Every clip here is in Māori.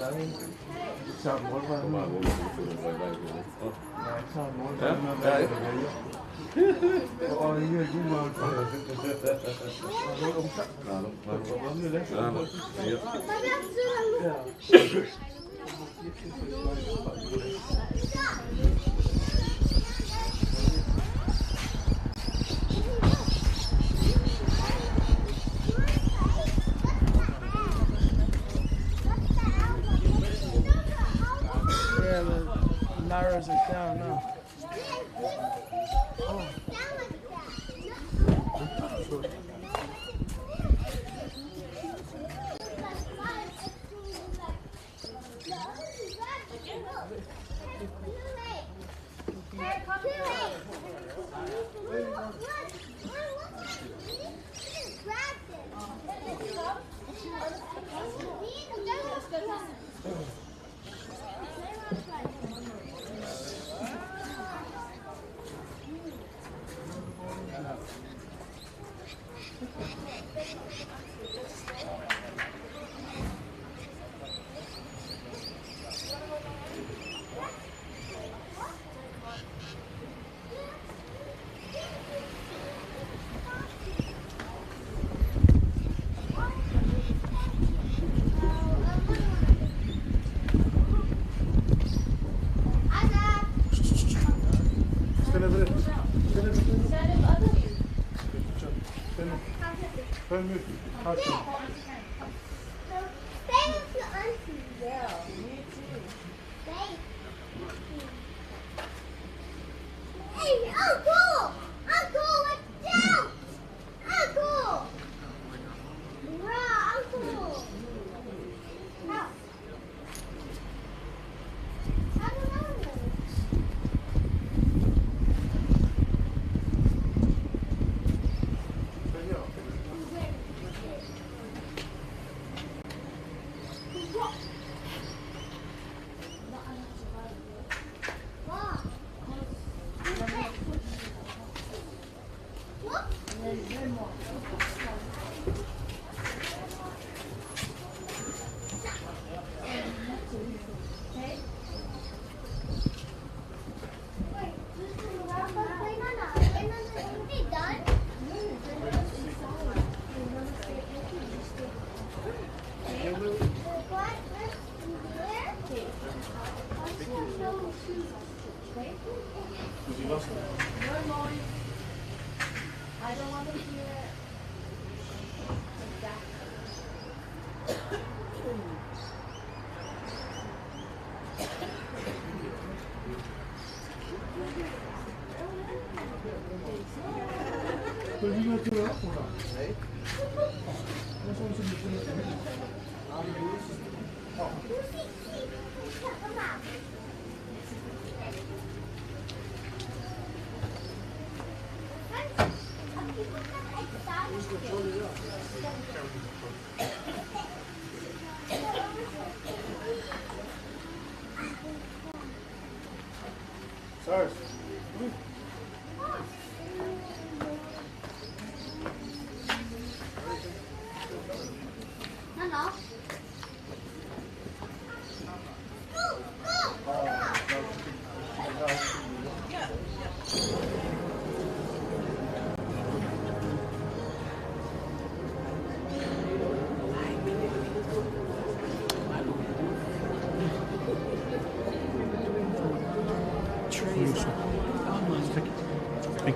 the narrows it down now.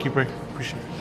Thank you, Bray. Appreciate it.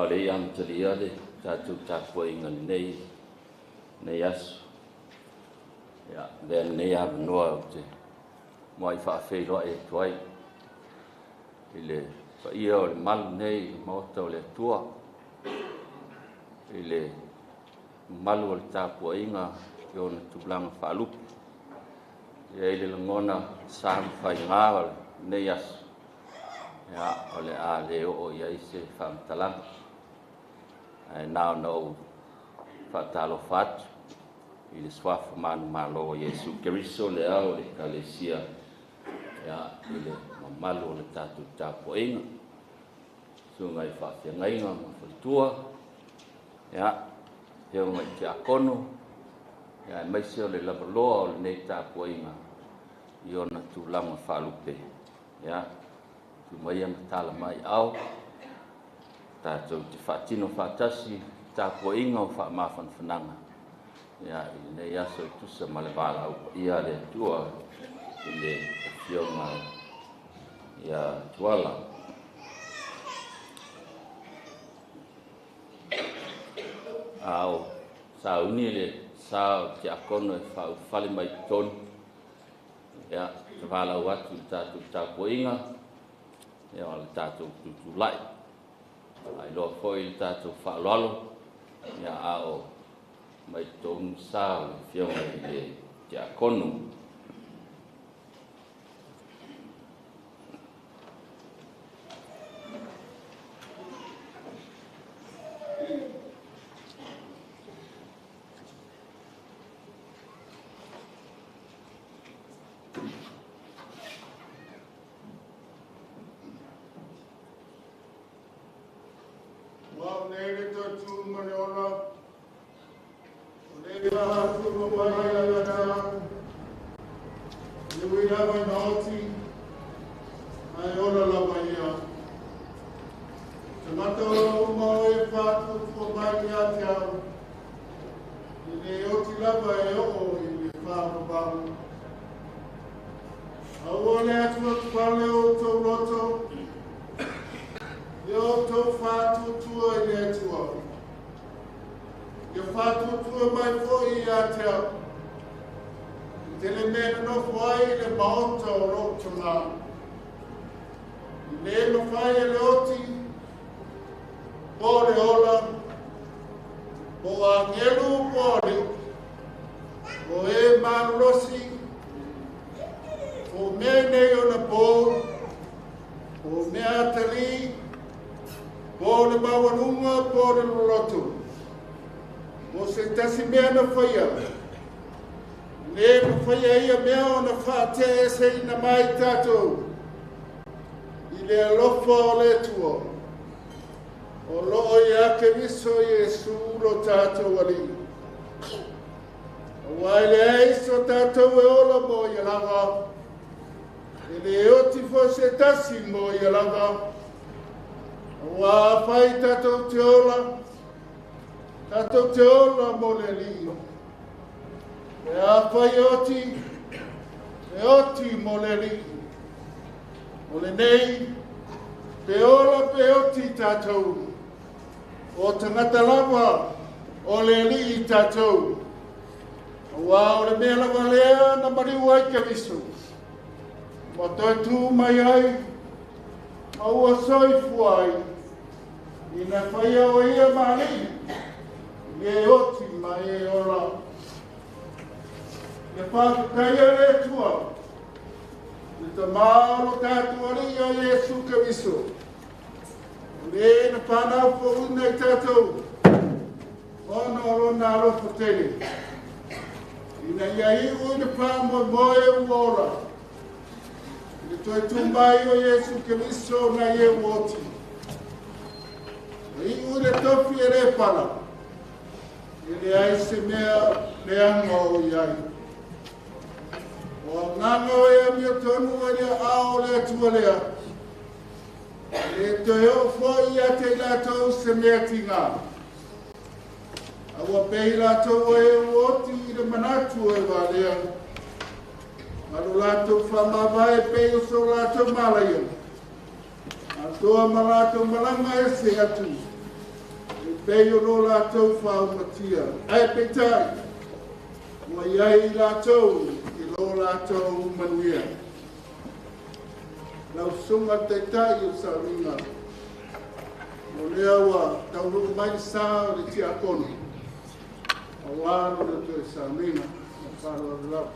le am talia le tatu tapu inga nei asu ya ben nei am noa te mai fa fe lo e toi ile fa ia o mal nei moto le tua ile malu o tapu inga yo na tublang fa lup ya ile ngona sam fa inga nei asu ya ole a le o ia ise fam talang ai now no fatalo fat il swaf man malo Yesu Kristo le au le kalesia ya ile malo le tatu tapo inga sungai fa ngai nga tua ya yo ngai kia kono ya mai se le labalo le tapo inga yo na tulang fa lupe ya Maya matala mai au tatou te whaatino whaatasi tāpua inga o whaamawhan whananga ia i nei aso i tusa ma le wala au ia le tua i le whionga ia Tuala au sa uni le sa te akono e whale mai tonu ia te wala au atu i tātou tāpua inga ia le tātou tutulai ai loa foi le tātou whaaloalo ia ao mai tonu sa le whionga i le te akono Tamalo tatuari o Yesu Keriso. Le na pana fo una tatou. Ona rona ro fotele. Ina yai o na pamo moe wora. Le toi tumbai o Yesu Keriso na ye woti. I o le tofi ere pala. Ele ai se mea le ango iai. O nganga e mea tonu ane ao le tualea. E te heo fwoi a te latou se mea tinga. Awa pei latou e uoti I le manatu e walea. Maru latou whamawai pei o so latou malaya. Atoa malatou malanga e se atu. E pei o lo latou whaumatia. Ai peitai. Wa iai latou. Lo latou manuia. Lau sunga te tai o Sarina. O lea wa tauru mai sa o le tia kono. A wano le tue Sarina. A wharo o lau.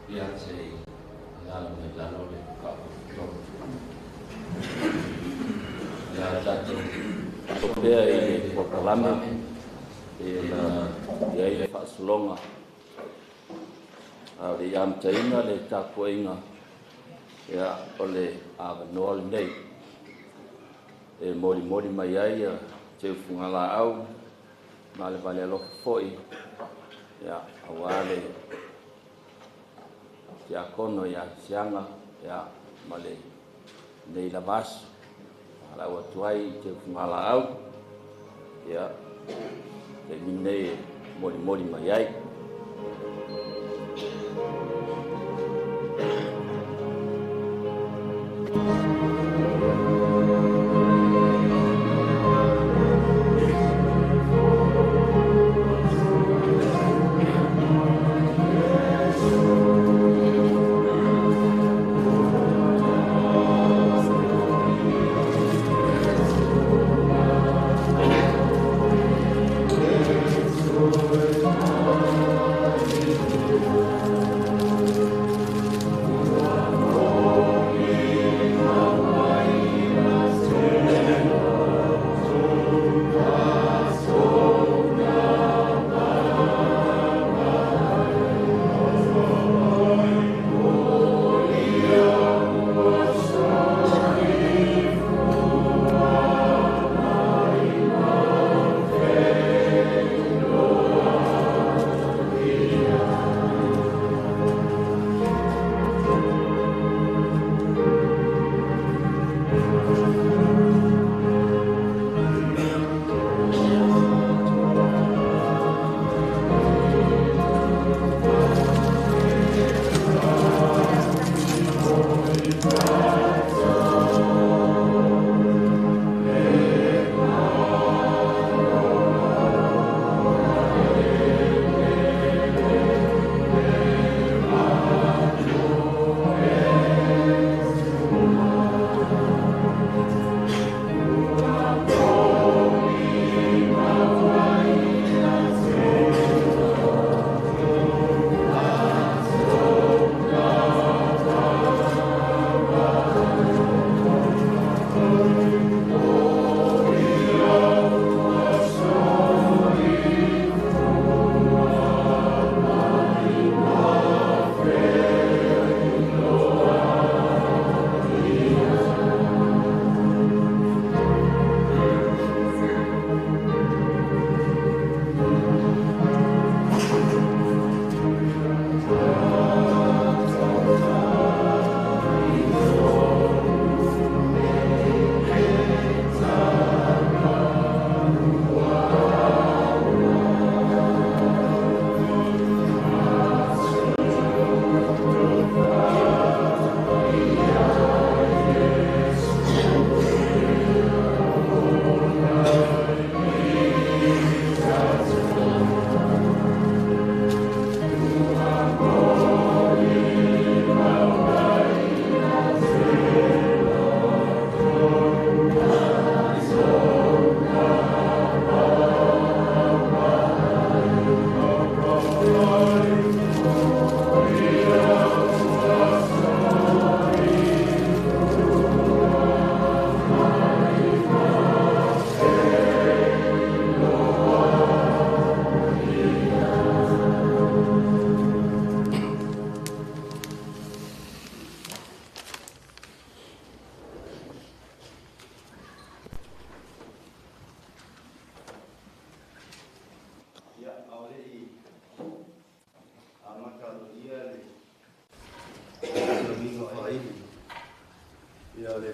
Ia te lalo me lalo le kapo. Ia tatou. Kopea I pokalame. Ia I whaasolonga. Aure I amtainga le takoinga. Ia o le awanoa le nei. E mori mai ai te ufungala au. Ma le vale alofa foi. Ia awale. Te akono ia sianga. Ia ma le nei la vasu. Ala ua tuai te ufungala au. Ia. Te mine mori mai ai. Oh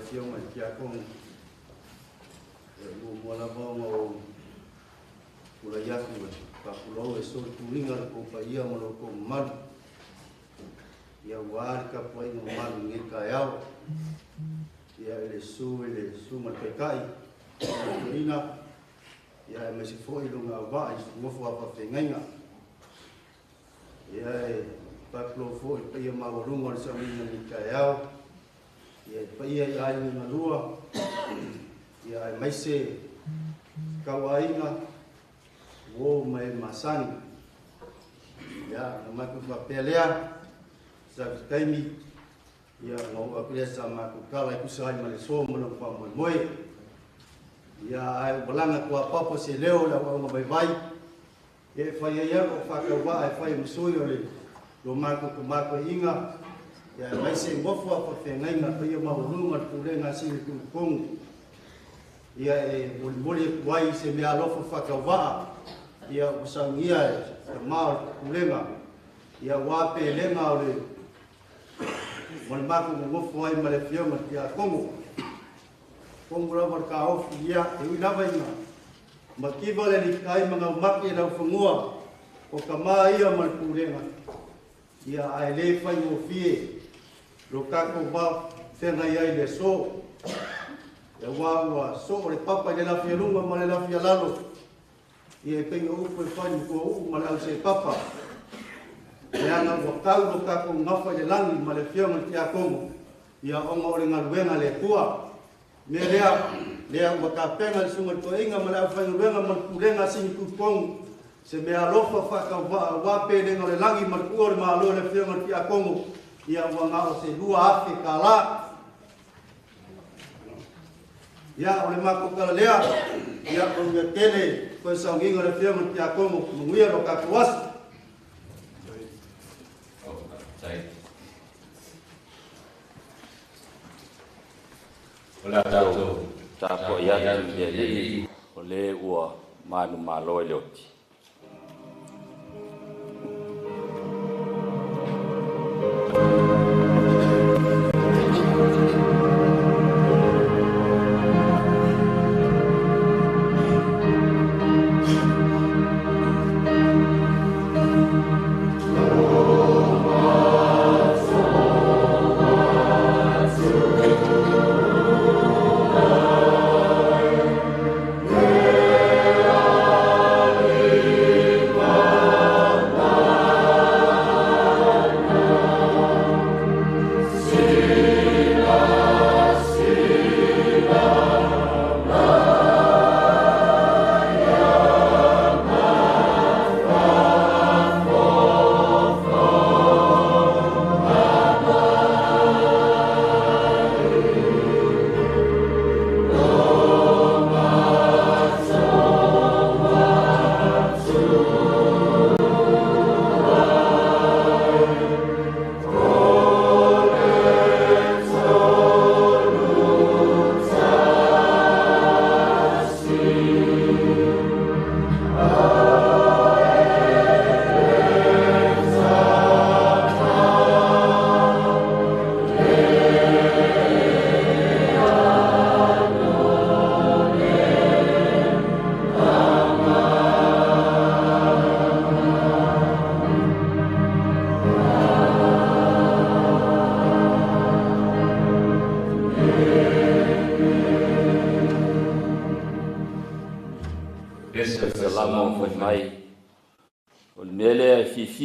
fio mai kia kong mo la mo pula ya ku pa pulo e so tulinga ko pa ia mo ko mal ia war ka po no mal ni ka yao ia le su ma pe kai ina ia me se foi lunga vai mo fo pa fenga ia pa pulo fo pe ia ma lunga sa ni ka yao ia pa ia ai na lua ia mai se kawaina wo mai masani ya na maku fa pelea sa kaimi ya ngo apia sama ku kala ku sai male so mo pa mo ya ai balanga ku apa se leo la wa mai vai e fa ya ko fa ka wa ai fa mo yo le lo maku ku maku inga ya mai se ngofo apa fe ngai na pa ya ma lunga ku le nga si ku kong ia e moli wai se me alofa fa ka wa ia usangia mal kulenga ia wape lenga ole mon maku mo foi male fio ma ia como ra marka of ia e ina vai ma makibale ni kai manga maki na fungua o kama ia mal kulenga ia ai le fai mo fie lo kako ba tena ia ile so ya wa so le papa de la fielunga ma la fialalo e pengo u foi fai ko u ma la se papa ya na wa kau do ka ko ngafa de langi ma le fiona ti a kongo ya ongo le ngaluenga le tua me le wa ka penga sunga to inga ma la fai luenga ma kulenga sin ku kongo se me alofa fa ka wa pe le ngale langi ma ku ma lo le fiona ti a kongo ya wa nga se lua afi kala ya oleh maku kala lea ya oleh tele ko sangi ngore fia mo tia ko mo nguia ro ka kuas ola ta ko ya de ole ua manu malo eloti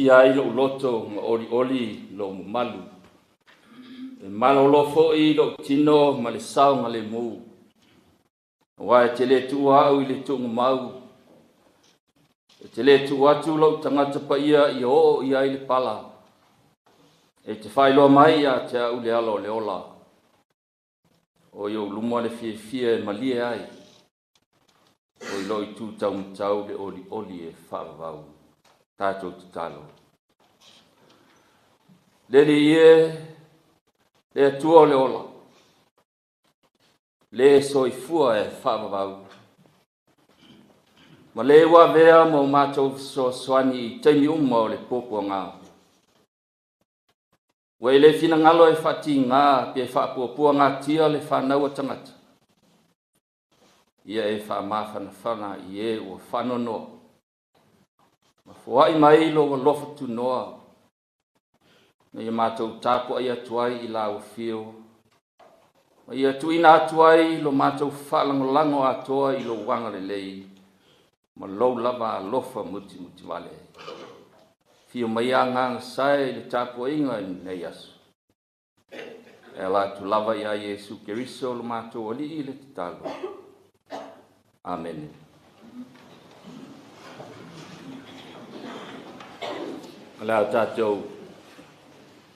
ai lo loto oli lo malu e malo lo fo I lo tino ma le sau ma le mu wa te le tu au I le tu mau te le tu atu lo tangata pa ia I o ia I le pala e te fai lo mai a te au le alo le ola o yo lumo le fie malie ai o I lo I tu tau le oli e whaavau tātou te talo. Lele ie, le atua le ola. Le soifua e whaavau. Ma le wa vea mo mātou so soani I teimi umma o le pōpua ngā. Ua i le finagalo e faatiga pe e faapuapua gatia le fanau tangata. Ia e faamafanafana i e ua fanonoa. Ma foaʻi mai lou alofa tunoa na ia matou tapuaʻi atu ai i lauafio. Ma ia tuuina atu ai lo matou faalagolago atoa i lou aga lelei ma lou lava alofa mutimuti vale. Fio mai agaga sae i le tapuaʻiga i nei aso. E ala atu lava iā Iesu Keriso lo matou alii i le tatalo. Amen. Ala o tātou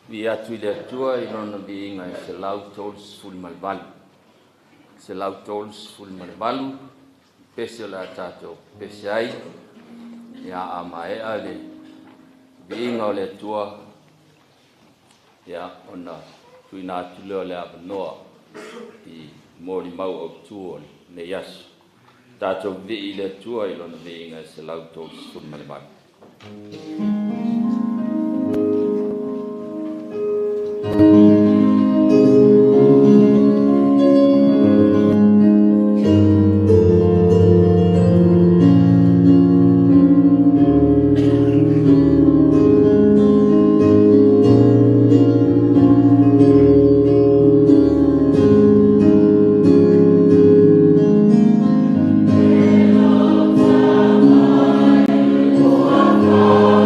vi atu i le atua i lona viiga e se lau tolu sefulu ma le valu. Se lau tolu sefulu ma le valu, pese o le a tātou pese ai ia amaea le viiga o le atua ia ona tuina atu lea o le avanoa i molimau autu o nei aso. Tātou vii i le atua i lona viiga e se lau tolu sefulu ma le valu. Oh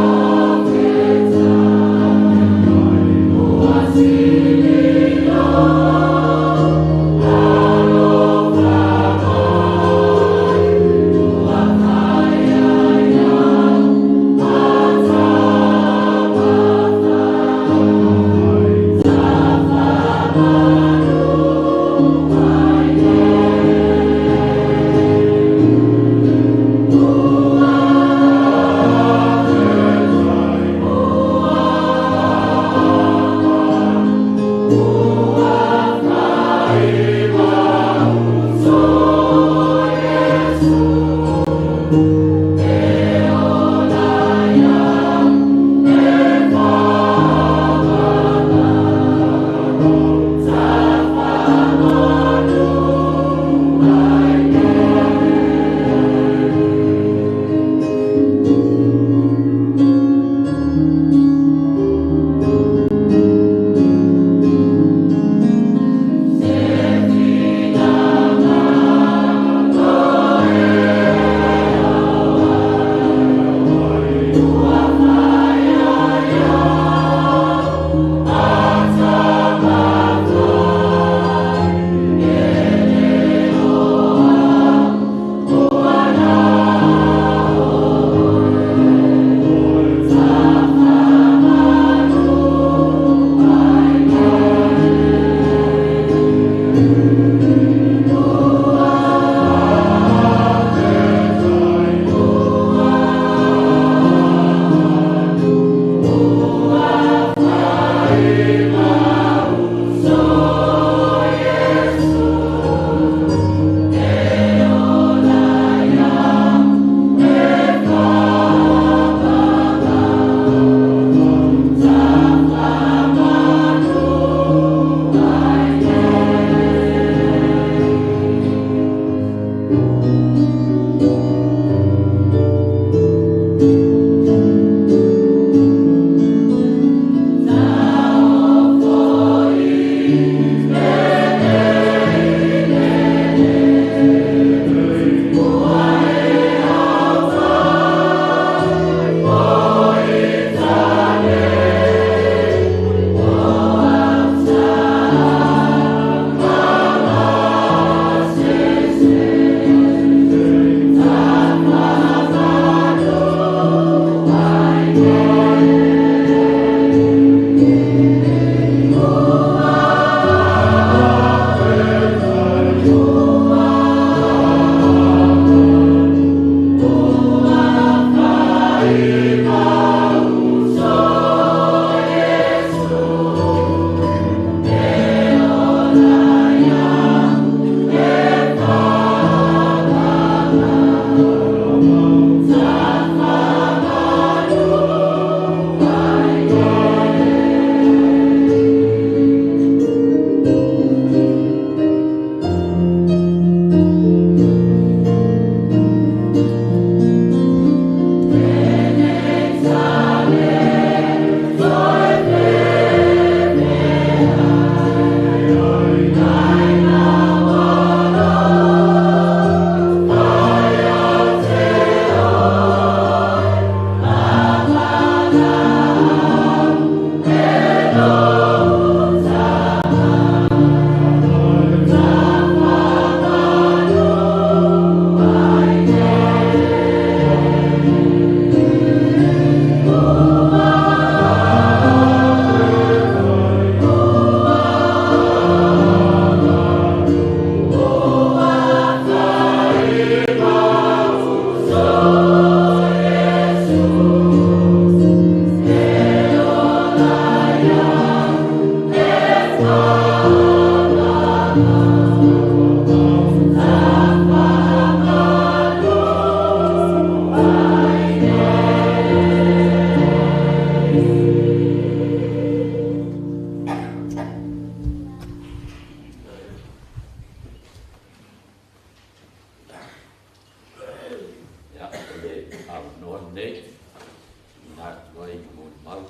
Vai mo mau.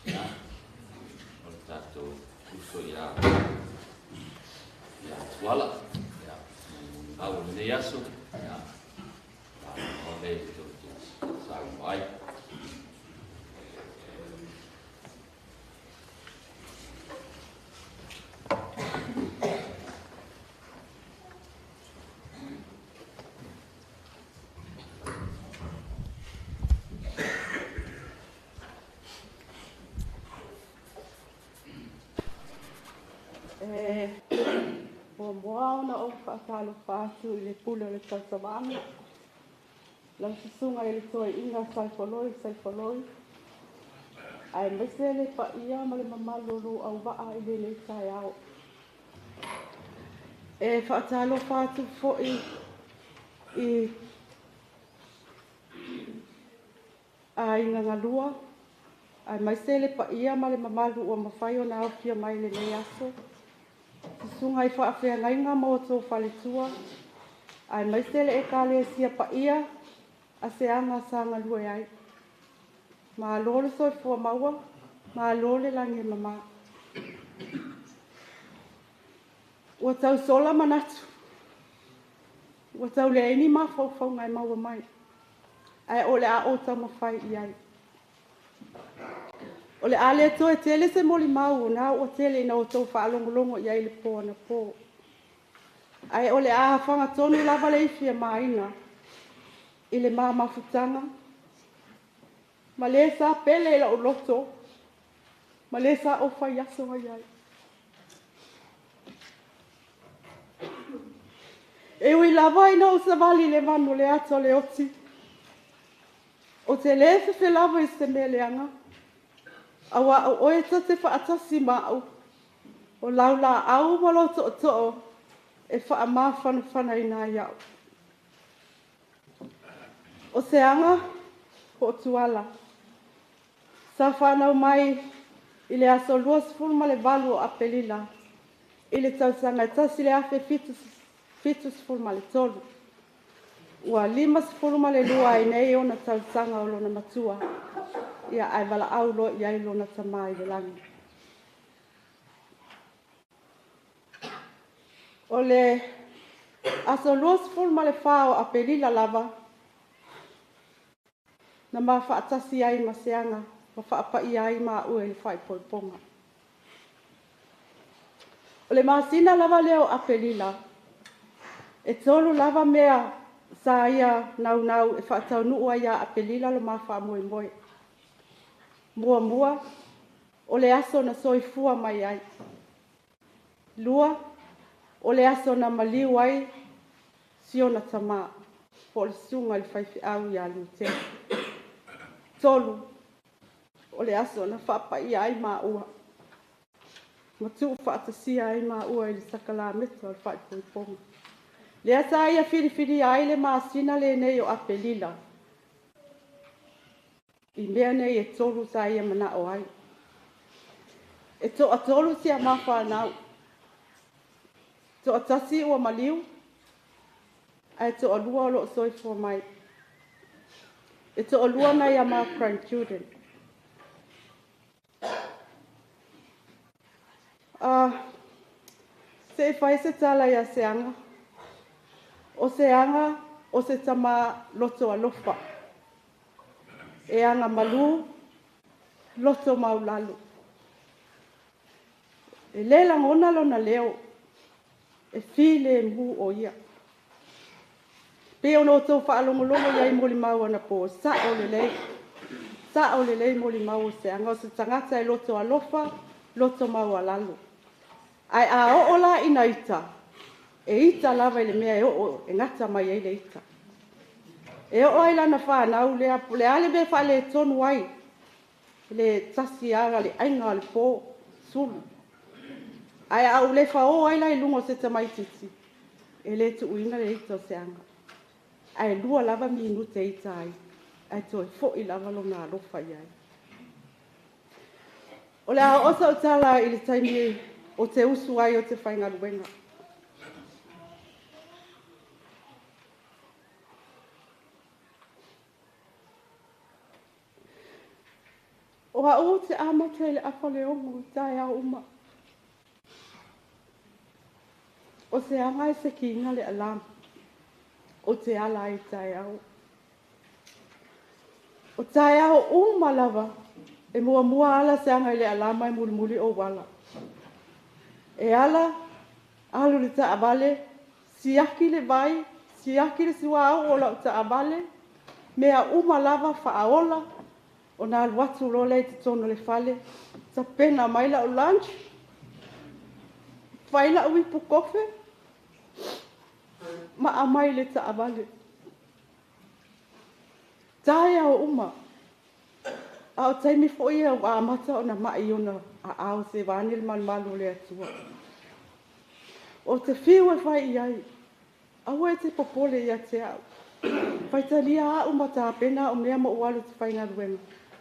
Ya. O tato uso ya. Ya, Tuala. Ya. Au ne yaso. Ya. Ole to sai. Moa na o whaakalo whaatu I le pule o le tautawanga. Lau sisunga I le toi inga saifaloi. Ai mese le pa ia ma le mamalolo au waa I le tai au. E whaatalo whaatu fo'i a inga ngalua. Ai mese le pa ia ma le mamalu o mawhai o na au kia mai le nei aso. Sungai whaafea ngainga mo tō whaletua. Ai maisele e kāle sia pa ia a se anga sanga lue ai. Ma lole soi fua maua, ma lole langi mama. Ua tau sola manatu. Ua tau le eni ma fau ngai maua mai. Ai ole a o tau mawhai I ai. O le ale to e tele se moli mau na o tele na o tau whaalongolongo I ai le po na po. Ai o le a whanga tonu lava le ifia maina I le maa mafutanga. Ma le sa pele la o loto. Ma le sa o whai aso ai ai. E ui lava ina o sa vali le manu le ato le oti. O te le se lava I se meleanga. Awa o e te whaatasi mau. O laula au malo to'o e whaama whana ina iau. O se anga o Tuala. Sa whanau mai I le aso luas fulma le valu o apelila. I le tausanga tasi le afe fitus fulma le tolu. Ua limas fulma le lua I nei o na tausanga o lona matua. Ia ai wala aulo I ai lona tamai le langi. O le aso luas fulma le whao a pelila lava. Na ma whaatasi ai ma seanga. Ma whaapai ai ma ue le whai poiponga. O le masina lava leo a pelila. E tolu lava mea sa ia nau e whaatau nuu ia a pelila lo ma wha moe. Mua, o le aso na soifua mai ai. Lua, o le aso na maliu ai, sio na tama, po le sunga I whaifi au ia lute. Tolu, o le aso na whapai ai maa ua. Matu whaatasia ai maa ua I le sakala meto al whai poiponga. Le asa ia whiri ai le maa sina le nei o apelila. I mea nei e tolu sa ia mana o ai. E to a tolu si a mawha nau. To a tasi ua maliu. Ai to a lua o lo soifua mai. E to a lua na ia maa prime children. Se e whai se tala ia seanga. O seanga o se tama loto a lofa. E anga malu, loto maulalu. E lela ngona lona leo, e file mhu o ia. Pe ono tau whaalongolongo ia I moli mau ana po, sa o le lei moli mau se anga o se tangata e loto a lofa, loto mau a lalu. Ai a o ola ina ita, e ita lava I le mea e o e ngata mai e le ita. E o ai lana whanau le ale me whale tonu ai. Le tasi aga le ainga le pō sulu. Ai au le whao ai lai lungo se tamaititi. E le tu uina le ito se anga. Ai lua lava minu te ita ai. Ai toi fo I lava lo ngā lofa iai. O le a osa o tala I le taimi o te usu ai o te whainga luenga. O a o te amata i le apa le omu tae au uma. O se anga i se kinga le alam. O te ala i tae au. O tae au uma lava. E mua ala se anga i le alama i muli o wala. E ala, alu le ta abale, siaki le vai, siaki le siwa au o lau ta abale, mea uma lava faaola, o na aluatu lo le te tono le fale, ta pena maila o lunch, faila ui pu kofe, ma amai le ta abale. Tae au uma, au taimi fo ia o amata o na mai ona a au se vani le malu le atua. O te whiu e whai iai, au e te popole ia te au. Whai talia a umata pena o mea mo ualu te whai ngā ruenga.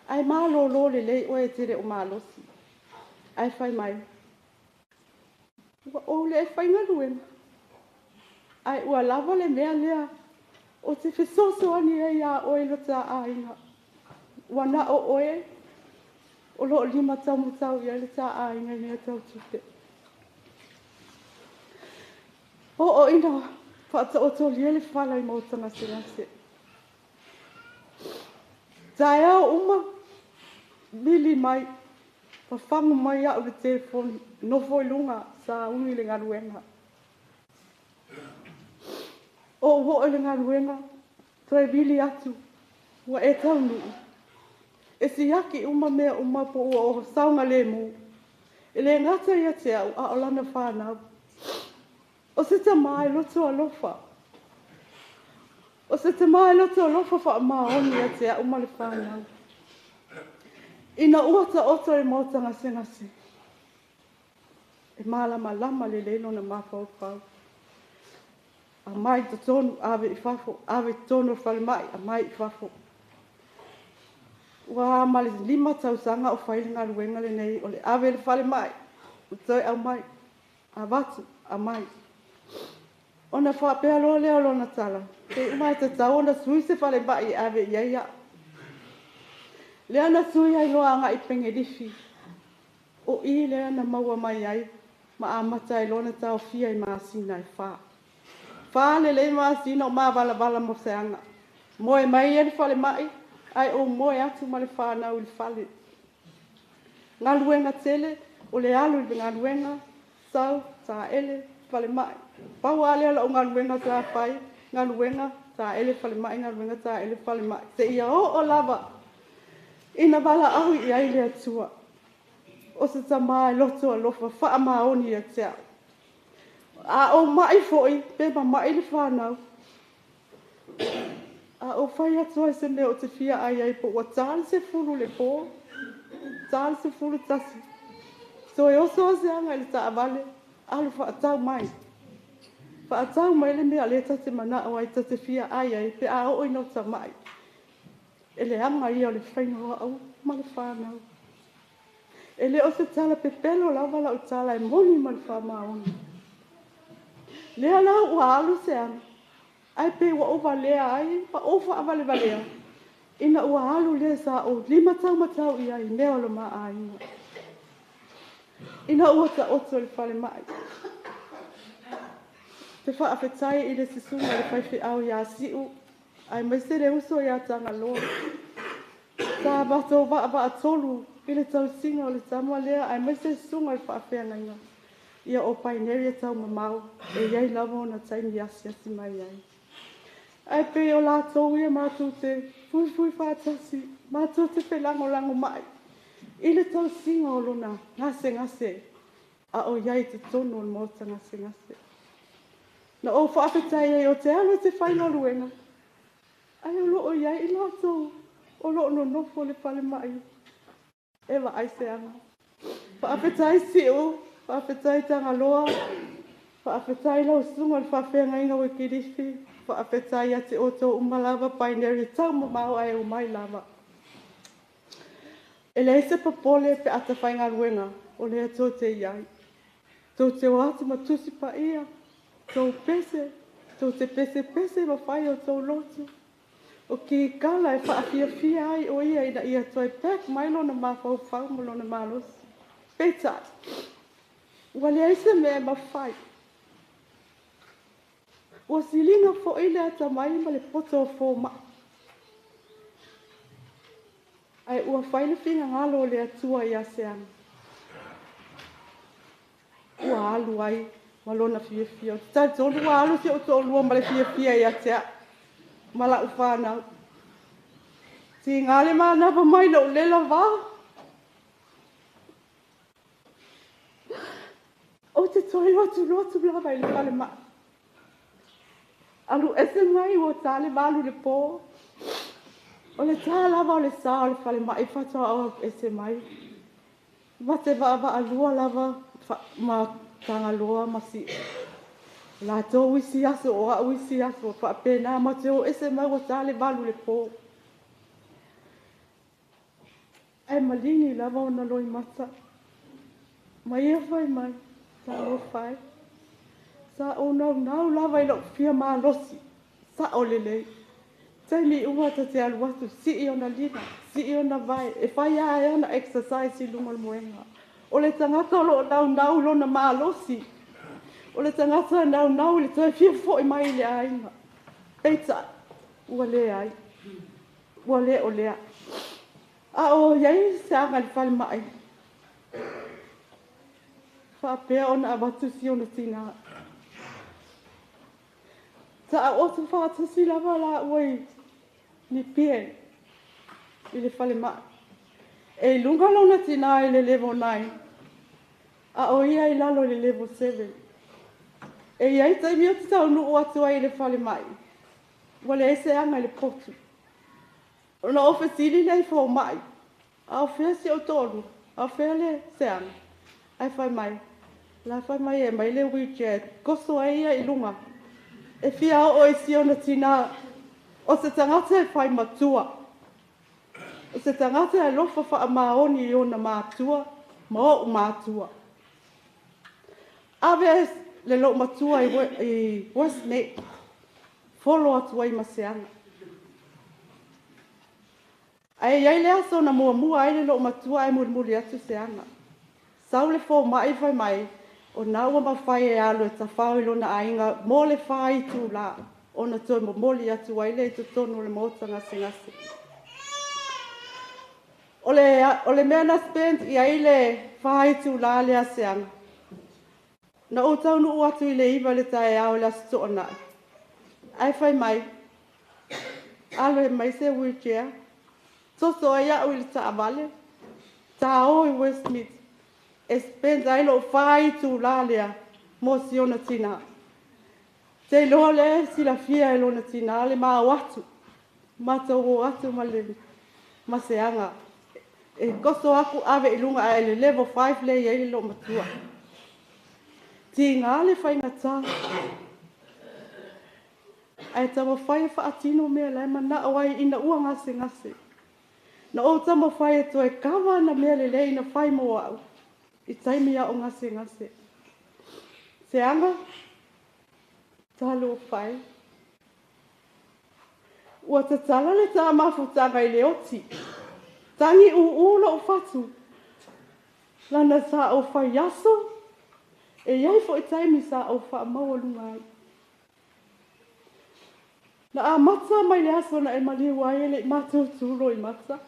Ai malo lo le lei o e tere o malosi. Ai whai mai. Ua o le e whai ngā ruenga. Ai ua lava le mea lea. O te whisoso ani e ia o e lota a inga. Ua na o oe. O lo lima tau mutau ia le ta a inga nea tau tupe. O ina, whaata o tō liele whala i mautanga se ngase. Tae au uma, mili mai, pa whangu mai au le telefoni, nofo i lunga sa uni le ngaruenga. O wo le ngaruenga, toi mili atu, wa e tau nuu. E si haki uma mea uma po ua o saunga le mu. E le ngata ia te au, a o lana whanau. O se te mai loto alofa. O se te mai loto alofa wha maoni a te au male whanau. Ina uata oto e mauta ngase ngase. E malama lama le leino na mawhau pau. A mai to tonu ave i whafo, ave tonu whale mai, a mai i whafo. Ua male lima tausanga o whailinga ruenga le nei, o le ave le whale mai. Utoi au mai, a watu, a mai. Ona whapea loa leo lona tala. Te umai te tau ona sui se whale bai ave iaia. Lea na sui ai loa anga i penge difi. O i lea na maua mai ai. Ma amata ai lona tau fia i maasina i wha. Wha le le maasina o maa bala mo se anga. Moe mai e whale mai. Ai o moe atu ma le whanau i le whale. Ngā luenga tele. O le alu i ngā luenga. Sau, ta ele, whale mai. Pau ale ala o ngā luenga tā whai, ngā luenga tā ele whale mai, ngā luenga tā ele whale mai. Te ia o lava, ina wala au i aile atua. O se ta mai loto a lofa, wha maoni a te au. A o mai foi, pema mai le whanau. A o whai atua se me o te fia ai ai po, wa tāle se fulu le po, tāle se fulu tasi. So e oso se anga ili ta avale, alu wha atau mai. Whaatau mai le mea le tate mana o ai tate fia ai ai, pe a o ino ta mai. E le anga ia o le whainoa au, ma le whanau. E le o se tala pe pelo lava la o tala e moni ma le whamaoni. Lea la ua alu se anga. Ai pe ua ova lea ai, pa ofa avale valea. Ina ua alu lea sa o lima tau matau i ai, mea o lo maa aina. Ina ua ta oto le whale mai. Te whaafetai i le sisunga le whaiwhi au ia siu, ai mai se re uso ia tanga loa. Sa bato wa tolu i le tau singa o le tamua lea, ai mai se sunga le whaafea nanga. Ia o paineria tau mamau, e iai lamo na taimi asi mai ai. Ai pe o la tau ia mātou te fui whaatasi, mātou te lango mai. I le tau singa o lona, ngase, a o iai te tono o mota ngase. Na o whaafetai ai o te alo te whainga ruenga. Ai o loo iai i loto. O loo no nofo le whale mai. Ewa ai se anga. Whaafetai siu. Whaafetai tanga loa. Whaafetai lau sunga le whaafenga inga we kirifi. Whaafetai a te oto umalawa paineri tau mamau ai o mai lava. E le se papole pe ata whainga ruenga. O le ato te iai. Tau te watu matusi pa ia. Tau pese, tau te pese ma whai o tau loto. O ki kala e whaafia ai o ia ina ia toi pek mai lona mawhau mo lona malos. Peta, wale aise mea mawhai. Ua silinga fo ile ata mai ma le poto o fo ma. Ai ua whaile finga ngalo le atua i aseanga. Ua alu ai ma lona fia. Tai tonu ua alu se o to lua ma le fia i atea. Ma la ufana. Si ngale ma napa mai lo lela va. O te toi lotu blava i le fale ma. Alu ese mai o tale balu le po. O le tā lava o le sā o le fale mai whatoa o ese mai. Ma te va alua lava ma tanga loa ma si. La tō wisi aso o a wisi aso wha pēnā ma te o ese mai o tale balu le po. Ai malingi lava o na loi mata. Ma ia whai mai, tā o whai. Sa o nau lava i lo fia maa losi. Sa o lelei. Tai mi ua ta te alu atu, si i ona lina, si i ona vai. E whai a e ana exercise i lunga moenga. O le tangata o lo nau lo na maa losi. O le tangata nau le toi fia fo i mai le ainga. Peita, ua le ai. Ua le o lea. A o iai se anga le whale mai. Whapea ona abatu si ona tina. Ta a otu whaatasi lava la uai ni pie i le whale mai. E lunga lona tina i le level 9. A o ia i lalo le level 7. E iai taimi o te tau nuu atu ai i le whale mai. Wale e se anga i le potu. Ona ofe sili nei fo mai. A o fea si o tolu. A o fea le se anga. Ai whai mai. La whai mai e mai le wheelchair. Koso ai ia i lunga. E fia o e si ona tina. O se tangata e whai matua. O se tangata e lofa wha maoni i ona matua. Ma o matua. Ave le lo matua i Westmead. Follow atu ai maseanga. Ai ai le aso na mua ai le lo matua ai muli atu seanga. Sau le fo mai fai mai. O naua mawhai e alo e tawhau i lona ainga. Mo le whai tu la. O na toi mo moli atu ai le i tutono le mota ngase. O le mea na spend i ai le whai tu la le aseanga. Na o tau nuu atu i le iwa le tae au le asto ona. Ai whai mai. Alo e mai se wheelchair. Soso ai au i le taa vale. Ta o i Westmead. E spend ai lo whai tu la lea. Mo si ona tina. Te loa le si la fia e lona tina. Le maa watu. Mata o atu ma le maseanga. E koso aku ave i lunga ai le level 5 le i lo matua. Ti ngā le whai ngata. Ai tama whai wha atino mea lai mana awai ina ua ngase. Na o tama whai e toi kawa na mea le lei na whai mo au. I taimi a o ngase. Se anga. Talo whai. Ua ta tala le ta mafutanga i le oti. Tangi uula o fatu. Lana sa o whai yaso. E iai fo i taimi sa o wha maua lunga ai. Na a mata mai le aso na e mali wai le matu tulo i mata.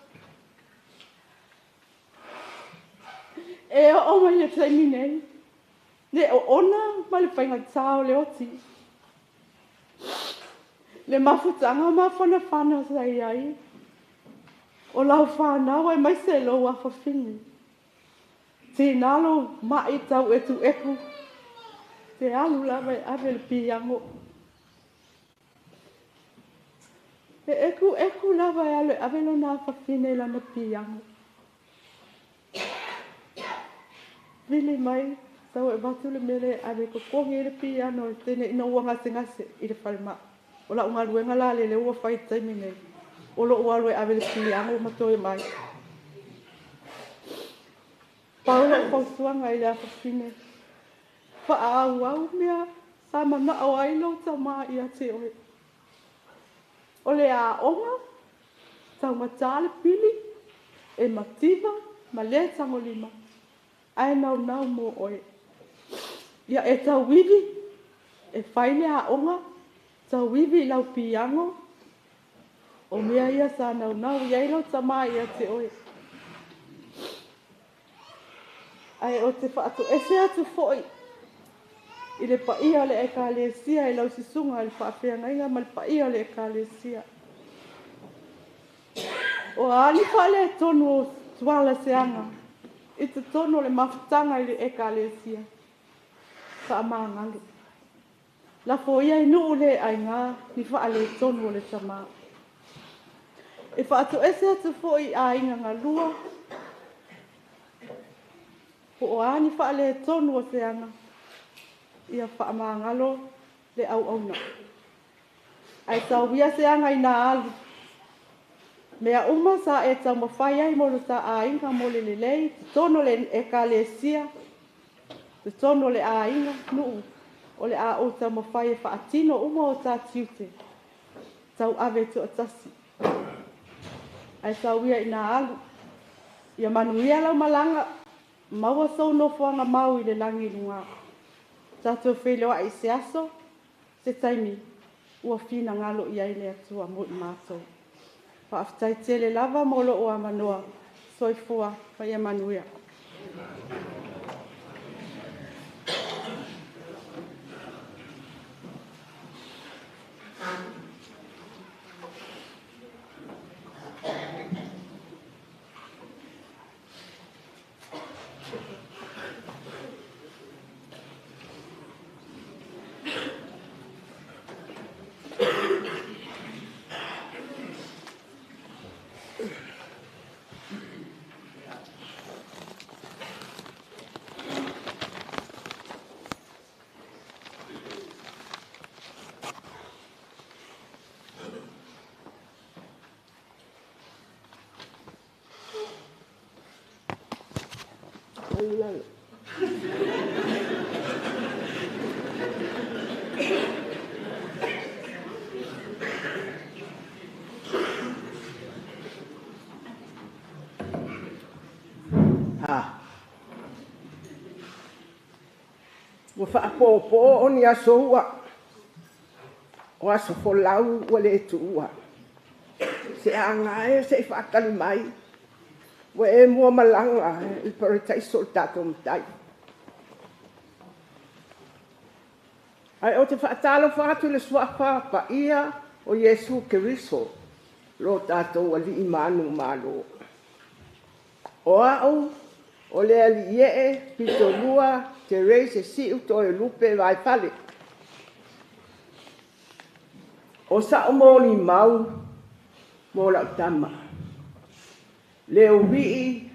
E o mai le taimi nei. Ne o ona ma le whainga tau le oti. Le mafutanga ma whana sa iai. O lau whanau e mai se lo a whawhini. Te nalo mai tau e tu eku. Te alu lawa e ave le piango. Te eku lawa e alu e ave lo na whawhine la na piango. Vili mai, tau e batu le mele ave ko kongi e le piano e tene ina ua ngase i le whalema. O la unga luenga la le ua whai taimi nei. O lo ua e ave le piango matoi mai. Paula o pausuanga i le a whawhine. Whaau mea, sa mana au ailo ta maa i a te oe. O le a onga, tau matale pili, e mativa, ma le tango lima. Ai nau mo oe. Ia e tau wivi, e whaile a onga, tau wivi lau piango, o mea ia sa nau ia ilo tama ia te oe. Ai o te whaatu ese atu foi, i le paia le ekalesia i lau sisunga i le whaawhiangainga ma le paia le ekalesia. O ali whale tonu o Tuala Seaga, i te tonu le mafutanga i le ekalesia. Whaamangalo. La fo ia i nuu le ai ngā, ni whaale tonu o le tama. E whaatu ese atu foi a inga ngā lua, o ani whaale tonu o Seaga. Ia whaamangalo le au na. Ai sauwia Seaga i nā alu. Mea uma sa e tau mawhai ai molo sa a inga mo le lei, te tono le ekalesia, te tono le a inga nuu, o le a o tau mawhai e whaatino uma o tā tiute, tau ave tu atasi. Ai sauwia i nā alu, ia manuia lau malanga, maua sau no fuanga mau i le langi lunga. Tātou whelewa i se aso, se taimi, ua whina ngalo i aile atua mo i mātou. Whaafitai tele lava molo o amanoa, soifua, whaia manuia. Wa whaapopo o ni aso ua. O aso folau ua le tu ua. Se anga e se whaakali mai. Wa e mua malanga i parataiso o tātou mtai. Ai o te whaatalo whaatu le suapa pa ia o Yesu Keriso. Lo tātou ali i manu malo. O au o le ali ie pito lua te rei se si uto e lupe Vaifale. O sa o mōni mau mō lau tama. Le uwii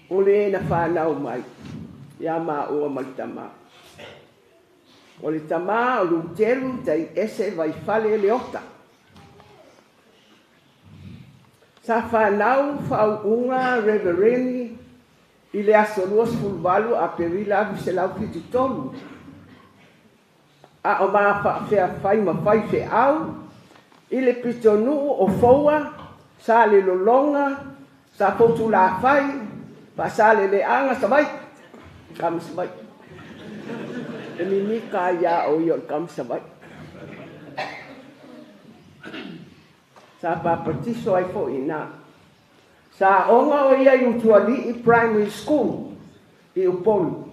o le na whanau mai. Ia mā ua mai tama. O le tama o lutelu tai ese Vaifale le ota. Sa whanau whauunga Revereni i le aso luas fulvalu a perila se lau ki tolu. A o maa whawhea whai ma whai whe au, i le pitonu o foua, sa le lolonga, sa potu la whai, pa sa le anga sa vai, kam sa vai. E mimika ia o ion kam sa vai. Sa papatiso ai fo ina. Sa onga o ia i Tuali Primary School i Upolu.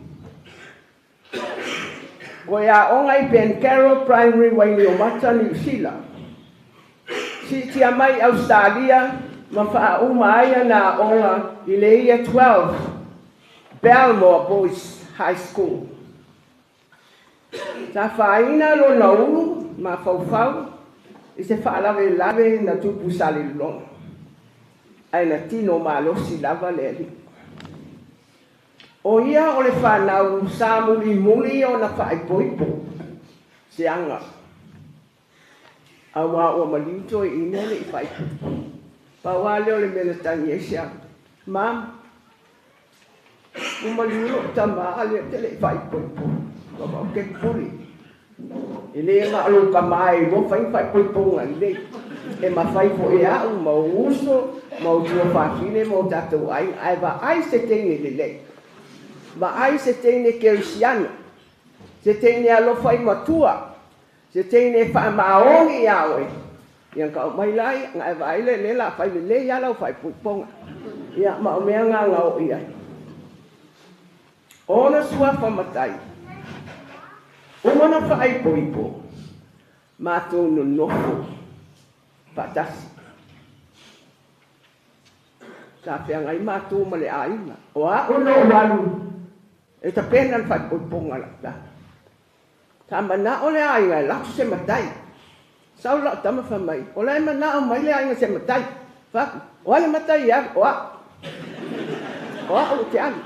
Ko ia onga i Ben Carroll Primary wai ni o mata New Zealand. Si tia mai Australia ma wha uma aia na onga i le ia 12 Belmore Boys High School. Sa whaina lo na ulu ma faufau i se whaalave na tupu sali longa. Ai na tino malosi lava leli. O ia o le whanau sa muli o na whaipoipo. Seaga. Awa o maliuto i nele i whaipoipo. Pawale o le mena tangi e sia. Mam, o maliuto tama ale tele i whaipoipo. Kama o ke puri. Ele nga alu kamai mo fai puipunga le. E mawhai fo e au mau uso, mau tua whawhine, mau tatou ai wa ai se teine le le. Wa ai se teine kerisiano, se teine alofa i matua, se teine wha maongi awe. Yang kau mai lai, ngai wa ai le la whai le ia lau whai puipunga. Ia ma o mea ngā ngau ia. Ona sua whamatai. Umana whai puipo, mātou no nofo. Patasi. Sa ngai mātou ma le aina. O a uno walu. E ta pena le whaipuipunga la. Ta mana o le aina e lako se matai. Sau la tama whamai. O lai mana o mai le aina se matai. Whaku. O ale matai ia. O a. O a o te ani.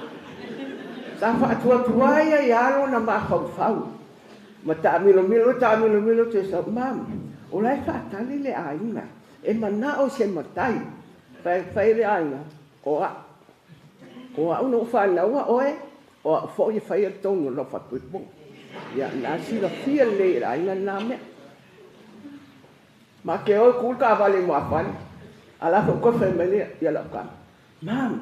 Sa whaatua ia i aro na mahau. Ma ta milo te sa mama. O lai whaatali le aina, e mana o se matai, whai le aina, o a uno whanaua oe, o a fo i whai a tonu lo whapuipong. Ia, nā sila fia le aina nā mea. Ma ke oi kulka wale mua whane, ala ko koe whai mele, ia la kama. Mam,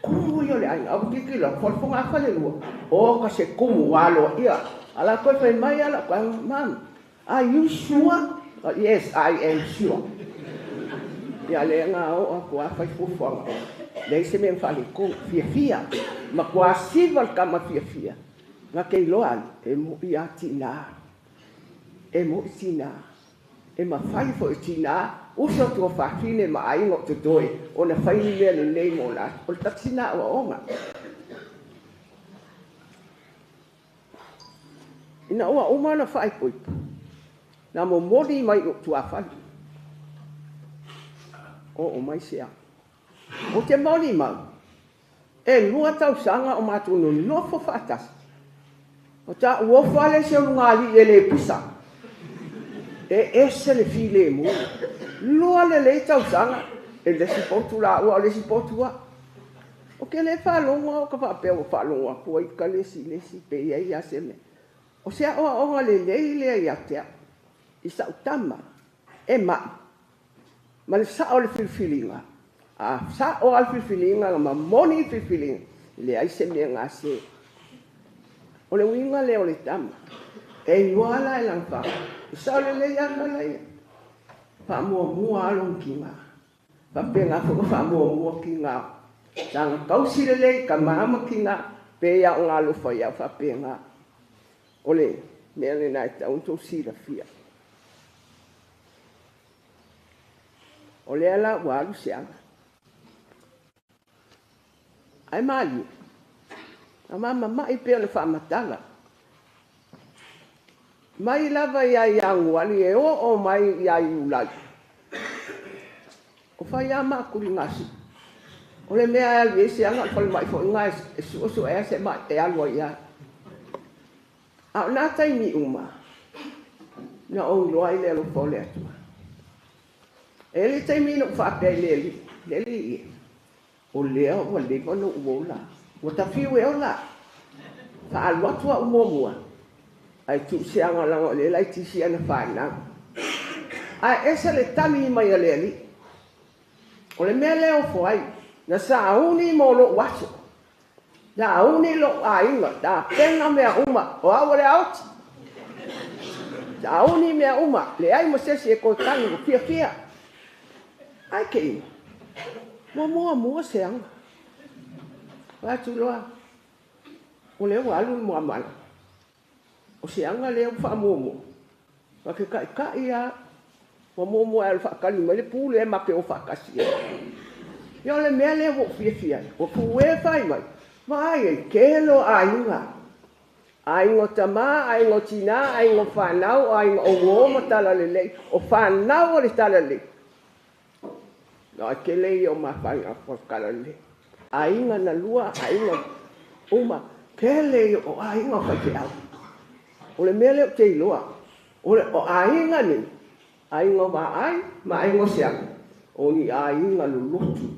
kumu i o le aina, au kiki la, whalfonga whale lua, o ka se kumu walo ia, ala koe whai mai ala kama, mam, are you sure? Yes, I am sure. Ia le ngā o a kua whai fufuanga. Lei se mea whale kong fia. Ma kua sival kama fia. Ngā kei loa e mo i a tina. E mo i tina. E ma whai fo i tina. Uso tua whakine ma aingo te toi. O na whai ni mea le nei mo la. O le tatina o onga. Ina oa umana whai poipu. Nā mo mori mai o tua whai. O mai sea. O te mori mau. E lua tau sanga o mātou no nofo whaatas. O ta uofale se ungali e le pisa. E ese le file mu. Lua le tau sanga. E lesi potu la ua, lesi potu a. O ke le whalonga o ka whapea o whalonga. Pua i ka lesi pe ia ia se me. O sea oa onga le leile ia tea. I sa utama, e ma le sa o le filfilinga. A sa o al filfilinga, ma moni filfilinga. Le ai se mea ngā se. O le winga le o le tama. E iwala e lang wha. I sa o le anga leia. Wha mua along ki ngā. Wha penga whaka wha mua ki ngā. Tanga kausi le lei, ka mahama ki ngā. Pea o ngā lufa ia wha penga. O le, mea le nai ta untou sira fia. O le ala walu seanga. Ai mali. A mama mai peo le whaamatala. Mai lava ia iangu ali e o mai ia iulai. O whai a makuri ngasi. O le mea alu e seanga o mai fo inga e suosu e se mai e alua ia. A nā taimi uma. Na o loa i le alo fole atua. Ele tai mino whapea leli i. O lea o lewa no uola. O ta fiu e o la. Wha alwatua uomua. Ai tu seanga langa o lela i tisi ana whanau. Ai esa le tami mai a leli. O le mea leo fwai. Na sa auni mo lo waso. Na auni lo a inga. Na penga mea uma. O awa le auti. Na auni mea uma. Le ai mo sesi e koe kangi o fia. Ai kei. Mua seanga. Watu loa. O leo alu mua mana. O seanga leo wha mua. Wake kai ia. Mua e whakali mai le pūle e make o whakasi. Ia le mea leo o fia. O pūe whai mai. Vai e kelo ainga. Aingo tama, aingo tina, aingo whanau, aingo o ngoma tala le lei. O whanau o le tala le. No ke lei o mawhanga whakala le. Ainga na lua, ainga uma. Ke lei o ainga whake au. O le mea leo te iloa. O ainga ni. Ainga ma ainga seanga. O ni ainga lulutu.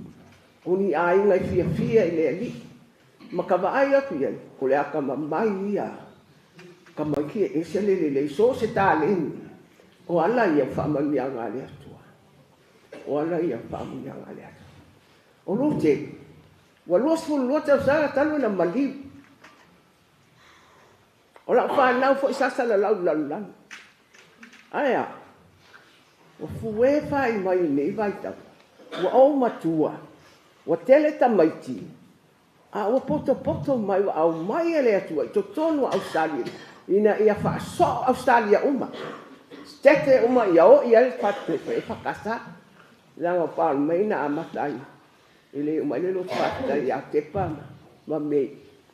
O ni ainga i fia i le ali. Ma ka waai aku iai. O le aka mamai ia. Kamai ki e se le so se tālen. O ala ia whaamanianga le atua. O ala ia whaamanianga le atua. O lo te, wa luas fulu lua tau sanga talo na maliu. O la whanau fo isasa la lau lalu. Aya, wa fuwe whai mai nei vai tau. Wa au matua, wa tele tamaiti. A wa poto mai wa au mai ele atua. I to tonu Australia. Ina ia whaaso Australia uma. Tete uma ia o ia le patu e whakasa. Langa pāl mai na amatai. Ile uma le lo whaatai a te pāma. Ma mei.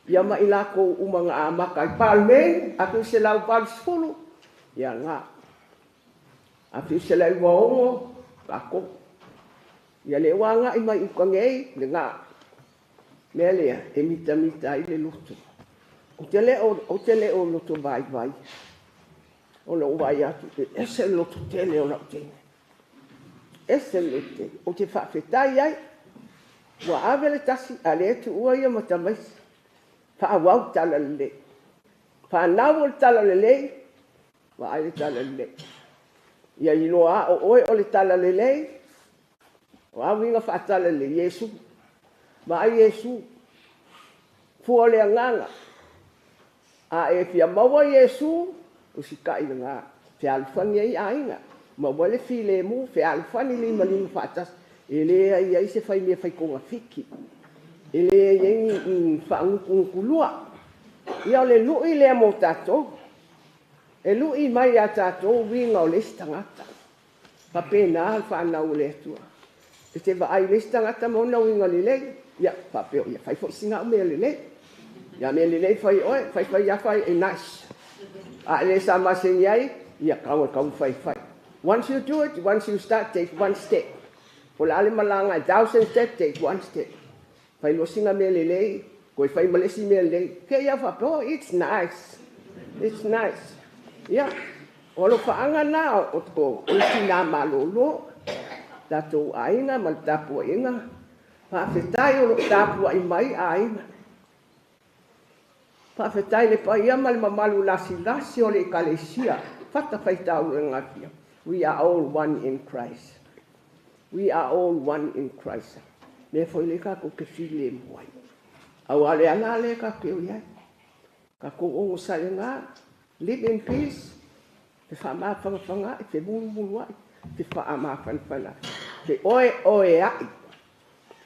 Ia ma ilako uma ngā amaka. I pāl mei, aku se lau pāl sifulu. Ia ngā. Aku se lau waongo. Kako. Ia le wanga i mai ukangei. Le ngā. Mea lea, e mita i le luto. O te le o loto vai. O lo vai atu. Ese loto tele o lau tene. Ese loto. O te whawhetai ai. Wa awele tasi a le tu ua ia matamaisi. Whaawau tala le. Whanau o tala le. Wa aile tala le. Ia iloa o oe o le tala le. Wa awinga whaatala le Yesu. Ma ai Yesu. Fua le anganga. A e fia maua Yesu. Usikai nga. Fia alufani ai ainga. Ma wale file mu. Fia alufani lima whaatas. Ele ai ai se fai mea fai konga fiki. Ele ai whaangukulua. Ia o le lui lea mo tato. E lui mai a tato. Winga o lesi tangata. Papena al whanau le atua. E te wa ai lesi tangata mauna winga le lei. Ia papeo. Ia fai fo singa o mea le lei. Ia mea le lei fai oe. Fai ia fai e nice. A le sa masengi ai. Ia kau fai. Once you do it. Once you start. Take one step. O la ale malanga, 1,000 steps, take one step. Fai lo singa mea le lei, koe fai malesi mea le lei. Ke ia whapo, it's nice. It's nice. Ia, o lo whaanga na, o tina malolo, tatou ainga, mal tapua inga. Whawhetai o lo tapua i mai ainga. Whawhetai le pa ia mal mamalu lasi o le ekalesia. Whata whai tau e ngakia. We are all one in Christ. We are all one in Christ. Me foi le ka ko ke file moi. Au ale ana le ka ke ia. Ka ko o salenga, live in peace. Te fa ma fanga, te bulu te fa ma fana. Te oe ai.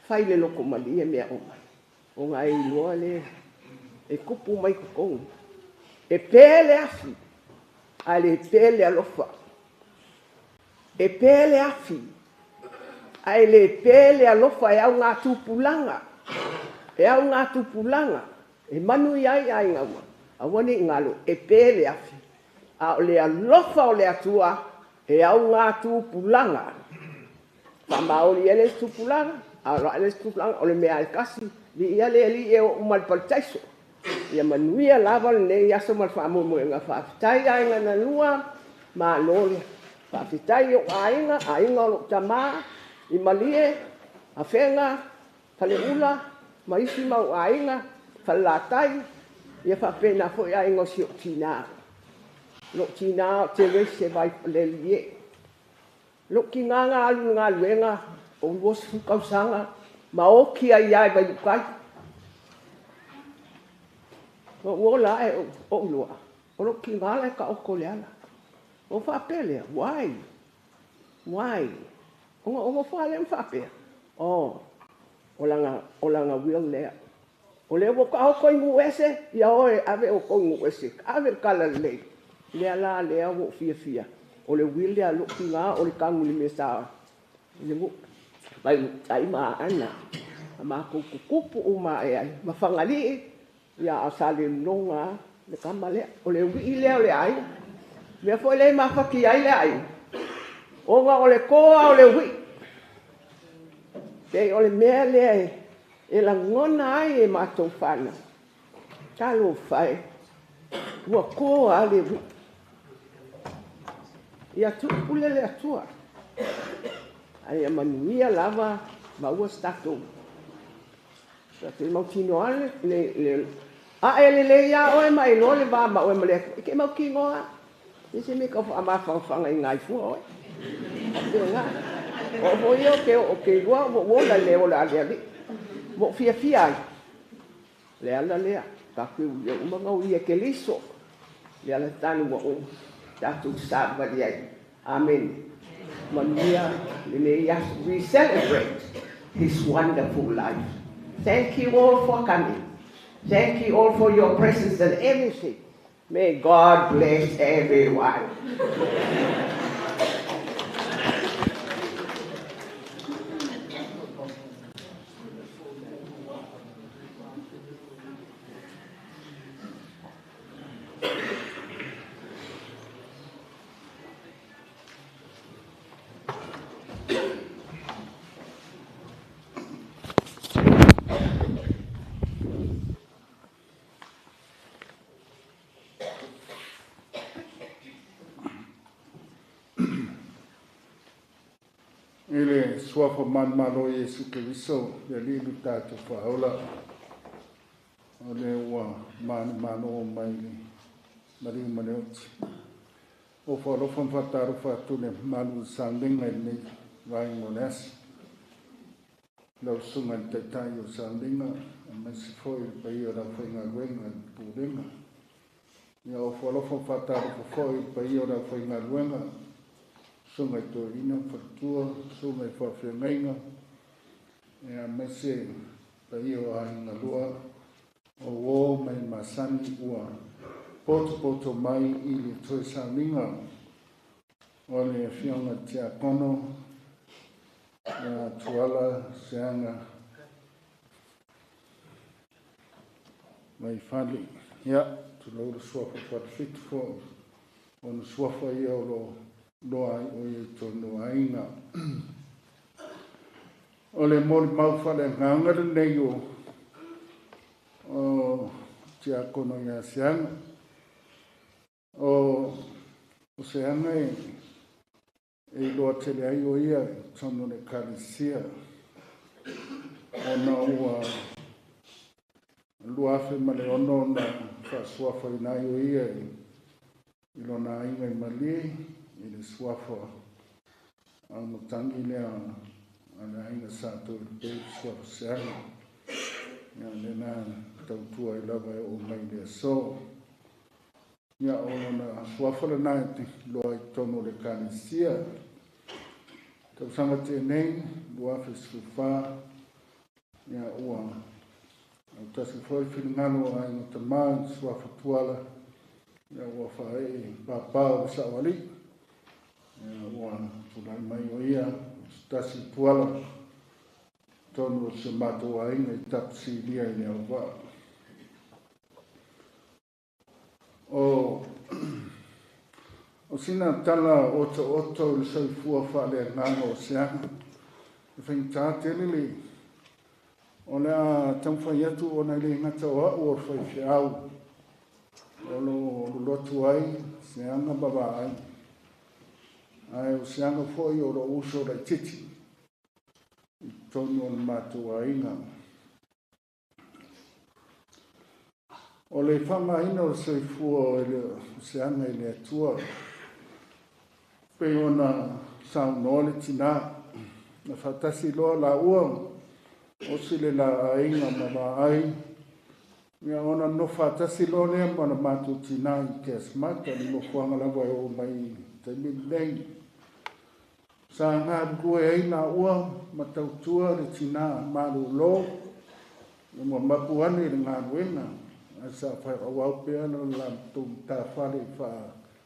Fai le loko mali e me o mai. O ngai loa le e kupu mai ko. E pele afi. Ale pele alofa. E pele afi. Ai le pele alofa e au ngā tūpulanga. E au ngā tūpulanga. E manu iai ai ngaua. Awane ngalo e pele afi. A o le alofa o le atua e au ngā tūpulanga. Pamaoli ele tūpulanga. A o ele tūpulanga o le mea e kasi. Li ia le li e o umal paltaiso. Ia manuia lava le ne iaso mal whaamomo e ngā whaafitai ai ngā nanua. Ma lole. Whaafitai o ainga o lo tamaa. I malie, a whenga, paleula, maisi mau ainga, whalatai, ia whapena fo i ainga si o tina. Lo tina o te rese vai palelie. Lo ki ngā ngā luenga, o luos fukausanga, ma o ki ai ai vai ukai. O wola e o lua. O lo ki ngā lai ka o koleana. O whapelea, why? O fale mfape. O langa wil lea. O le wo ka ko ngu ese, ia oe ave o ko ngu ese. Ave kala le. Le ala le o fia. O le wil le lo kinga o le kangu le mesa. Le mo vai ai ma ana. Ma ko kupu o ma ai. Ma fangali ia asale longa le kamale. O le wi le o le ai. Me foi le ma faki ai le ai. O nga o le koa o le hui. Te o le mea lea e la ngona ai e mātou whana. Talo whai. Ua koa le hui. Ia tupule le atua. Ai a manuia lava maua statou. Sa te mautino ale A ele ya o mai lo le va ma o mele ke ma ki ngoa. Isi mi ko ama fanga ngai fu o. Nga. O ho yo ke wo la le o la le. Mo fia. Le ala le. Ka ku yo ma ngau ia ke liso. Le ala tanu mo tatu sa ba dia. Amen. Maria, we celebrate his wonderful life. Thank you all for coming. Thank you all for your presence and everything. May God bless everyone. Ele suafa man malo Yesu Keriso, le lilu tatu whaola. O le ua mano o maili, mari maneoti. O whalofan whataru whatune manu sandinga ni vai monesi. Lau sunga te tai o sandinga, a mesi foi pai o la whainga wenga pūrenga. Ia o whalofan whataru foi pai o la whainga wenga. Sunga to ina whatua, sunga i whawhengainga. Ia mese pai o ahinga lua. O wō mai masani ua. Poto mai i le toi saninga. O le whionga tia kono. Ia Tuala Seaga Vaifale. Ia, tu laura suafa Falefitu fo. O na suafa ia o lo loa o i tono ainga. O le mori maufale ngangara nei o tia kono ia Seaga. O Seaga e loa tele ai o ia tono le kalisia. O na ua luafe ma le ono na whasuafa i nai o ia i lona ainga i mali i le suafa a mutangi lea a le ainga sato i le suafa Seaga. Ia le na tautua i lava e o mai le so. Ia o na suafa le nai te loa i tono le kalisia. Tau sanga te nei, luafe sufa. Ia ua au tasi foi whingalo ai no te maa suafa Tuala. Ia ua whae papao sa wali. Ia ua pulai mai o ia tasi Tuala. Tonu se matua inga i tapsi lia i lea wa. O sina tala oto i soifua whale nganga o Seaga. I whainta tele li. O lea tamwhai atu o nei li ngata o au o whai whiau. O lo lotu ai, Seaga baba ai. Ai o Seaga foi o lo uso rai titi. I tonu o matua inga. O le whama ina o soifua o Seaga i le atua. Pe ona saunole tina. Na whatasi loa la ua. O sile la ainga ma ai. Ia ona no whatasi loa lea ma na matu tina i ke smata. Ni no whanga lawa e o mai te midlei. Sa ngā rue ei na ua. Ma tautua le tina maru lo. Ia mua mapuane le ngā ruenga. Sa whai awau pea na la tum ta whare wha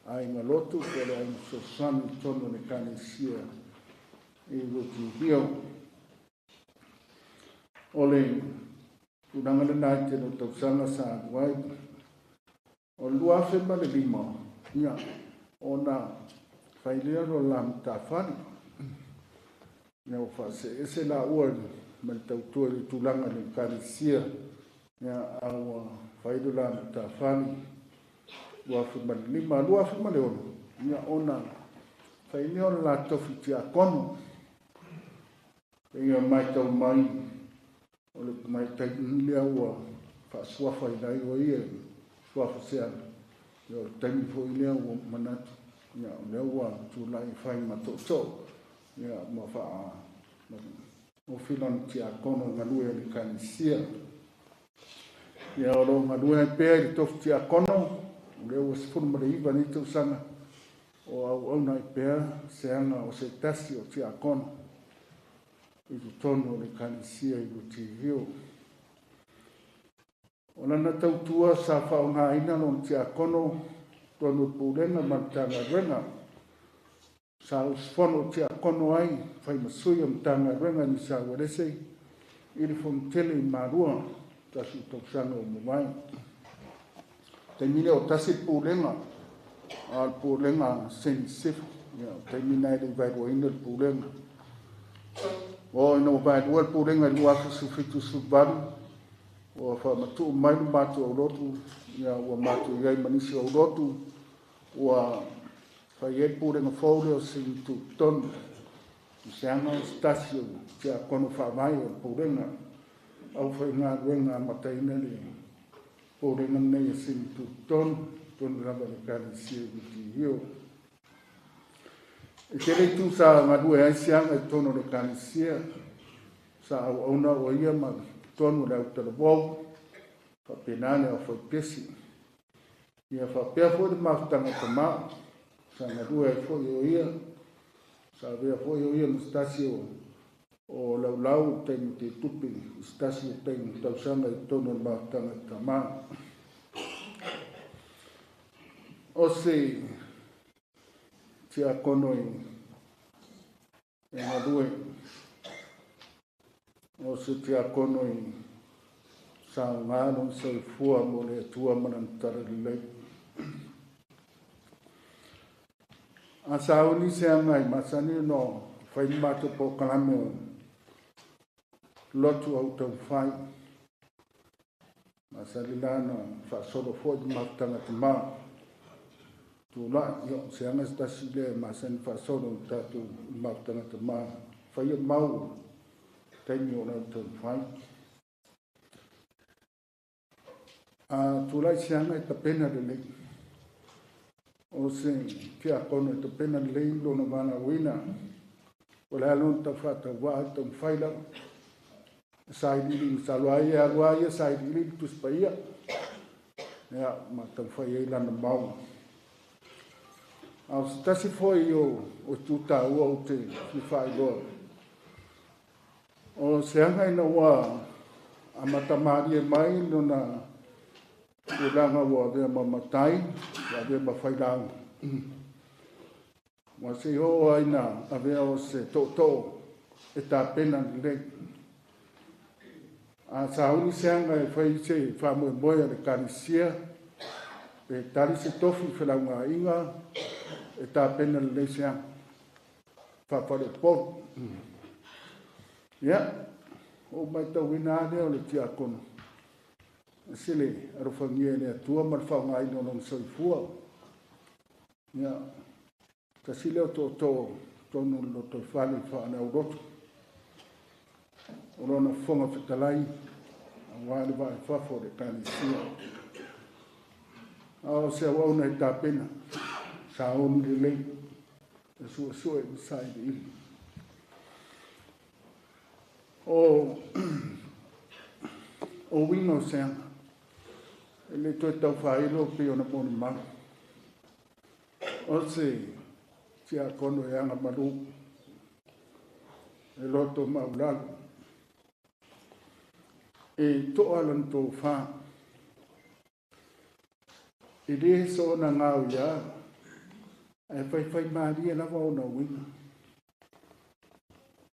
ainga lotu. Kore ai so sani tono le kanisia. I ruti hio. Ole, unanga le nai te no tausanga sa wai. O luafe ma le lima. Ia, o na whailea no lam ta whare. Ia o whase ese la ua ma le tautua le tulanga le kanisia. Ia awa whailu lam ta whare. Luafe ma le lima, luafe ma le ono. Ia ona whailea no la tofi tia kono. Ia mai tau mai, o le mai tai lea ua whaaswafa i nei o ia, swafa seana. Ia o taimi fo i lea ua manatu, ia o lea ua tūlai whai matoto, ia ma wha o filana ti a kono ngalue ni kanisia. Ia o lo ngalue pēr i tofu ti a kono, lea ua sifuru mare iwa ni tausanga, o au na i pēr, seanga o se tasi o ti a kono, i tu tono ni kanisia i tu hio. O lana tautua sa whao ngā ina no ti a kono, tonu pūrenga mantanga renga, sa usfono ti a kono ai, whai masui am tanga renga ni sa waresei, ili whamtele i marua, tasu tausanga o mwai. Taimine o tasi pūrenga, al pūrenga senisif, taimine ai vairua ina pūrenga. O ina vairua pūrenga luaka sufitu subaru, o wha matu mai matu au rotu, ia ua matu iai manisi au rotu, ua whai e pūrenga whaure o sintu tonu, seanga o stasio, tia kono whaamai o pūrenga, au whai ngā ruenga mataina li pūrenga nei o sintu tonu raba ni kanisia uti hio. E te reitu sa ngā rue ai seanga e tono le kanisia, sa au auna o ia ma tonu le au talabou, whapenane o whai pesi. Ia whapea fo de maftanga tamā, sa ngā rue ai fo i o ia, sa vea fo i o ia mustasio o laulau teimu te tupi, mustasio teimu tausanga i tono le maftanga tamā. O se tia kono i ngā rue, o se tia kono i sa ngāno sa i fua mo le atua manantara lei. A sa uni se angai, masani no whai mato po kalame o lotu au tau whai. Masani lana whaasoro fo i maftanga te mā. Tūla, yo, se angai stasi le masani whaasoro tatu i maftanga te mā. Whai a mau, taimi o nau tau whai. Tūla se angai ta pena le lei. O se kia kono te pena lei lona wana wina. O le alon ta whata waa tau whaila. Saidili salwaia alwaia saidili tuspaia. Ia ma tau whaia ilana mau. Au stasi foi o tuta ua o te whiwhai loa. O se angai na wa amatamari e mai lona ulanga wa vea mamatai, wa vea mawhailau. Wa se ho aina a vea o se toto e tā pena ni rei. A sa uni se anga e whai se whamoe moea le kanisia, e tari se tofi whilau ngā inga, e tā pena ni rei se anga. Whapare po. Ia, o mai tau ina ane o le tia kono. Sile, arofangia ne atua marwhau ngai no non soifua. Ia, ka sile o tono lo to whale whaane au roto. O rona whonga whitalai, a wāne vai whafo re kanisia. Ao se wauna e tā pena, sa onu le lei, e sua e misai de ili. O wingo seanga, ele toi tau whaelo pe ona moni mau. O se tia kono e anga maru, e loto maulalu. E toa lan tō wha. E re so na ngau ia, e whai maari e lawa o na winga.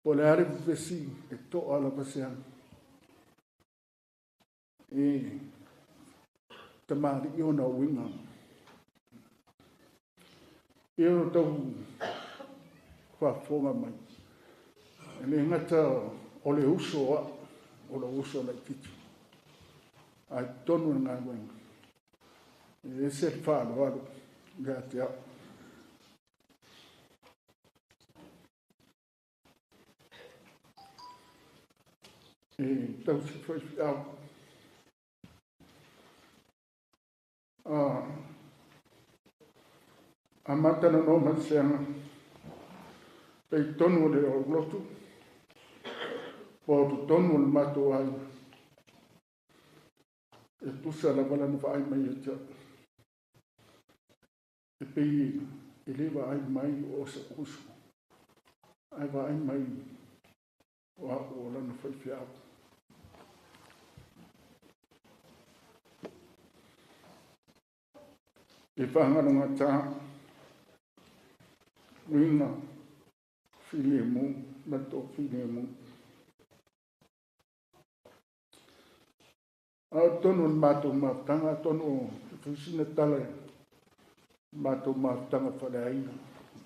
Po le are vesi e toa la paseanga. E tamari i ona winga. E o tau whafonga mai. E le ngata o le uso la titi. Ai tonu ngā winga. E se whaano alu, ngā te au. E tau si whai au. amata na no masenga pe tonu de o lotu po tonu mato ai e tu sa la bala no vai mai ja e pe ele vai mai o se uso ai vai mai o la no foi fiao e whanga runga tā winga while mu, mato while mu. Au tonu mato maftanga, tonu whisina tala mato maftanga whaleaina.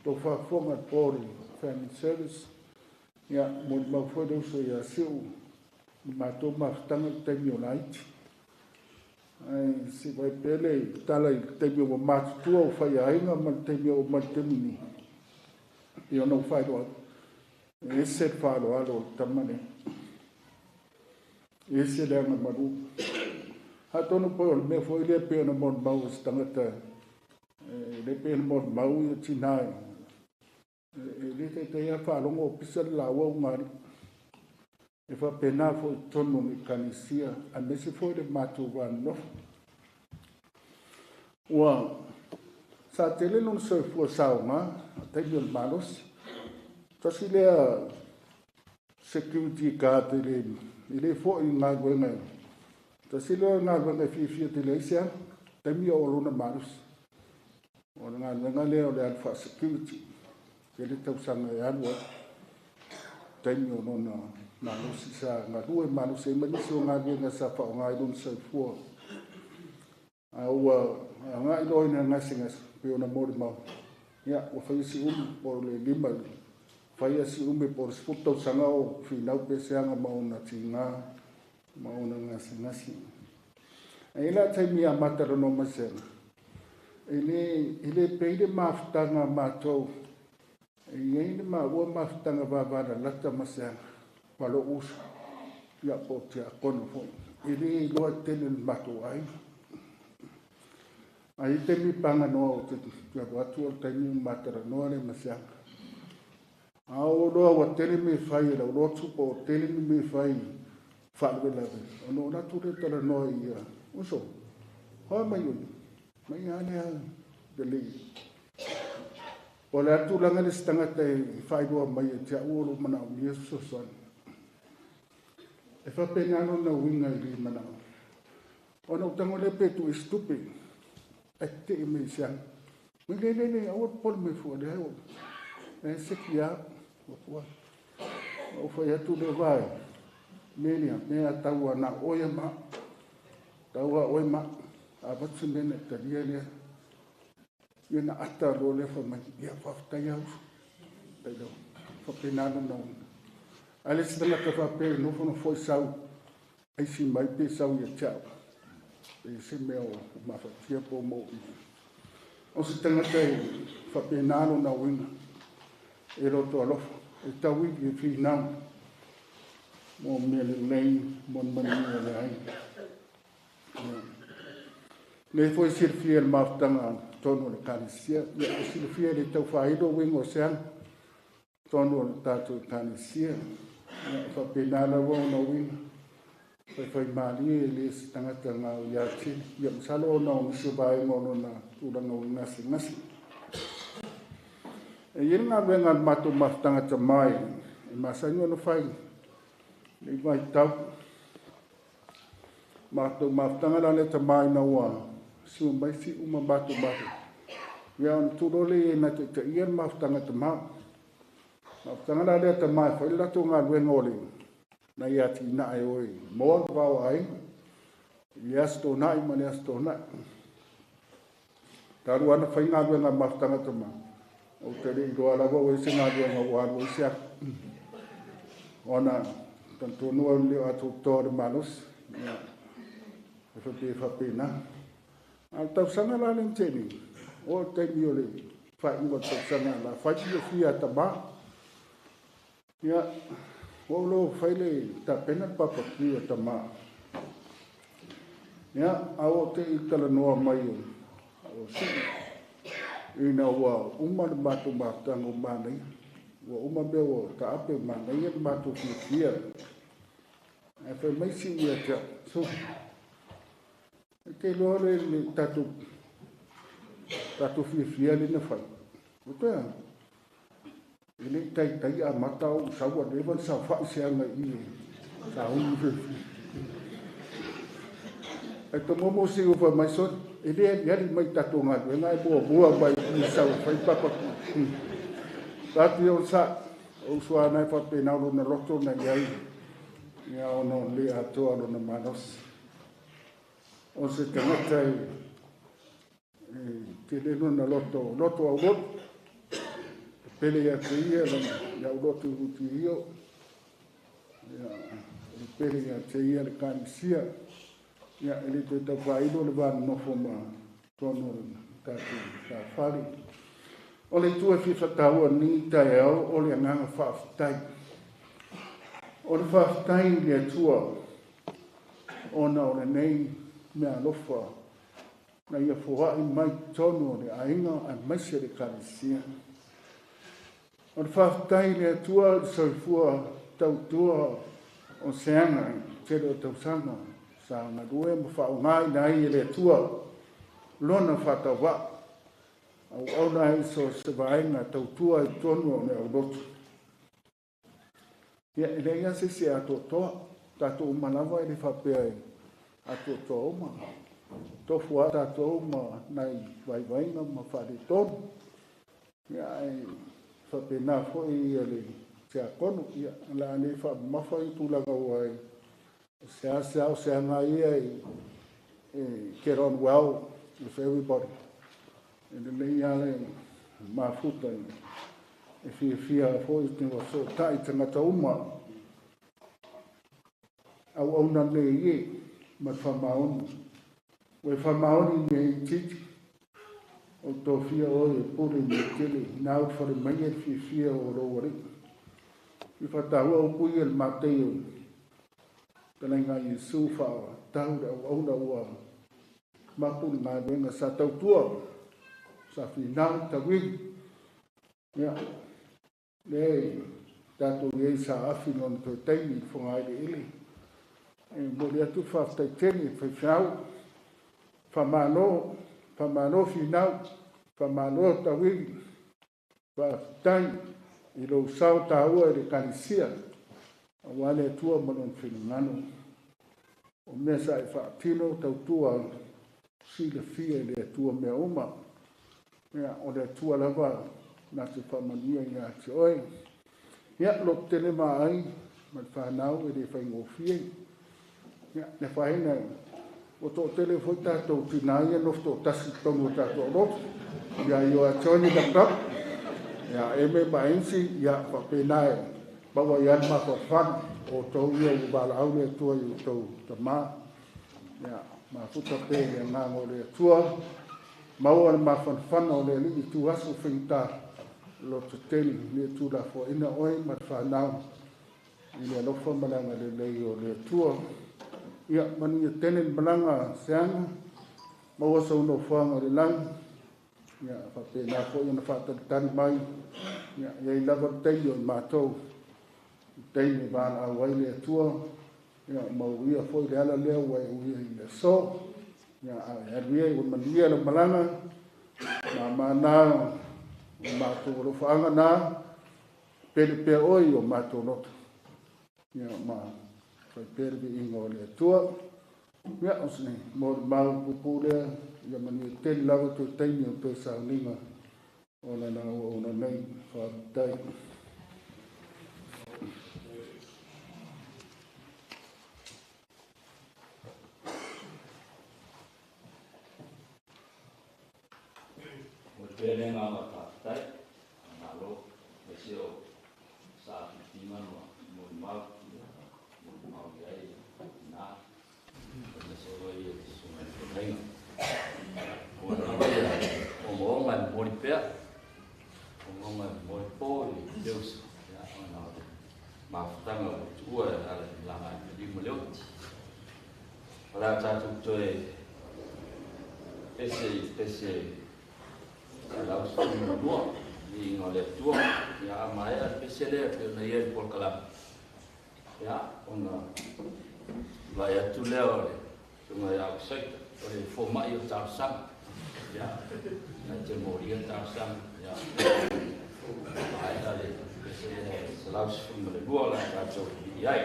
Tō whafonga pōri, family service, ia mo mawhore uso ia siu, mato maftanga temi o naiti. Ai si vai pele tala I temi o matutua o whai ainga ma temi o matemini. I ono whai roa. E se wharo alo tamane. E se leanga maru. Ha tonu po o me foi le pe na mon mau stangata. Le pe na mon mau I tinai. Le te ia whalongo pisa lawa umari. E fa pena foi tonu ni kanisia a me se foi de matu no wa sa tele non se fu sauma te bil malos to si le security card ile fo in na gona to si le na gona fi tele sia te mi o luna malos o na le o le fa security ke le tau sanga ya no te mi o no malusi sa ngadue malusi maniso ngage na sa pa ngai dun sa fu au ngai loi na ngasinga pe ona mori ma ya o fai si por le lima fai si por sputo sanga o final pe sanga ma ona tinga ma ona ngasinga si ai la tai mi amata no ma se ele peide maftanga mato ele ma wo maftanga ba la tamasa Palo usa ya potia kono fo ili lo tele mato ai te mi panga no te ya watu te mi matara no le masia au lo wa tele mi fai lo tu po tele mi fai fa bela no na tu te tele no ia uso ho mai ana de le ola tu langa le stanga te fai do mai te o mana mi so so e fa pena no na winga I mana ona utango le petu e stupi e te me sia mi le o por me fo le o e se kia o fa ya tu le vai me a taua na oia ma taua oi ma a batsu mene ta dia na ata lo le fa mai ya fa ta ya pero fa pena no Ale se la ka pe no foi sau ai si mai pe sau ia chao e se meo ma fa tia po mo o se tanga te fa pe nalo na winga e ro to lo e ta wi e fi na mo me le nei mon mani le ai le foi sir fiel ma tanga tono le kanisia e sir fiel e tau fa ido winga o se tono le tatu kanisia fa pena na wo no win fa mali le stanga tanga ya chi ya salo no su bai mo no na tu da no nasi e yin na venga matu mastanga tamai e masanyo no fai le vai tau matu mastanga la le tamai na wa su mai si uma matu ya tu dole na te yin mastanga tamai Tanga la le tamai fa ila tu nga ngoli na ia ti na ai oi mo va ai ia sto na I mane sto na taru ana fa nga maftanga tama o te ri do ala go se nga wa go sia ona tanto no le atu tor manos fa pe na al tau sanga la len teni o te miole fa ngo tau sanga la fa ti fia tama ya lo faile ta pena papa ki tama ya awo te itala no mai o si ina wa uma le matu matango manai wa uma be wa ta ape manai e matu fia e fa mai si ia ta so ke lo le tatu fia le na fa o te ele tai a matau sa wa le van sa fa se nga I sa un e to mo si o fa mai so ele ya mai tatu nga e ngai bua mai I sa fa papa tatu o sa o sua na fa pe na lo na loto na yai ya ono le ato alo na manos o se tangata ke le no na loto au lot pele ya teia ya loto utio ya pele ya teia le kansia ya ele te vai do le van no forma tono ta fali o le tua fi fatau ni tai o le nga fa tai o le fa tai le tua ona o le nei me alofa na ia fua I mai tono le ainga a mai se le kansia o le whaftai le atua soifua tautua o seanga te reo tausanga sa ngā rue ma whao ngai nai le atua lona whatawa au nai so se vaenga tautua I tonu o ne au rotu. Ia ele ia se ato toa tato umanawa ele whapea ato toa uma tofu a tato uma nai vaivainga ma whare tonu. Ia whapena foi ele te akono ia la ne fa mafa I tulaga wai se anga ia get on well with everybody and the ia mafuta e fia foi te so tai tangata uma au ona le ie ma whamaoni we whamaoni me titi o tō fia o e pure me tele nau whare mai e fia o rowari I whataua o pui e matei o tala ngā Yesu whawa taura au auna ua mapuri ngā venga sa tautua sa whinau tawiri ia le tato ye sa awhino na tō teimi whangai le ili e mori atu whaftai teni whawhiau whamano whinau whamano tawiri whaftai I lo sao taua e le kanisia a wale tua manon whinangano o mea sa e whaatino tautua si le fia le tua mea uma mea o le tua lava na te whamania I a te oe ia lo tele mai ma whanau e le whaingofie ia le whaina o tō tele foi tātou tinai e nofto tasi tongo tātou roto ia I o a tōni da prap ia e me mainsi ia whapenae bawa ian ma whawhan o tō ia u wala au le tua I tō tamā ia ma futa pe ia ngango le tua maua ma whanwhan o le li tu asu whingta lo te teli le tu la fo ina oi ma whanau I le alofa malanga le lei o le tua ia mani e tenen malanga seanga maua sa uno whanga le lang ia whapena fo ina whatatani mai ia I lava tei o mātou tei me vana au ai le tua ia mau ia fo I le ala leo wai uia I le so ia a ria I mania le malanga ma mana o mātou lo whaanga nā pere pe oi o mātou noto ia ma whai pere be inga o le tua ia osne mo mau pupulea ia mani tēli lawa tō teini o tō sauninga o na o na nei whaatai. O pēne ngā whaatai, ngā lo, me seo sa tima no mo mau iai nā, me seo I sunga I o na vai o monga mori pea o monga mori pōri Deus ya ona mafutanga o tua ala langa I limo ora tatu toe pese Kalau semua dua di oleh tua ya maya pesele pe na yer por kalam ya ona vai tu leo cuma ya sek oleh forma eu tar sang ya na jemoria tar sang ya ai dale pesele selalu semua dua lah kacau ya.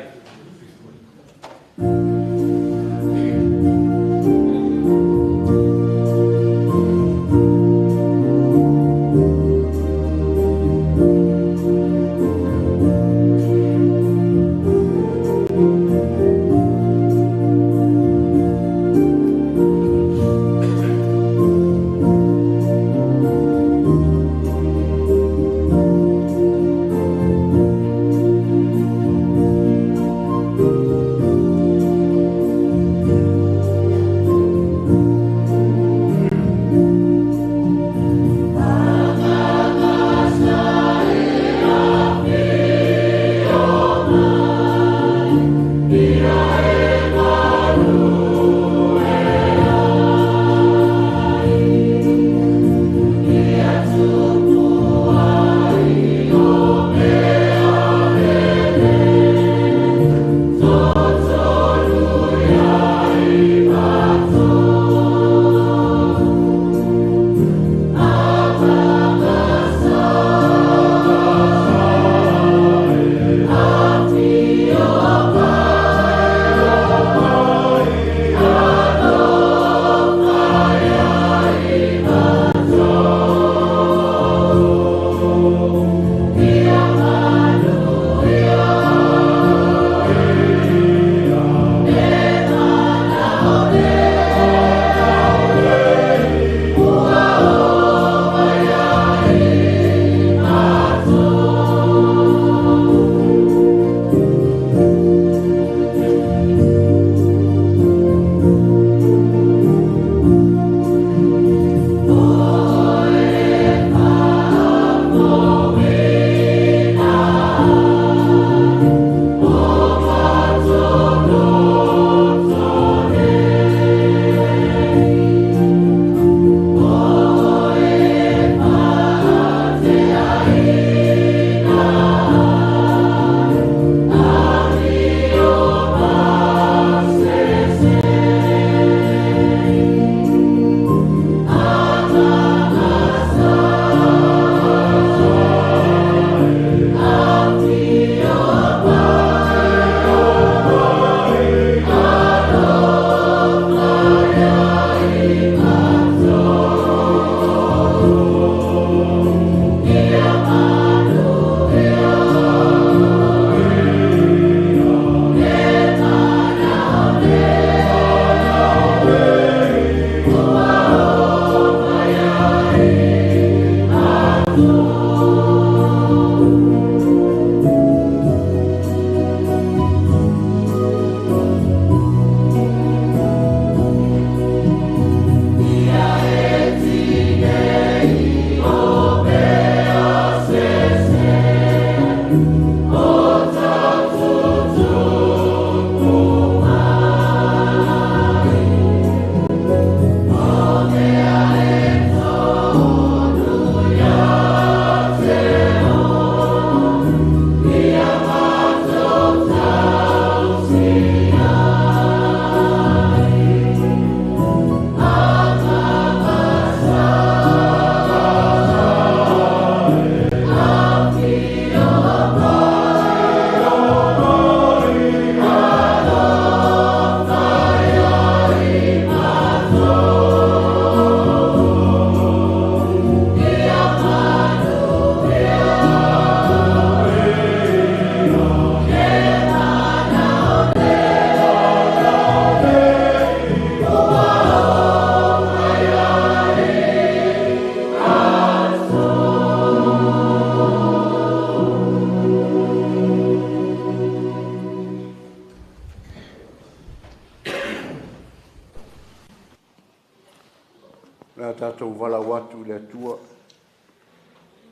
Rea tātou wala watu le tua,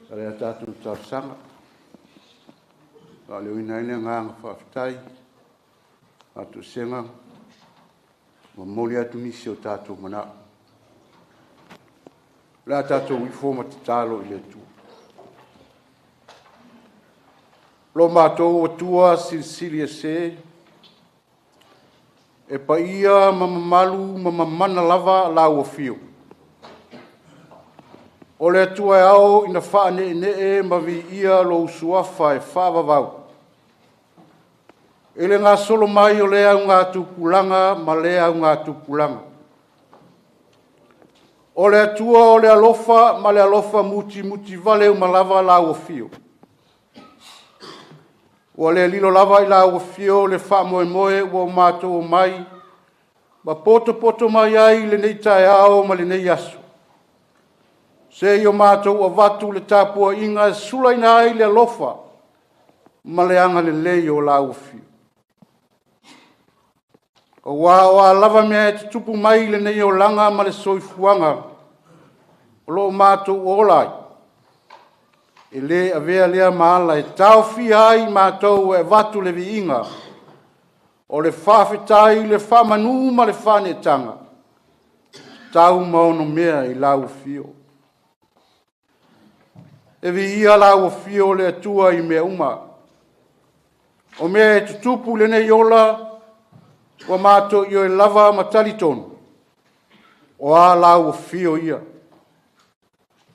rea tātou tāsanga, ka leo inaine nganga whaftai, atu senga, ma mori atu nisi o tātou mana. la tātou i fōma te tālo i le tua. Lo mātou o tua silisili e se, e pa ia mamamalu mamamana lava la ua fio. O le atua e ao ina wha ne e mavi ia lo usuafa e wha vavau. Ele ngā solo mai o lea ngā tupulanga ma lea ngā tupulanga. O le atua o le alofa ma le alofa muti vale uma lava la ua fio. O le lilo lava i la ua fio le wha moe o mātou o mai, ma poto mai ai le nei tae ao ma le nei aso. Se i o mātou o watu le tāpua inga e sulaina ai le alofa, ma le anga le lei o la ua fio. O wā lava mea e te tupu mai le nei o langa ma le soifuanga, o lo mātou o olai. E le avea lea maala e tau fi ai mātou e watu le vi inga, o le whawhetai le whamanu ma le whanetanga, tau maono mea i lau fio. E vi ia lau fio le atua i mea uma. O mea e tutupu le nei ola, wa mātou i o e lava matalitonu, o a lau fio ia.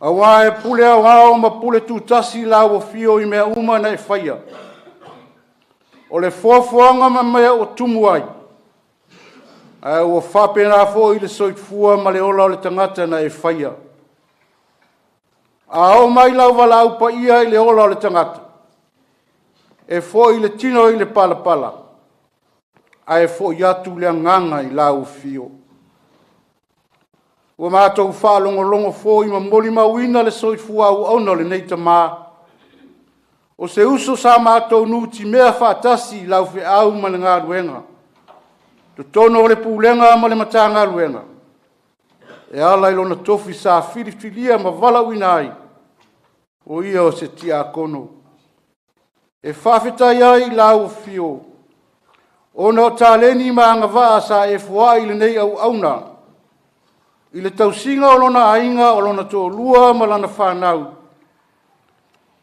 A wā e pule au ao ma pule tūtasi lau fio i mea uma na e whaia. O le fuafuanga ma mea o tumu ai. A ua whapena fo i le soifua ma le ola o le tangata na e whaia. A o mai lau wala au pa ia i le ola o le tangata. E fo i le tino i le pala. A e fo i atu le nganga i lau fio. Ua mātou whaalongo fo i mamoli mawina le soifua au auna le neita mā. O se uso sa mātou nuti mea whaatasi lau fe au ma le ngā ruenga. To tono le pūlenga ma le mata ngā ruenga. E ala ilona tofi sa filifilia ma vala winai. O ia o se tia kono. E whawhetai ai lau fio. Ona o tāleni ma ngawaa sa e fua i le nei au auna. I le tausinga o lona ainga o lona tō lua ma lana whanau.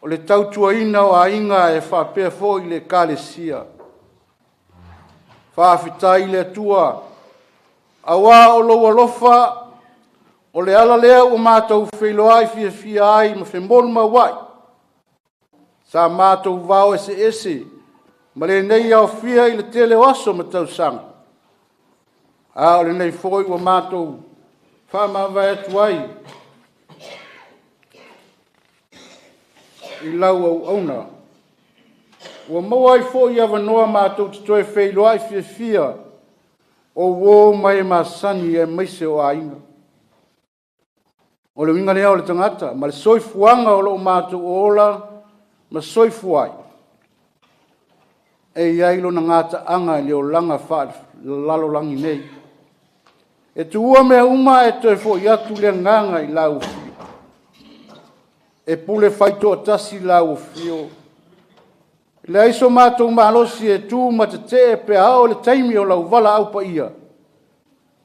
O le tautua ina o ainga e whapea fo i le kālesia. Whawhitai le atua. Awa o loa lofa o le ala lea o mātou wheloa i fia ai ma whemonu ma wai. Sa mātou vau ese. Ma le nei au fia i le tele waso ma tausanga. A o le nei foi o mātou whama vai atu ai. I lau au auna. Ua mawai fo i awa noa mātou te toe wheiloa i fia. O wō mai masani e maise o ainga. O le winga lea o le tangata. Ma le soifuanga o lo mātou o ola. Ma soifuai. E iailo na ngata anga leo langa wha lalo langi nei. E tu ua mea uma e toi fo i atu lea nganga i lau fio. E pule whaito atasi lau fio. Le aiso mātou maalosi e tu ma te te e pe hao le taimi o lau vala au pa ia.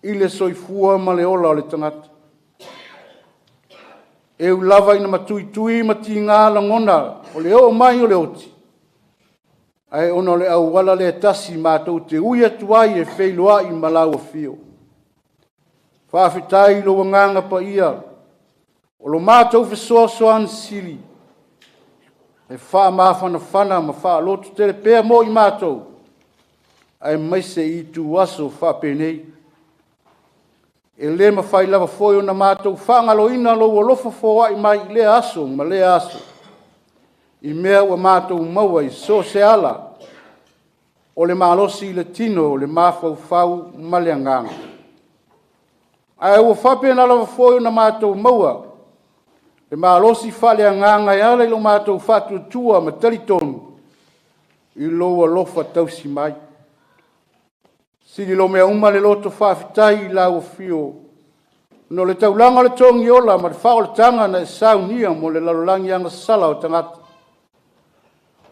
I le soifua ma le ola o le tangata. E u lava ina matui ma ti ngā langona o le o mai o le oti. Ai ono le au wala le tasi mātou te uia tuai e wheiloa i malau fio. Whawhitai lo nganga pa ia. O lo mātou whesoasoan sili. E wha mawhana ma wha lotu tere pēr mo i mātou. Ai maise i tu waso wha penei. E le ma whai lava foi o na mātou whangalo ina lo lofa fōa i mai le aso ma le aso. I mea ua mātou maua i so se ala. O le malosi i le tino o le mawhau ma le anganga. Ai ua whapena lava foi o na mātou maua. E malosi whale anganga i ala i lo mātou whatu tua ma talitonu. I loa lofa tausi mai. Sili lo mea uma le loto whawhitai i lau fio. No le taulanga le tongi ola ma le whao le tanga na e saunia mo le lalolangi anga sala o tangata.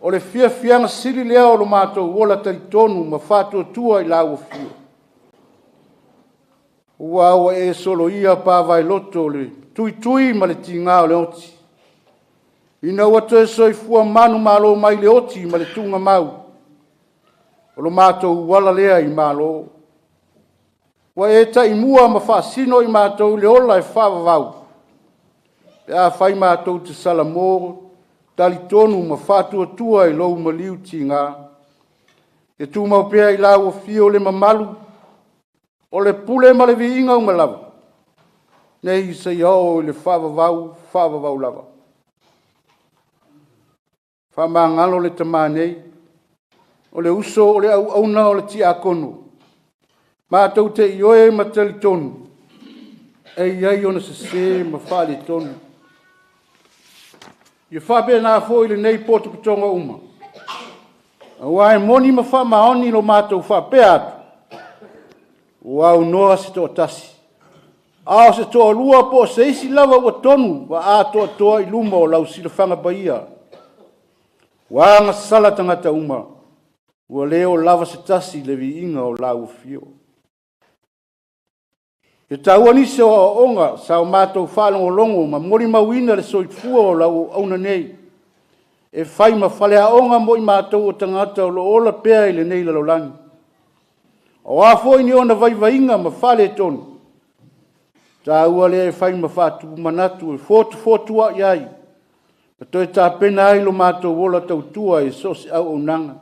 O le fianga sili lea o lo mātou wola talitonu ma whātua tua i lau fio. Ua e solo ia pāwai loto le tui ma le tinga o le oti. Ina ua te soifua manu malo mai le oti ma le tunga mau. O lo mātou wala lea i malo. Wa e ta i mua ma whaasino i mātou le ola e whaavavau. Pe a whai mātou te salamoro, tali tonu ma whātua tua i lou ma liu ti ngā. E tu mau pēa i lau o fio le mamalu, o le pule ma le vi inga o malawa. Nei se iau le whaavavau lava. Whamangalo le tamanei, o le uso o le auna o le ti akono. Mātou te ioe ma tali tonu, e iai ona se ma whale tonu. Ia whape nā fo i le nei potu kutonga uma. Wa e moni ma wha maoni lo mātou whape atu. Wa unoa se tō tasi. Ao se tō lua po se isi lava ua tonu wa a tō toa i luma o lau sila whanga baia. Wa anga sala tangata uma. Ua leo lava se tasi le vi inga o lau fio. E taua nise o onga sa o mātou whalongo longo ma mori mawina le soifua o lau auna nei. E whai ma whale a onga mo i mātou o tangata o lo ola pēa i le nei lalolani. O a fo ini ona vaivainga ma whale tonu. Ta ua le e whai ma whatu manatu e fotu a iai. Pa toi tā pena ai lo mātou wola tau tua e sosi au o nanga.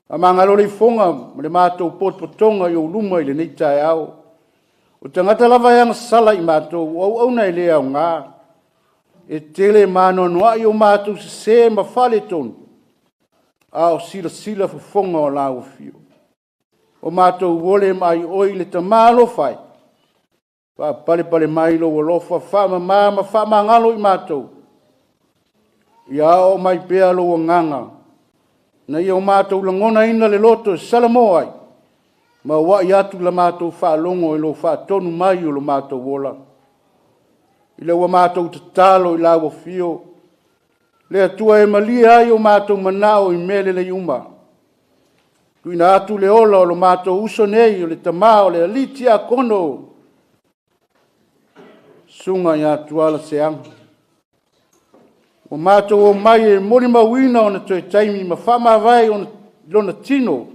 A mangalo le fonga ma le mātou potpotonga i o luma i le nei tae au. O tangata lava yang sala i mātou au au nei lea o ngā. E tele mano noa i o mātou se ma whale tonu. A o sila fufonga o la o fio. O mātou wole mai oi le tamalo fai. Pa pale mai lo wolofa whama mama whama ngalo i mātou. Ia o mai pea lo o nganga. Na i o mātou langona ina le loto salamo ai. Ma wa i atu la mātou whaalongo i lo whaatonu mai o lo mātou wola. I le ua mātou te talo i la o fio. Le atua e malia ai o mātou manao i mele le uma. Tuina atu le ola o lo mātou uso nei o le tamao le aliti a kono. Sunga ia Tuala Seaga. O mātou o mai e mori mawina o na toi taimi ma whama vai o na lona tino.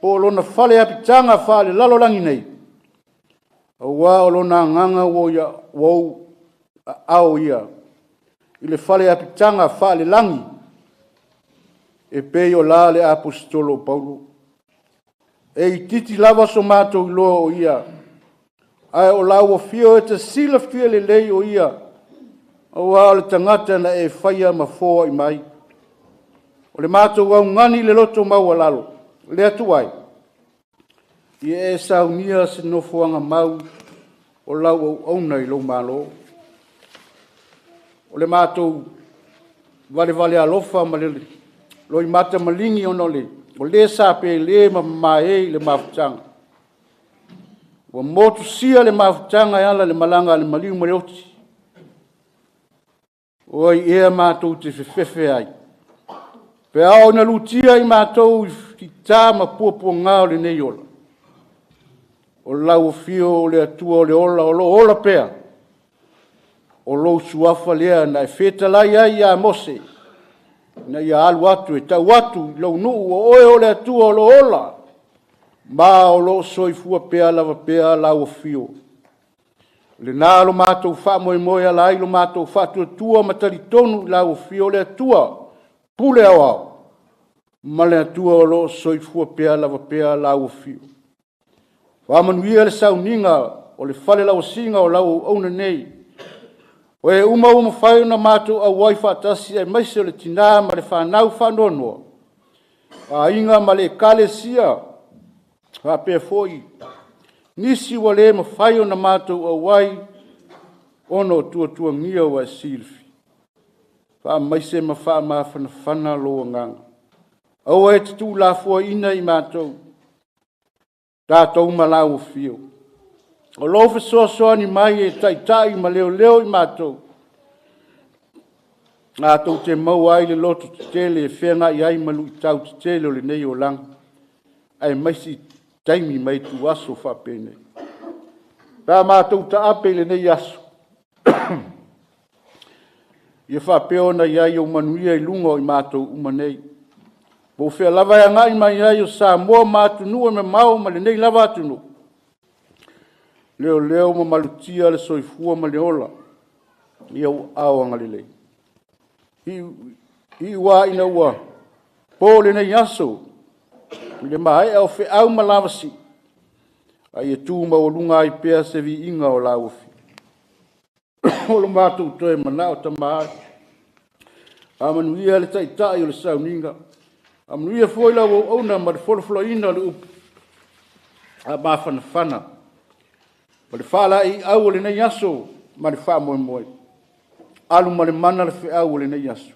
Po lona whale apitanga whale lalolangi nei. O wā o lona nganga wo ia wou au ia. I le whale apitanga whale langi. E pei o la le apostolo Paulo. E i titi lava so mātou loa o ia. Ai o lau o fio e te sila fia le lei o ia. O wā o le tangata na e whaia ma fōa i mai. O le mātou au ngani le loto mau alalo. Le atu ai. I e saunia se nofoanga mau o lau au auna i lo malo. O le mātou vale alofa ma le lo i mata malingi ono le. O le sape le ma mae le mafutanga. O motu sia le mafutanga ala le malanga le maliu marioti. O i ea mātou te fefefe ai. Pe ao na lutia i mātou ki tā ma puapua ngā o le nei ola. O lau o fio o le atua o le ola o lo ola pea. O lo suafa lea na e feta lai ai a mose. Na ia alu atu e tau atu lau nuu o oe o le atua o lo ola. Ma o lo soifua pea lava pea lau o fio. Le nā lo mātou wha moe moe ala ai lo mātou wha tua matari tonu lau o fio le atua. Pule au au. Ma le atua o lo soifua pea lava pea lau o fio. Wamanuia le sauninga o le whale lau singa o lau auna nei. O e uma whai na mātou a wai whaatasi e maise o le tina ma le whanau whanonoa. A inga ma le kalesia. Whapea foi. Nisi wa le ma whai na mātou a wai ono tua ngia wa silfi. Wha maise ma wha ma whana loa nganga. Aua e tu la fua ina i mātou. Tātou ma lau o fio. O lofa soa ni mai e tai ma leo i mātou. Tātou te mau ai le loto te tele e whenga i ai malu i tau te tele o le nei o lang. Ai maisi taimi mai tu aso whapene. Tā mātou ta ape le nei aso. ia whapeo na iai o manuia I lunga o I mātou umanei. Po whea lava e ngai mai iai o Samoa mātunu me mau ma le nei lava atunu. Leo leo ma malutia le soifua ma le ola. Ia u au angalilei. I ua ina ua. Po le nei aso. Le mai au fe au malavasi. Ai e tū ma o lunga I pea se vi inga o la ufi. O lo mātou toe mana o tamai. Amanuia le taitai o le sauninga. Amanuia foi la o ona ma le folofolo ina le upi. A mafana fana. Ma le whala I au o le nei aso. Ma le wha moe moe. Alu ma le mana le fe au o le nei aso.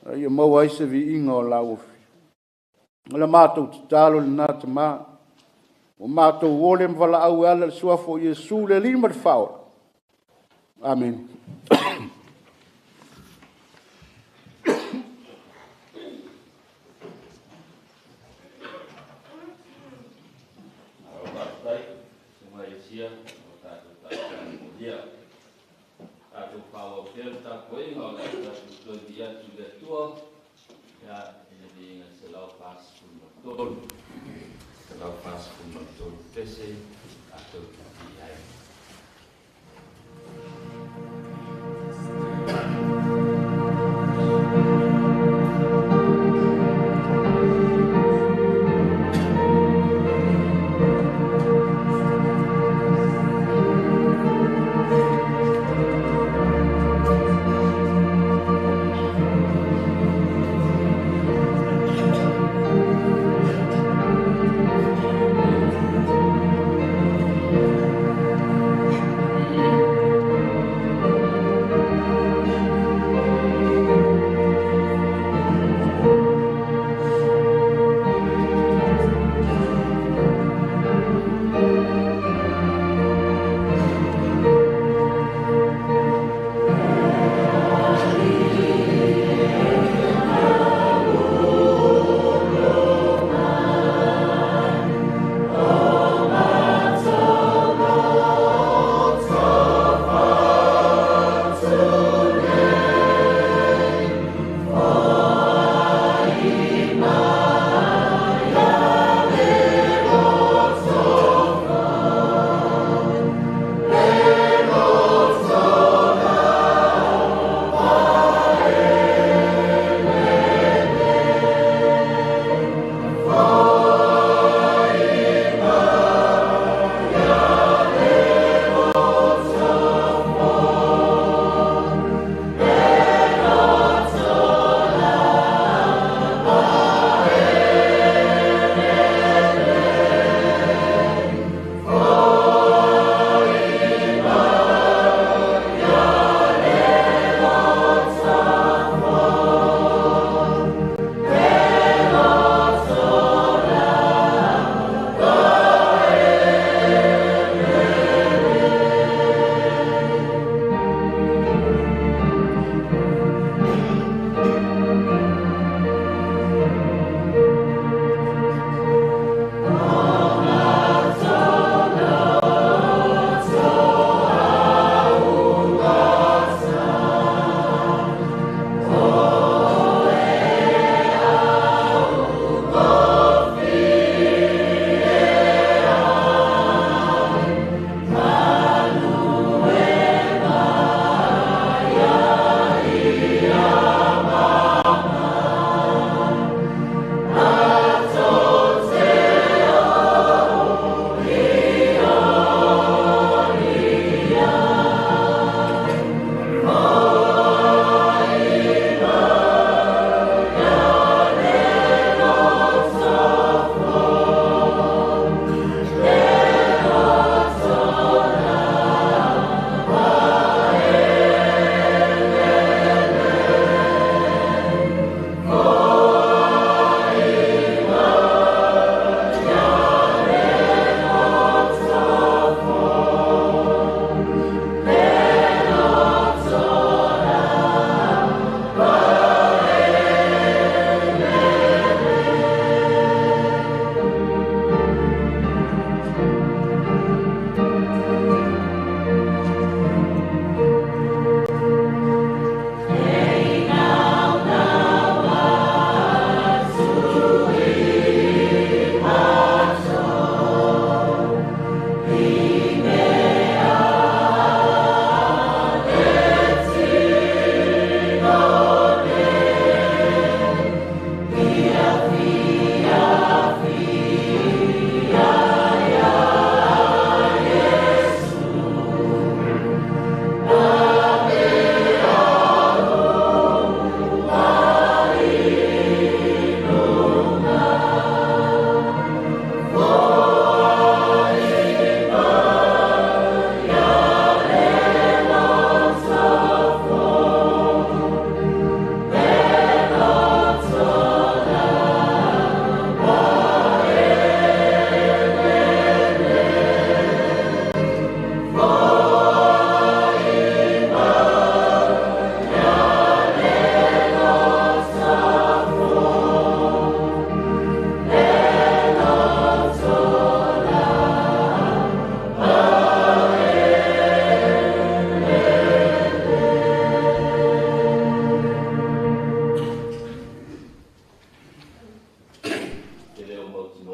Ai e mau ai se vi inga o la ufi. Le mātou talo le nā tamai. O mātou ole mwala au ala le suafo Iesu le lima le whaola. Amen.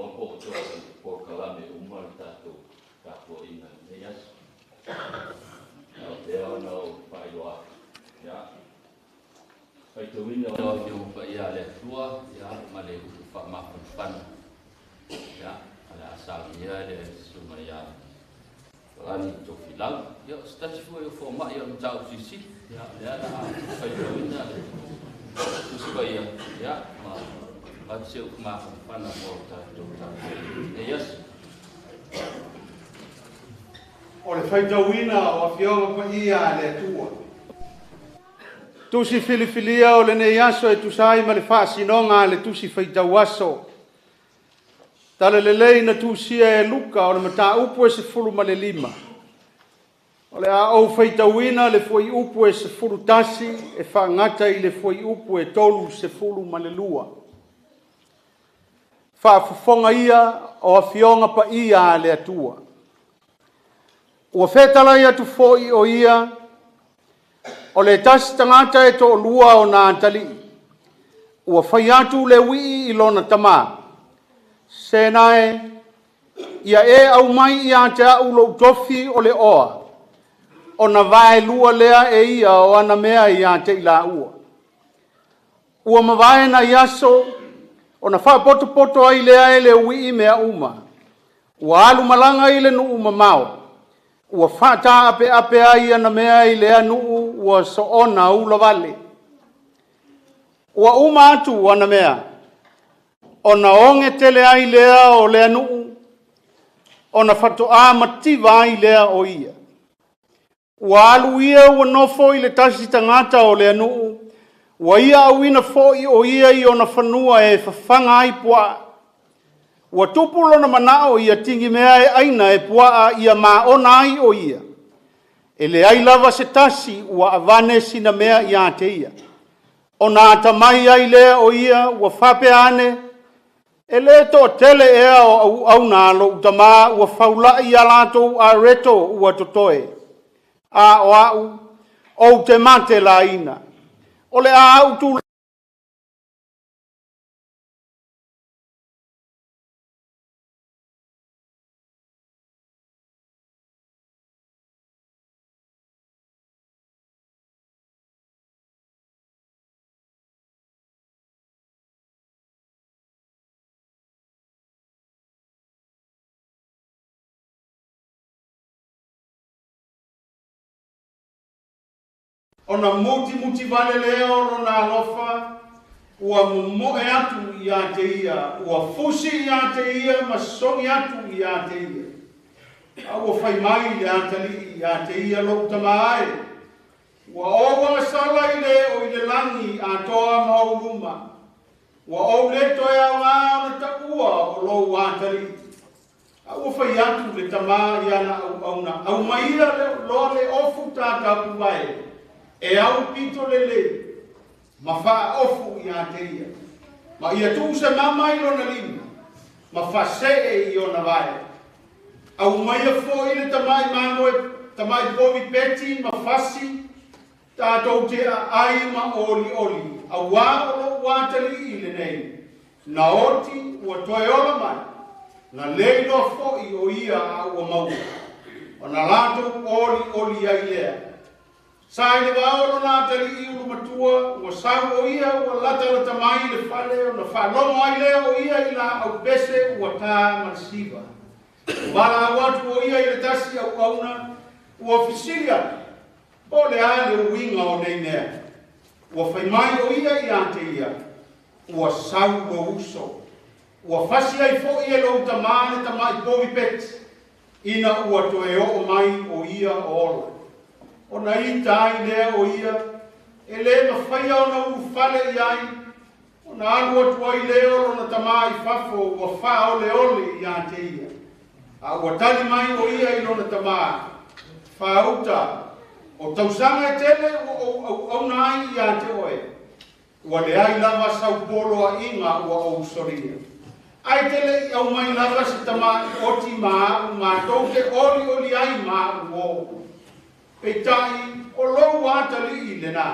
po to po kalame umar tato tapo ina yes there no paiwa ya pai tu wina o yo pa ia le tua ya male ku fa ma fan ya ala asal ia de sumaya ani to filang yo stage fu yo forma yo tau sisi ya ya pai tu wina tu supaya ya ma Agasii ma fan mo tato yes o le faitauina o afioga paia le atua tusi filifilia o lenei aso e tusai ma le faasinoga a le tusi faitau aso talelelei na tusia e luka o le mataupu e 15 o le a ou faitauina le foi upu e 10 e faagata i le foi upu e 32 faafofoga ia o afioga paia a le atua ua fetala atu fo'i o ia o le tasi tagata e to'olua o nā talii ua fai atu le wi'i i lona tamā senae ia e au mai ia te a'u lou tofi o le oa ona vaelua lea e ia o ana mea ia te ila'ua ua mavae na iaso ona fa'apotopoto ai lea e le wi'i mea uma ua alu malanga i le nu'u mamao ua fata ape ai ana mea i lea nu'u ua so'ona ula vale ua uma atu ana mea ona onge tele ai lea o lea nu'u ona fato'a mativa ai lea o ia ua alu ia ua nofo i le tasi tagata o lea nu'u ua ia auina fo'i o ia i ona fanua e fafaga ai pua'a ua tupu lona mana'o ia tigi mea e aina e pua'a ia maona ai o ia e leai lava se tasi ua avane sina mea ia te ia ona atamai ai lea o ia ua fapea ane e le to'atele ea o auauna a lo'u tamā ua faula'i a latou a reto ua totoe a o a'u ou te mate la'ina o le a a'u tu ona muti vale leo lona alofa ua momo'e atu ia te ia ua fusi ia te ia ma songi atu ia te ia a ua fai mai le atali'i ia te ia lo'u tamā ai ua oua sala i le o i le langi a toa ma o luma ua ou leto e aogā ona ta'ua o lou atali'i a ua fai atu le tamā ia na auauna aumaia loa le ofu tatapu vai e au pito lele ma fa'aofu ia te ia ma ia tu se mama i lona lima ma fa'ase'e i ona vae au maia fo'i le tamai mamoe tamai povi peti ma fasi tātou te ai ma oli auā o lo'u atali'i i lenei na oti ua toe ola mai na lei loa fo'i o ia a ua maua ona latou oli ai lea sai le vaolo na tali ulu matua ua sau o ia ua lata mai le fale ona fa'alogo ai lea o ia i la au pese ua tā malasiva vala watu o ia i le tasi auauna ua fisili atu o le a le uiga o nei mea ua fai mai o ia i a te ia ua sau lo uso ua fasi ai fo'i e lou tamā le tama'i povi peti ina ua toe o'o mai o ia o ola ona ita ai lea o ia e le mawhaia ona ufale i ai ona alu atu ai lea ona tamā i fafo ua wha ole i a te ia a ua tali mai o ia i lona tamā whauta o tausanga e tele o na ai i a te oe ua le ai lava saupolo a inga ua o usoria ai tele i au mai lava se tamā oti ma touke oli ai ma uo Peitai o lou atali'i lenā.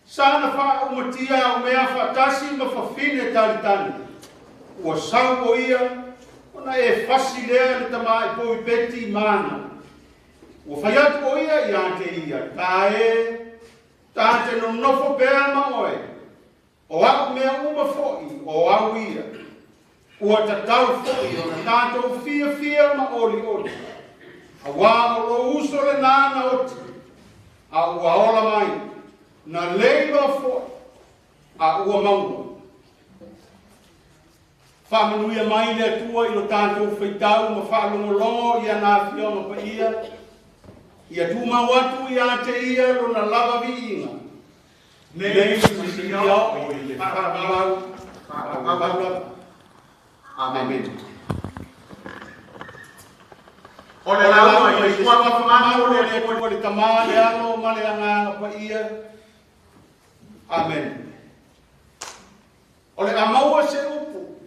Sana wha umatia o mea whatasi ma whawhine talitani. ua sau o ia, ona e fasi lea le tama i po i peti mana. Ua whai atu o ia i ante ia, ta te no nofo pēa ma oe, o au mea uma fo'i, o au ia. Ua ta tau fo'i, o na tātou fia ma oli. A wā o lo uso le nāna oti, a ua ola mai, na leila fo'i, a ua maua. Whamanuia mai le atua i lo tātou whaitau ma whaalongolongo i ana whionga pa ia. Ia tu mau atu i ate ia lo na lava viinga. Nei si iau o i le whaalau. Amen. O le lau i le waka whamau le koe le tamā le ano ma le anganga pa ia. Amen. O le amaua se upu.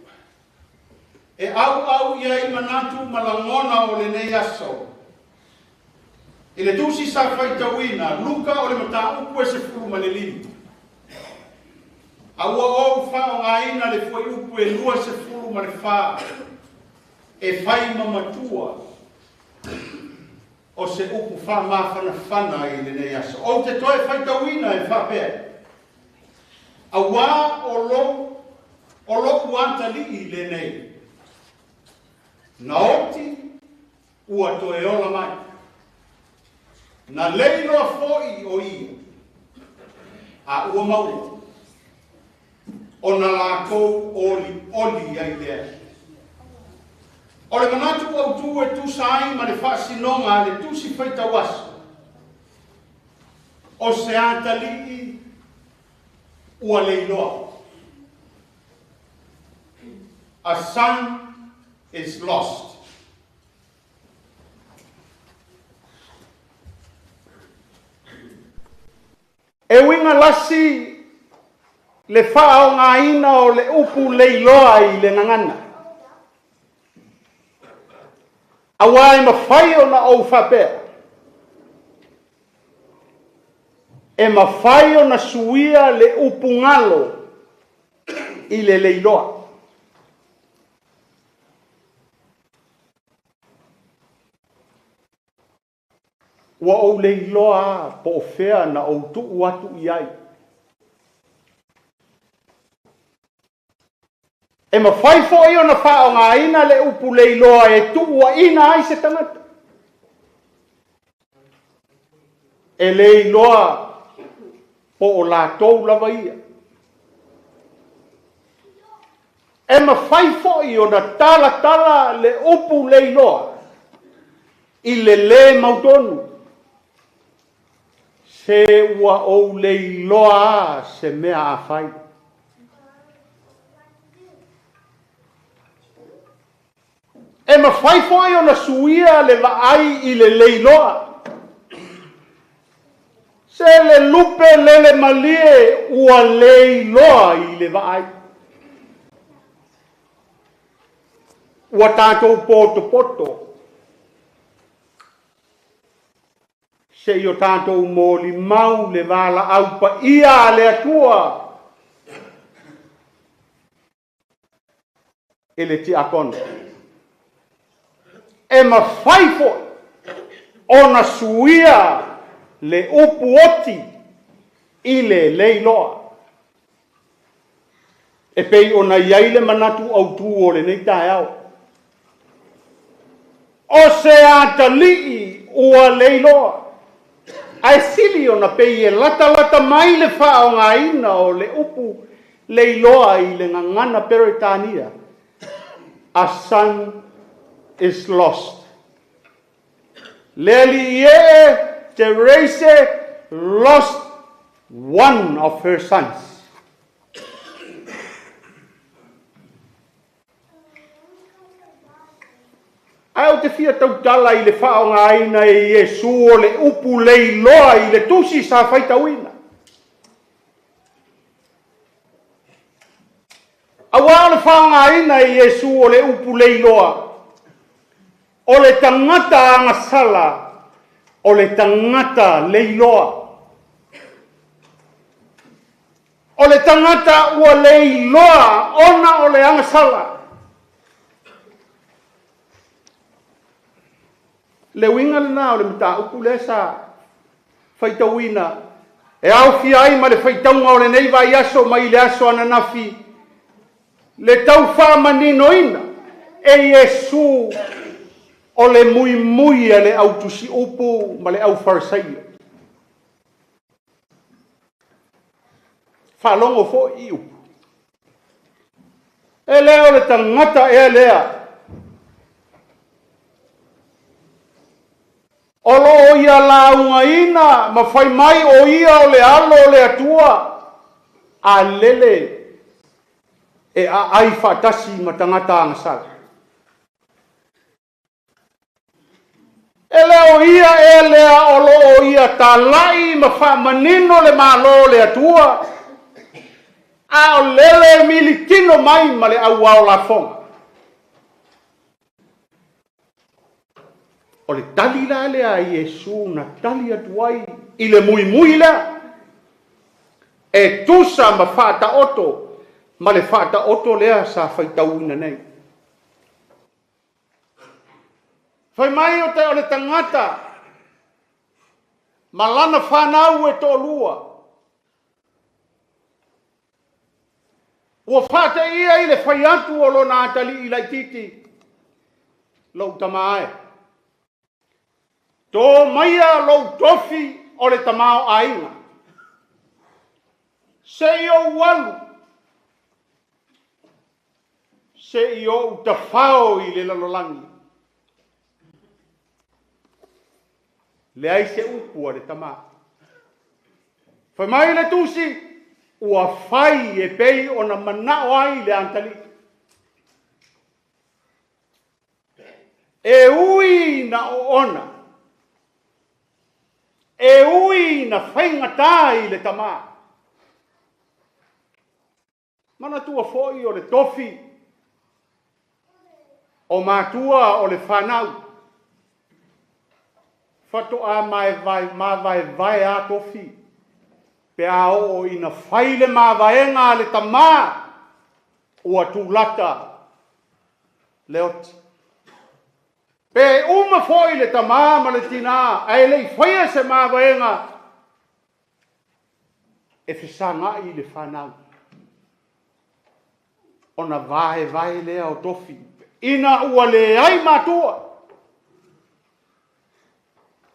E au ia i manatu malangona o le nei aso. I le tusi sa whaitawina, luka o le mata upu e se furu ma le lini. Aua o whao ngā ina le fwai upu e lua se furu ma le wha. E whai mamatua o se upu wha mawhana i le nei aso. O te toe whaitawina e wha pēr. Aua o lo uanta li i le nei. Na oti ua toe ola mai. Na leilo a fo'i o ia. A ua maua. O na lākou oli ai lea. O le manatu au tu e tu sai ma le whaasinonga le tu si whaitawaso. O se atali ua leiloa. A son is lost. E winga lasi le whao ngā ina o le upu leiloa i le ngangana. Awa e mawhai o na au whapea. E mawhai o na suia le upu ngalo i le leiloa. Ua o leiloa po ofea na o tu atu iai. E mawhai fo i o na whao ngā ina le upu leiloa e tu ua ina ai se tangata. E leiloa po o lātou lava ia. E mawhai fo i o na tala le upu leiloa i le mautonu. Se ua o leiloa se mea a whai. E mawhai fwai o na suia le vaai i le leiloa. Se le lupe le malie ua leiloa i le vaai. Ua tātou poto. Se i o tātou mōli mau le wala au pa ia le atua. E le ti akona. E mawhai fo o na suia le upu oti i le leiloa. E pei o na iai le manatu au tu o le nei tae au. O se atalii ua leiloa. Ai sili o na pei e lata mai le whao ngā ina o le upu leiloa i le ngangana peritania. A son is lost. Leli Teresa lost one of her sons. Ai o te fia tautala i le whao ngā ina e Iesu o le upu leiloa i le tusi sa whaitawina. Awa o le whao ngā ina e Iesu o le upu leiloa. O le tangata angasala, o le tangata leiloa. O le tangata ua leiloa ona o le angasala. le winga na o le mata upu le sa faitauina e au fi ai ma le faitaunga o le nei vai aso mai le aso ana nafi le tau wha manino ina e Yesu o le mui mui e le au tusi upu ma le au farisaia whalongo fo i upu e leo le tangata e lea o lo ia launga ina ma fai mai o ia o le alo o le atua a lele e a ai fatasi ma tangata angasala e leo ia e lea o lo o ia talai ma fa manino le malo le atua a o lele militino mai ma le au au la fonga o le tali la le a Yesu na tali atuai i le mui mui la e tusa ma fata oto ma le fata oto lea sa faitauina nei fai mai o te o le tangata ma lana whanau e tō lua ua fata ia i le fai atu o lo nā tali i lai titi lau tamae tō maia lau tofi o le tamao ainga se i o walu se i o utawhao i le lalolangi le ai se upu o le tama fai mai le tusi ua fai e pei o na manao ai le antali e ui na o ona e ui na whaingatai le tama mana tua foi o le tofi o matua o le whanau fato a mai vai a tofi pe a o ina whaile ma vaenga le tama ua tūlata leoti pe uma foi le tama ma le tina ai le whaia se ma vaenga e fisanga i le whanau ona vai lea o tofi ina ua le ai matua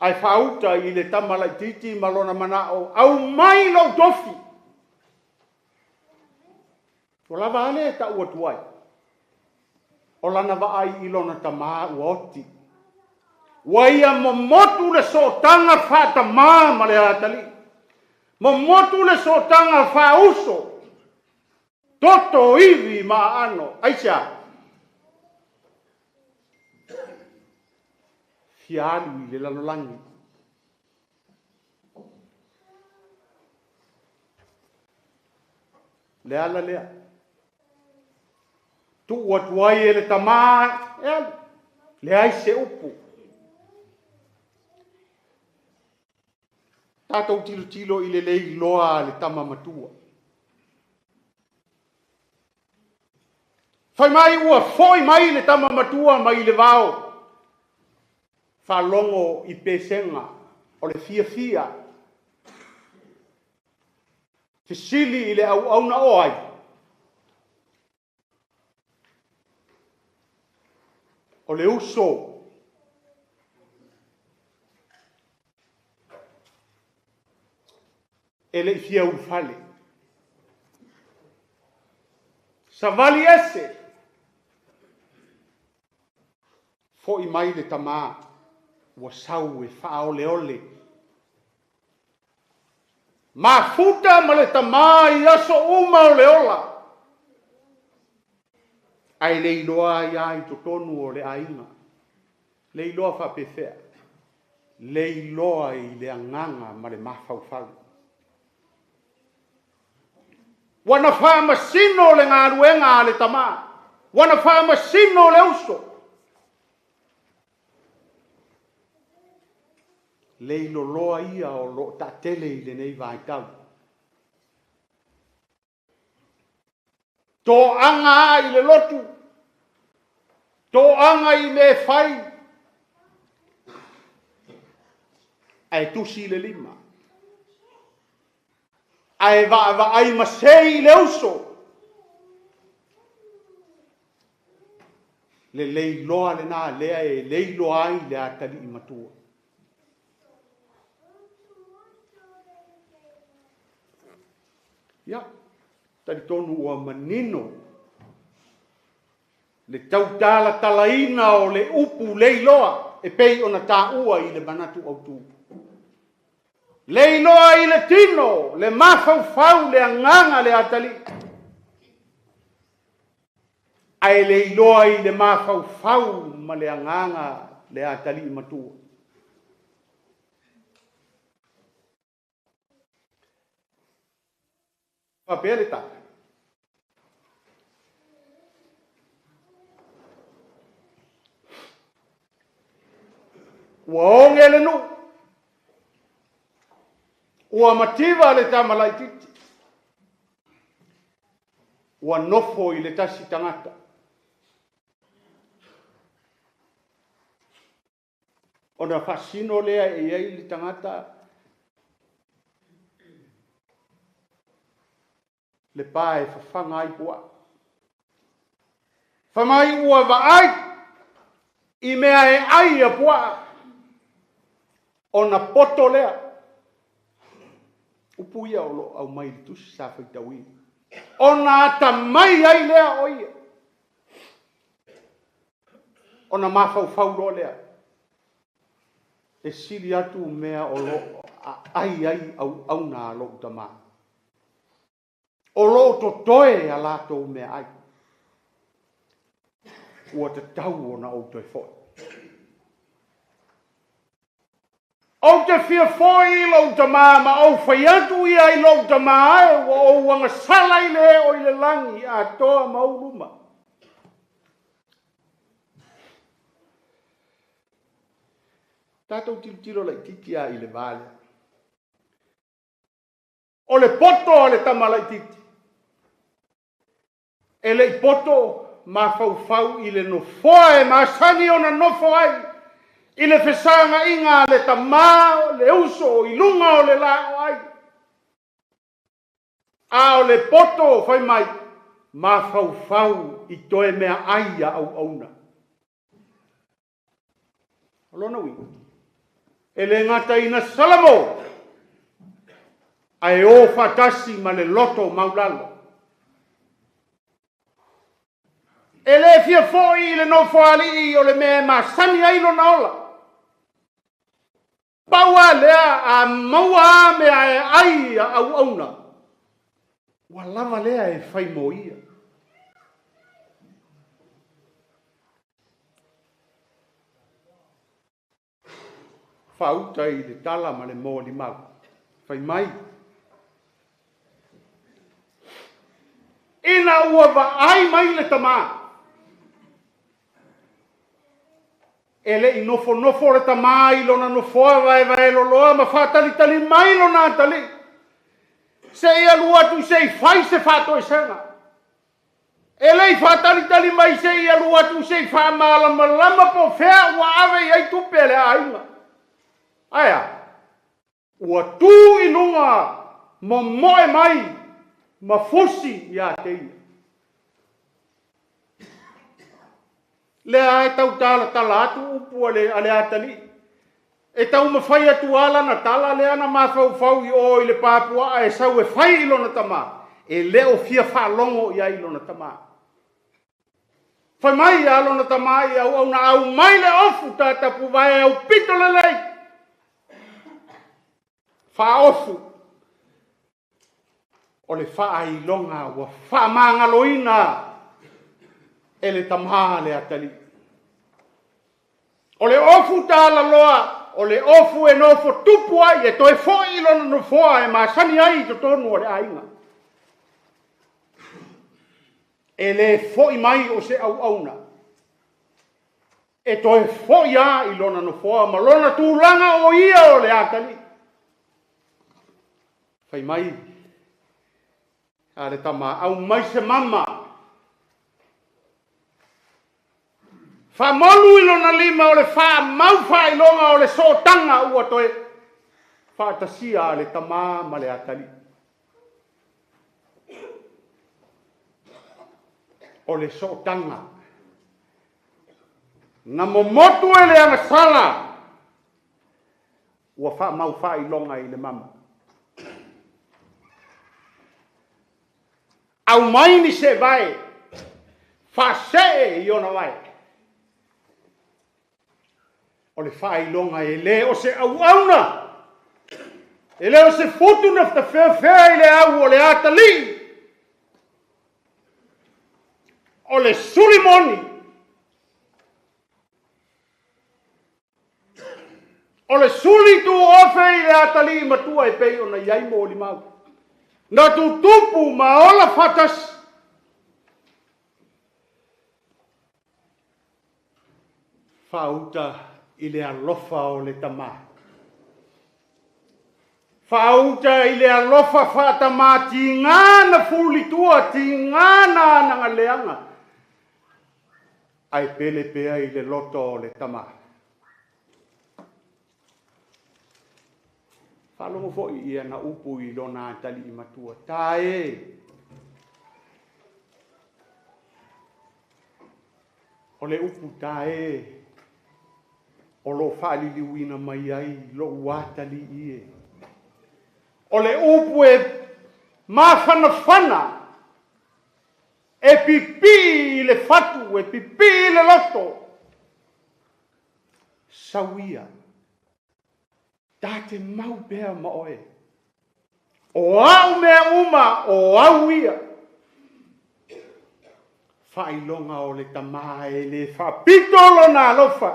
ai whauta i le tamala titi malona manao au mai lau tofi o lava ale ta ua tuai o lana vaai i lona tama ua oti ua ia momotu le sotanga whatama ma le atali momotu le sotanga whauso toto iwi ma ano aisha fialu i le lalolangi le ala lea tu ua tuai e le tama le ai se upu tatou tilo i le leiloa le tama matua fai mai ua foi mai le tama matua mai le vao whalongo i pesenga o le fia fisili i le au na oai o le uso e le fia ufale savali ese fo i mai le tama ua sau e wha ole ole. Ma futa ma le tama i aso uma o le ola. Ai leiloa i ai to tonu o le ainga. Leiloa wha pethea. Leiloa i le anganga ma le mawhauwhau. Wana wha masino le ngā ruenga le tama. Wana wha masino le uso. Leilo loa ia o lo ta tele i le nei vai tau. Tō anga i le lotu. Tō anga i me whai. ai tusi le lima. Ai va ai masei le uso. Le leiloa le na lea e leiloa ai le atali i matua. Ia, tari tonu ua manino. Le tautala talaina o le upu leiloa e pei ona tā ua i le manatu au tū. Leiloa i le tino, le mafau le anganga le atali. Ai leiloa i le mafau ma le anganga le atali i matua. Papere taka. Ua onge le nu. Ua mativa le tamalai titi. Ua nofo i le tasi tangata. Ona fasino lea e iei le tangata. Le pae fafanga ai pua. Famai ua vaai. I mea e ai a pua. Ona poto lea. Upu ia olo au mai tusi sa whaitawi. Ona ata mai ai lea oia. Ona mafau lo lea. E sili atu mea olo ai au na lo utama. Olo to toe a lato mea ai. Ua te tau ona o toi foi. O te fia foi i lo utama ma o fai atu ia i lo utama e wa o wanga sala i le o i le langi a toa mauruma. Tātou tiro lai titi a i le vale. O le poto o le tama lai titi. E le poto ma fau i le nofoa e ma sani ona nofo ai. I le fesanga inga le tamao, le uso, i lunga o le lao ai. A o le poto fai mai. Ma fau i toe mea aia au auna. Alona winga. E le ngata ina salamo. Ai o fatasi ma le loto maulalo. E le fia foi le no foali o le mea ma sani ai lo naola. Paua lea a maua mea e ai au auna. Wa lava lea e fai moia. Fauta i le tala ma le mo li mau. Fai mai. Ina ua va ai mai le tama. Ele i nofo le tama i lona nofoa vai loloa ma fatali mai lona tali. Se ia lua tu se fai se fato e senga. Ele i fatali mai se ia lua tu se fa malama po fea ua ave ai tu pele ainga. Aia, ua tu inunga mo moe mai, ma fusi ia teia. Lea e tau tala atu upu ale atali. E tau mawhai atu ala na tala lea na mawhau i o i le Papua e sau e whai ilo na tama. E leo fia whalongo ia ilo na tama. Whai mai ia ilo na tama i au na au mai le ofu tatapu vai au pito le lei. Whaofu. O le whailonga wa whamangaloina. E le tamaha le atali. O le ofu tala loa. O le ofu e nofo tupu ai. E toi foi lona no foa e masani ai to tonu o le ainga. E le foi mai o se au auna. E toi foi ai lona no foa. Ma lona tūlanga o ia o le atali. Fai mai, are tama, au mai se mama. Fa molu ilo na lima o le fa mau fa ilonga o le so tanga ua toe. whaatasia le tamā ma le atali. O le sootanga. Na momotu e le angasala. Ua wha mau wha i longa i le mama. Au mai ni se vai. Wha se i ona vai. O le wha i longa e le o se au auna. E le o se futu na fta whea i le au o le atali. O le sulimoni. O le suli tu ofe i le atali matua e pei o na iai mo li mau. Na tu tupu ma ola fatas. Whauta i le alofa o le tamā. Whauta i le alofa whatamā ti ngāna fulitua, ti ngāna nanga leanga. Ai pele pea i le loto o le tamā. Whalongo foi ia na upu i lona tali i matua. Tā e. O le upu tā e. O lo whali liwina mai ai, lo uatali i e. O le upu e mawhana whana. E pipi i le whatu, e pipi i le loto. Sawia. Tate mau bea ma oe. O au mea uma, o au ia. Whailonga o le tamā e le whapitolo na alofa.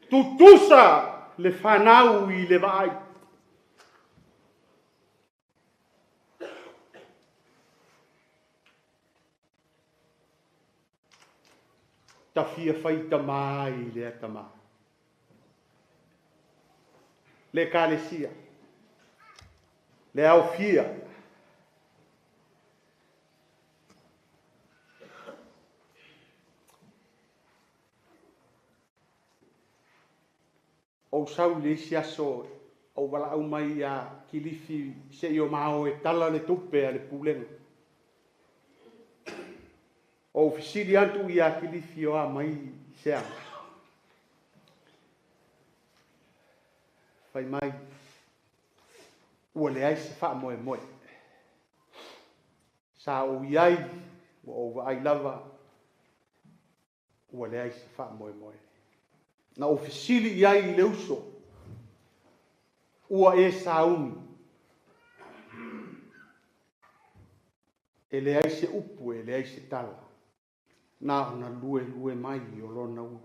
Tutusa le whanau i le vai. Ta fia whai tamā i le tamā. Le kalesia. Le au fia. O sau le siaso o wala au mai a kilifi se i o mao e tala le tupe a le pulenga. O fisiri antu i a kilifi o a mai sea. Fai mai ua le ai se wha moe moe. Sa o iai o ai lava ua le ai se wha moe moe. Na ofisili iai i le uso ua e sauni. E le ai se upu e le ai se tala. Na ona lue mai o lona ua.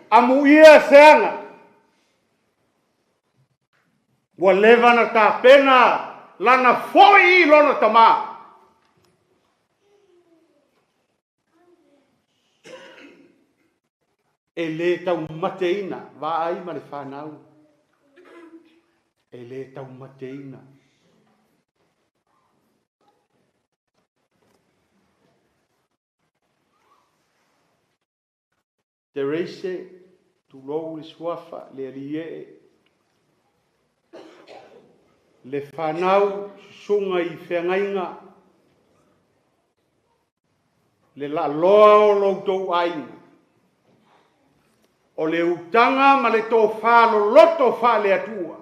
Amu ia seanga. Ua leva na ta pena lana foi lona tamā. E le tau mateina, va ai ma le whanau. E le tau mateina. Te reise, tu lou le suafa, le alie. Le whanau, sunga i whengainga. Le la loa o loutou aina. O le utanga ma le tō whālo loto whāle atua.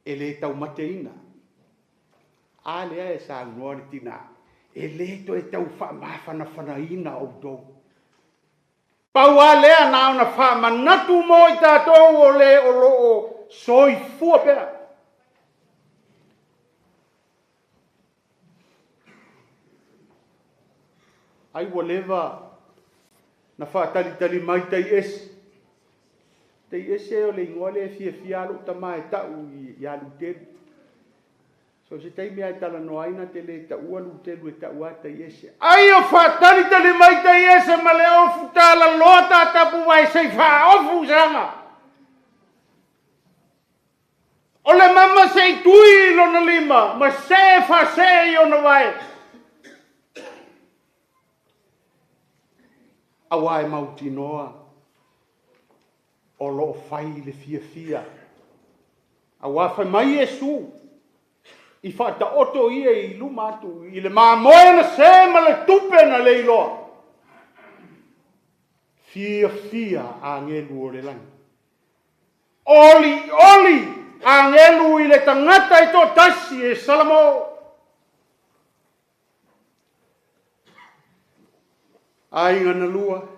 E le tau mateina. A lea e sa ngoa ni tina. E le to e tau whamawhana whanaina o tō. Pau a lea na ona whamanatu mo i tātou o le o loo soi fua pera. Ai wa leva na whaatalitali mai tei esi. Tei esi o le ingoa le fia alu tama e tau i alu teru. So se tei mea e tala no aina te le tau alu teru e tau a tei esi. Ai o whaatalitali mai tei esi ma le ofu tala lota tapu vai sei wha ofu sanga. O le mama sei tui lona lima, ma se wha se i ona vai. Awa e mauti noa, o lo fai le fia. A wafai mai Yesu. I whata oto ia I luma atu. I le māmoe na se ma le tupe na le iloa. Fia a ngelu o le langi. Oli a ngelu I le tangata I tō tasi e salamo. Ai ngana lua.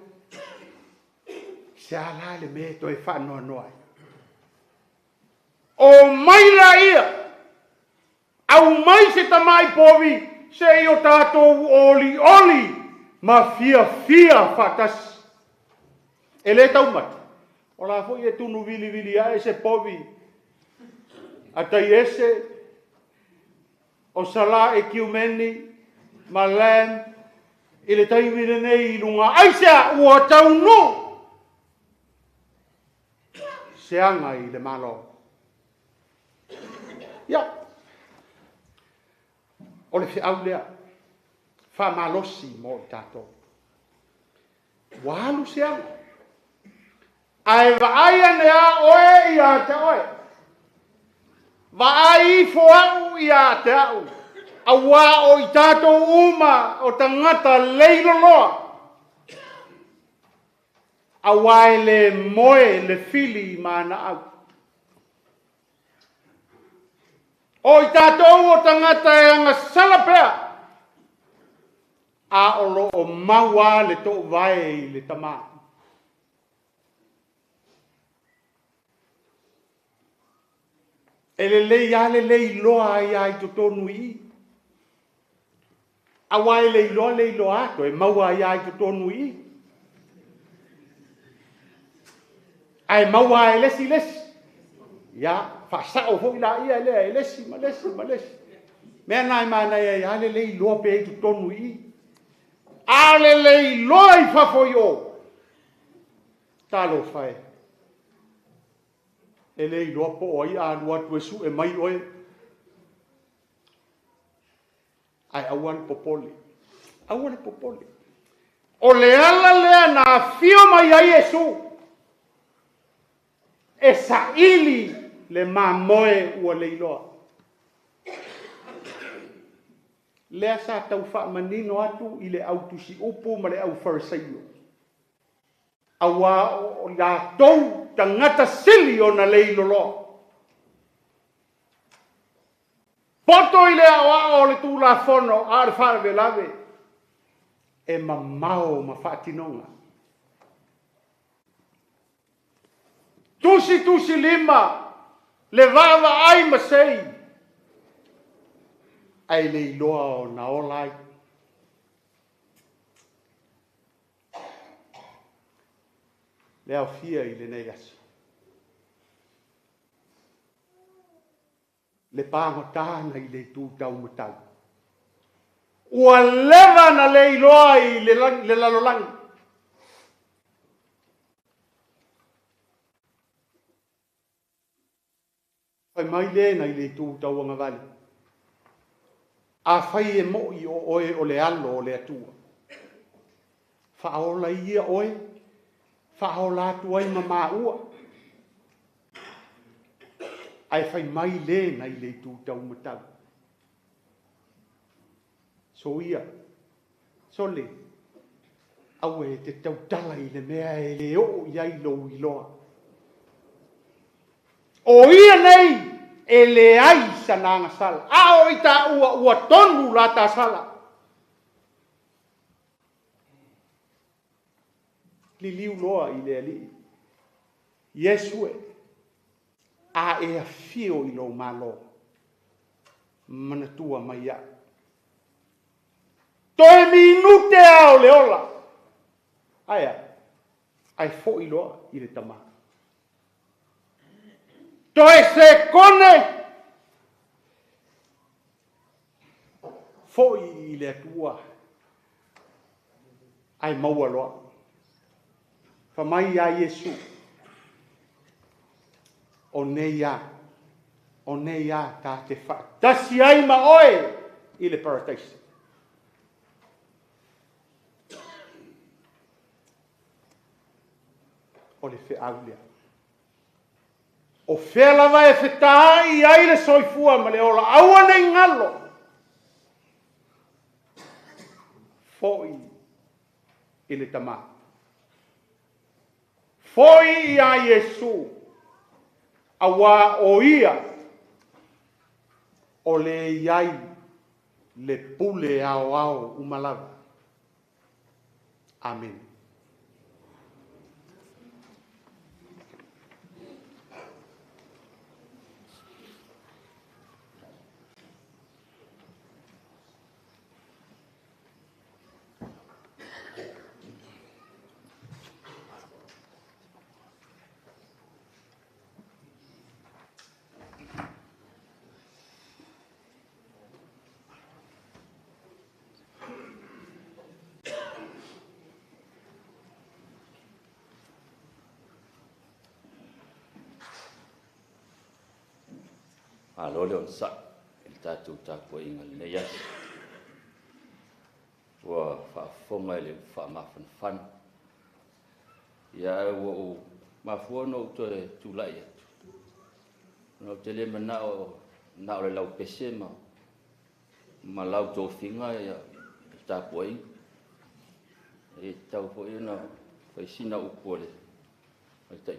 Se ala le me to e whanoa noa. O maila ia. Au mai se tamai povi. Se I o tātou oli. Ma fia whatas. E le tau mata. O la fo I e tunu vili a e se povi. A tai ese. O sala e kiumeni. Ma lam. I le tai vire nei I lunga. Aisea ua tau no. Seanga I le malo. Ia. O le whiau lea. Wha malosi mo I tātou. Walu seanga. Ai vaaya nea oe ia te oe. Vaai foau ia te au. Awa o I tātou uma o tangata leiloloa. Awa le moe le fili mana au. O I tātou o tangata e anga salapea. A olo o maua le tō vai le tamaa. E le lei loa ia I to tonu I. Awa e lei loa to e maua ia I to tonu I. Ai maua e lesi. Ia, whasao fo ila ia lea e lesi, ma lesi. Mea nai mana ia le lei loa pe I to tonu I. A le lei loa I whafo I o. Talo whae. E lei loa po oi a lua tuesu e mai oe. Ai awan popoli. O le ala lea na fio mai a Yesu. E saili le mamoe ua leiloa. Lea sa tau wha manino atu I le autusi upu ma le au farisaio. Awa o la tou tangata sili o na leilolo. Poto I le awa o le tūla fono a le whare lave. E mamao ma whaatinonga. Tusi lima. Le vava ai masei. Ai leiloa o na olai. Le au fia I le nei aso. Le pāngotana I le tūtau matau. Ua lewa na le iloa I le lalolangi. Whai mai lena I le tūtau anga vale. A whai e moi o oe o le alo o le atua. Whaola ia oe. Whaola atu ai ma ua. Ai whai mai lena I le tūtau matau. So ia. So le. Au e te tautala I le mea e le o iai lo iloa. O ia nei e le ai sananga sala. A o I ta ua tonu la ta sala. Liu loa I le ali. Yesu e. A e a fio I lo malo. Manatua mai a. Toi minute ao le ola. Aia. Ai fo I loa I le tama. Toi se kone. Fo I le atua. Ai maua loa. Whamai a Yesu. O nei a tā te wha. Tasi ai ma oe I le paradise. O le whi aulea. O fea lava e whetai ai le soifua ma le ola aua nei ngalo. Foi i le tama. Foi i a Yesu. Awa o ia. O le iai le pule ao ao umalawa. Amen. Alo le on sa il tatu tapo inga le yas wa fa fonga le fa ma fan ya wo ma fono to tu la ya no te le mana o na le lau pese ma lau to finga ya tapo in e tau fo ina fa sina upole tai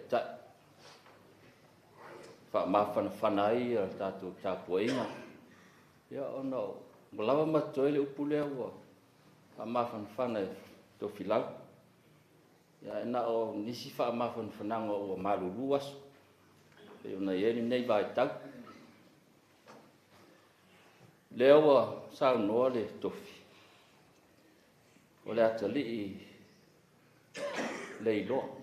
fa ma fan ai tatu tapo inga ya ono malawa ma toile upule wa fa ma fan ai to filau ya na o nisi fa ma fananga o malu luas e una yeni nei vai tau leo sa no le tofi o le atali leilo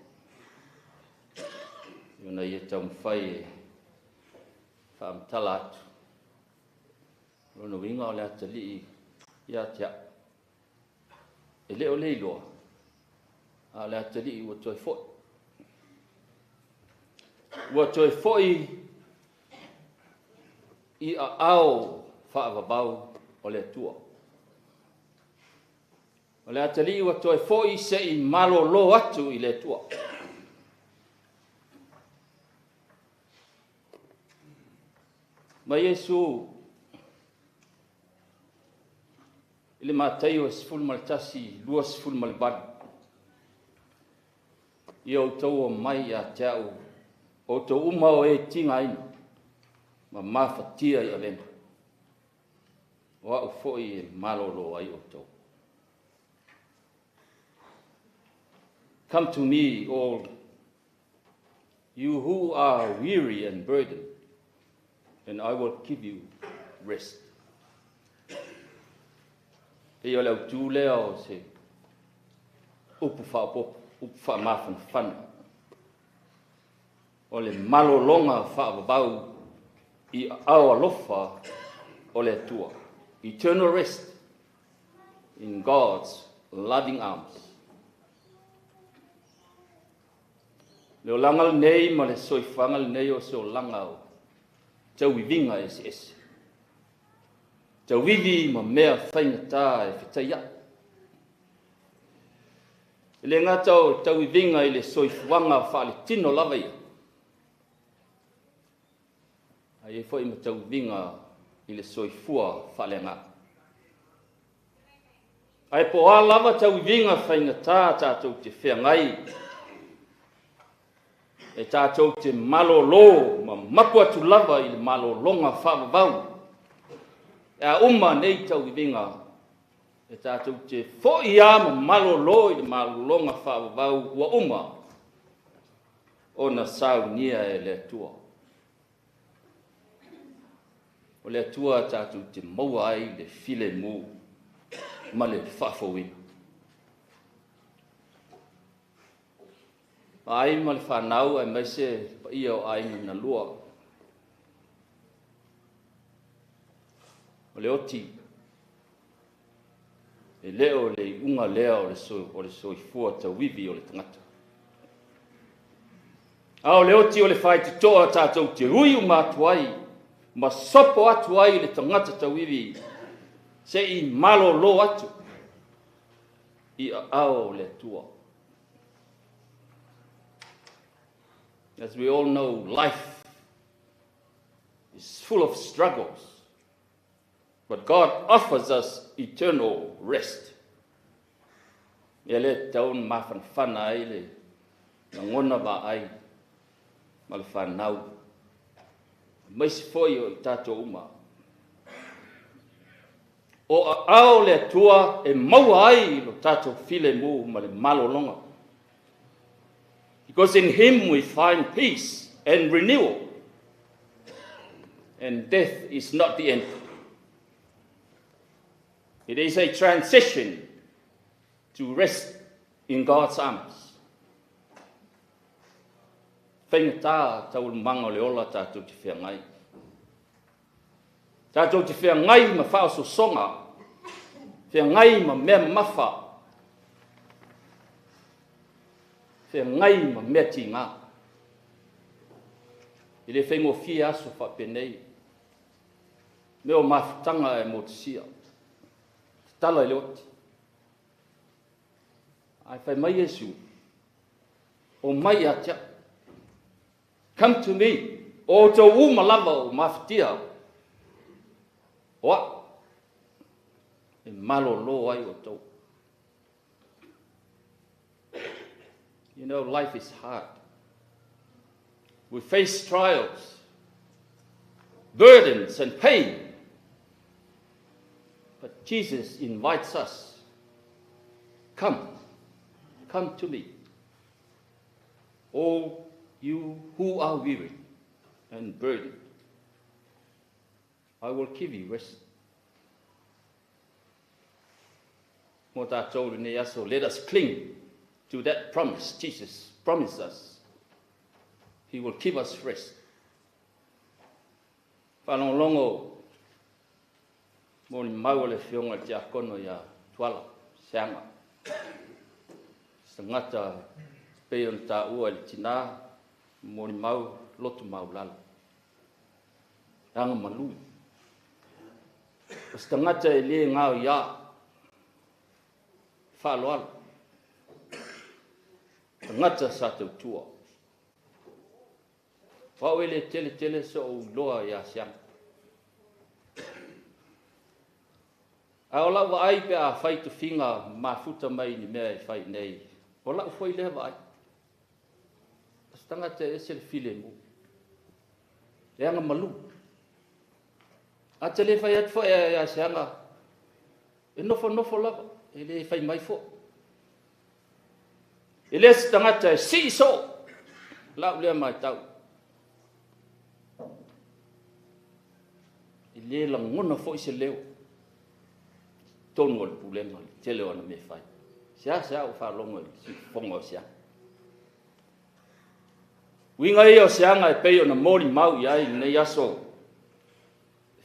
una yetam fai fam talat no winga le atali ya tia ele o leilo a le atali o toi foi i a ao fa bau o le tua o le atali o toi foi se i malo lo atu i le tua ma Yesu ile Mateo sful maltasi luas ful malbad yo to mai ya tau o to uma o e tinga ina ma mafatia ya lena wa o foi malolo ai o to come to me all you who are weary and burdened and I will give you rest. E yo le tu leo se upa ma fan. O le malolonga fa bau I our lofa o le tua. Eternal rest in God's loving arms. Le langal nei ma le soifangal nei o so langau. Tau wivinga es. Tau wivi ma mea whaingata e whitaia. Le ngata tau wivinga I le soifuanga whaale tino lava ia. Ai e whai ma tau wivinga I le soifua whaale ngā. Ai po a lava tau wivinga whaingata tātou te whengai. E tātou te malolo, ma maku atu lava I le malolonga whaavavau. E a uma nei tau wivinga, e tātou te foia ma malolo I le malolonga whaavavau ua uma. O na sau nia e le tua. O le tua tātou te maua ai le file mu, ma le whaafawina. Ai mal whanau ai mai se pa ia o ai na lua. O le oti. E leo le unga lea o le soifua ta wivi o le tangata. A o le oti o le whai te toa tātou te hui o mātuai. Ma sopo atu ai le tangata ta wivi. Se I malo lo atu. I ao le tua. As we all know, life is full of struggles. But God offers us eternal rest. Ele taun mafan ai le ngona ba ai malfanau. Mas foi o tato uma. O ao le tua e mau ai lo tato file mu ma le malo longa. Because in him we find peace and renewal. And death is not the end. It is a transition to rest in God's arms. Whaingata tau manga le ola tātou te whea ngai. Tātou te whea ngai ma whao so songa. Whea ngai ma mea mawha. Whea ngai ma mea ti ngā. I le whaingo fia aso whapenei. Meo mawhitanga e mo te sia. Tala i leoti. Ai whai mai Yesu. O mai atia. Come to me. O tau umalava o mawhitia. Oa. E malo lo ai o tau. You know, life is hard. We face trials, burdens and pain. But Jesus invites us. Come to me. All you who are weary and burdened, I will give you rest. Mo tātou nei aso, let us cling to that promise. Jesus promised us. He will give us rest. Whanonglongo, mo ni mau le whionga te akono ia Tuala Seaga. Sangata peon tā ua le tina, mo ni mau lotu mau lalo. Anga malu. Stangata e le ngau ia. Whaloalo. Tangata sa tau tua. Whawele tele so o loa ia siang. Aola wa ai pe a whai tu whinga mafuta mai ni mea e whai nei. Ola u whai lewa ai. Tangata e se le file mu. E anga malu. A te le whai atu e a sianga. E nofo lava. E le whai mai fo. E le se tangata e si so. Lau lea mai tau. E le langona fo i se leo. Tonu o le pulenga, te leo ana me whai. Sea o whalongo i si whongo sea. Winga i o seanga e pei o na mori mau i ai nei aso.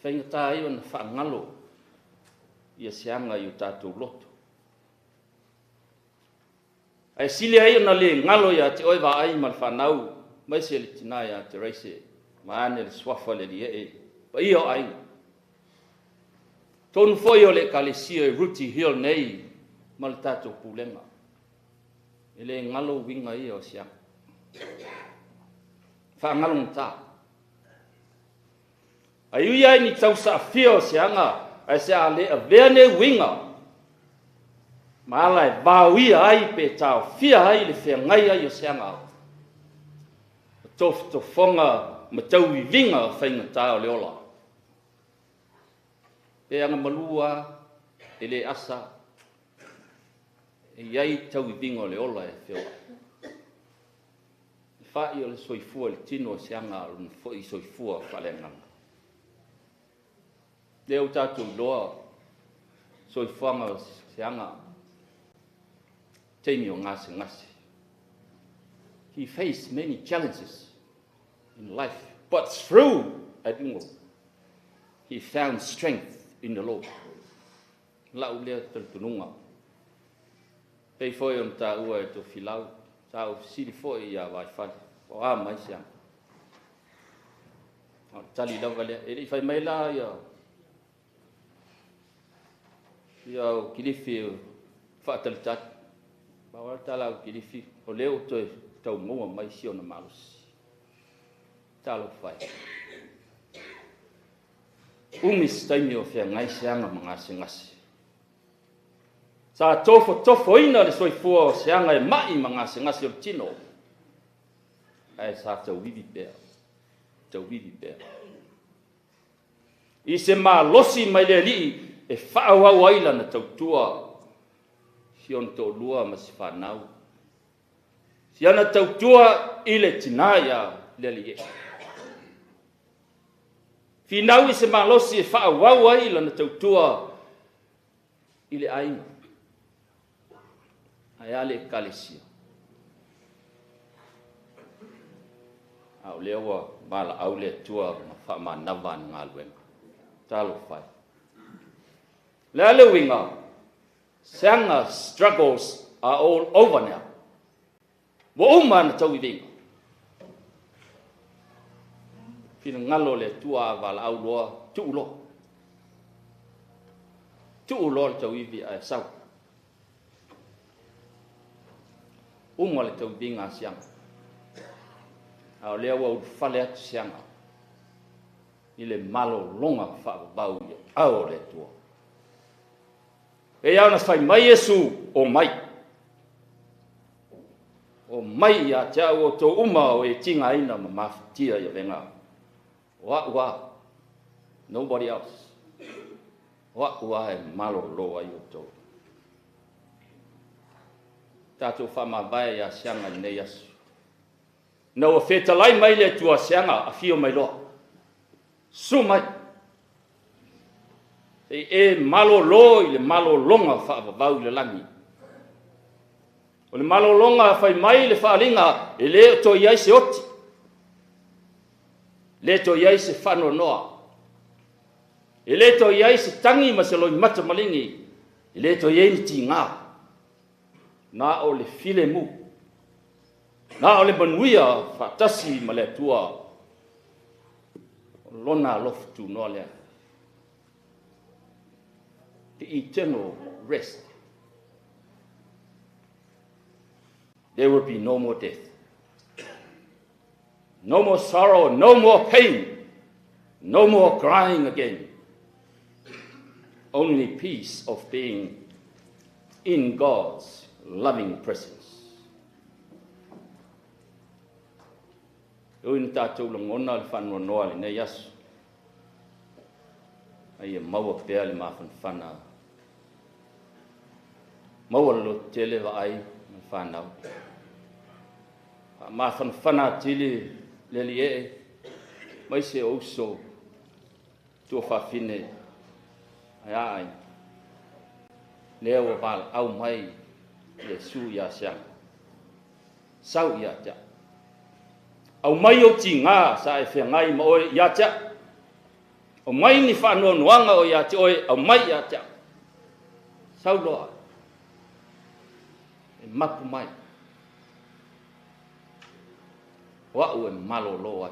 Whaingata i o na whaangalo i a seanga i o tātou loto. Ai sile ai o na le ngalo i a te oiwa ai mal whanau. Mai se le tina i a te reise. Ma ane le swafa le li e. Pa i o ai. Tonu foi o le kalesia e Ruti Hill nei mal tātou pulenga. E le ngalo winga i o seanga. Whaangalong tā. Ai ui ai ni tau sa whio seanga, ai se a le a vene winga. Ma ala e vāuia ai pe tau whia ai le whea ngai ai o seanga. Tof to whonga ma tau i vinga whainga tā o le ola. E anga malua, e le asa, e iai tau i vinga o le ola e whioa. Whai o le soifua le tino seanga o le fwoi soifua whalenganga. Leo tātou loa soifuanga o seanga teimi o ngase. He faced many challenges in life, but through it all, he found strength in the Lord. Lau lea tununga. Pei foi on tā ua e to filau. Tau siri foi ia Vaifale. O a mai siang. Tali lawa lea. E whai mai la ia. Ia o kilifi whaatalitat. Bawa tala o kilifi. O leo to tau moa mai si o na malusi. Talo whai. umis taimi o fea ngai seanga ngasi. Sa tofo ina le soifua o seanga e mai ngasi o tino. Ai sa tauwiwi pea. I se losi mai le li e whaawau aila na tautua hion tō lua ma si whanau. Si ana tautua i le tinaya le li e. Finau i se losi e whaawau aila na tautua i le aina. Ai ale e kalesia. Au lewa mala au le tua ma wha navan ngā luenga. Talo fai. Le winga, Seaga struggles are all over now. Wo umana tau i winga. Fina ngalo le tua wala au loa tuulo. Tuulo le tau i vi ai sau. Uma le tau i winga Seaga. Au lea wau fale atu Seaga. I le malo longa whaabau i au le tua. E au na whai mai Yesu o mai. O mai a te au o tō uma o e tinga ina ma mawhitia i a venga. Wa. Nobody else. Wa e malo loa i o tō. Tātou whamawai a Seaga i nei asu. Nau o whetalai mai le tua Seaga a whio mai loa. Su mai. E malo lo i le malo longa whaavavau le langi. O le malo longa whai mai le whaalinga e le to iai se oti. Le to iai se whano noa. E le to iai se tangi ma se loi mata malingi. E le to iai ni ti ngā. Nā o le file mu. Nā o le manuia whaatasi ma le tua. Lona loftu noa lea. The eternal rest. There will be no more death. No more sorrow, no more pain. No more crying again. Only peace of being in God's loving presence. Uin tātou langona le whanua noa le nei asu. Ai e maua pēa le mawhanwhana. Maua lo tele wa ai me whanau. Mawhanwhana tili le li e. Mai se ouso tua whawhine. Ai. Lea wa wala au mai le su ia Seaga. Sau ia tia. Au mai o ti ngā sa e whengai ma oe ia tia. O mai ni whanua nuanga o ia tia oe au mai ia tia. Sau loa. E mapu mai. Wau e malo loa.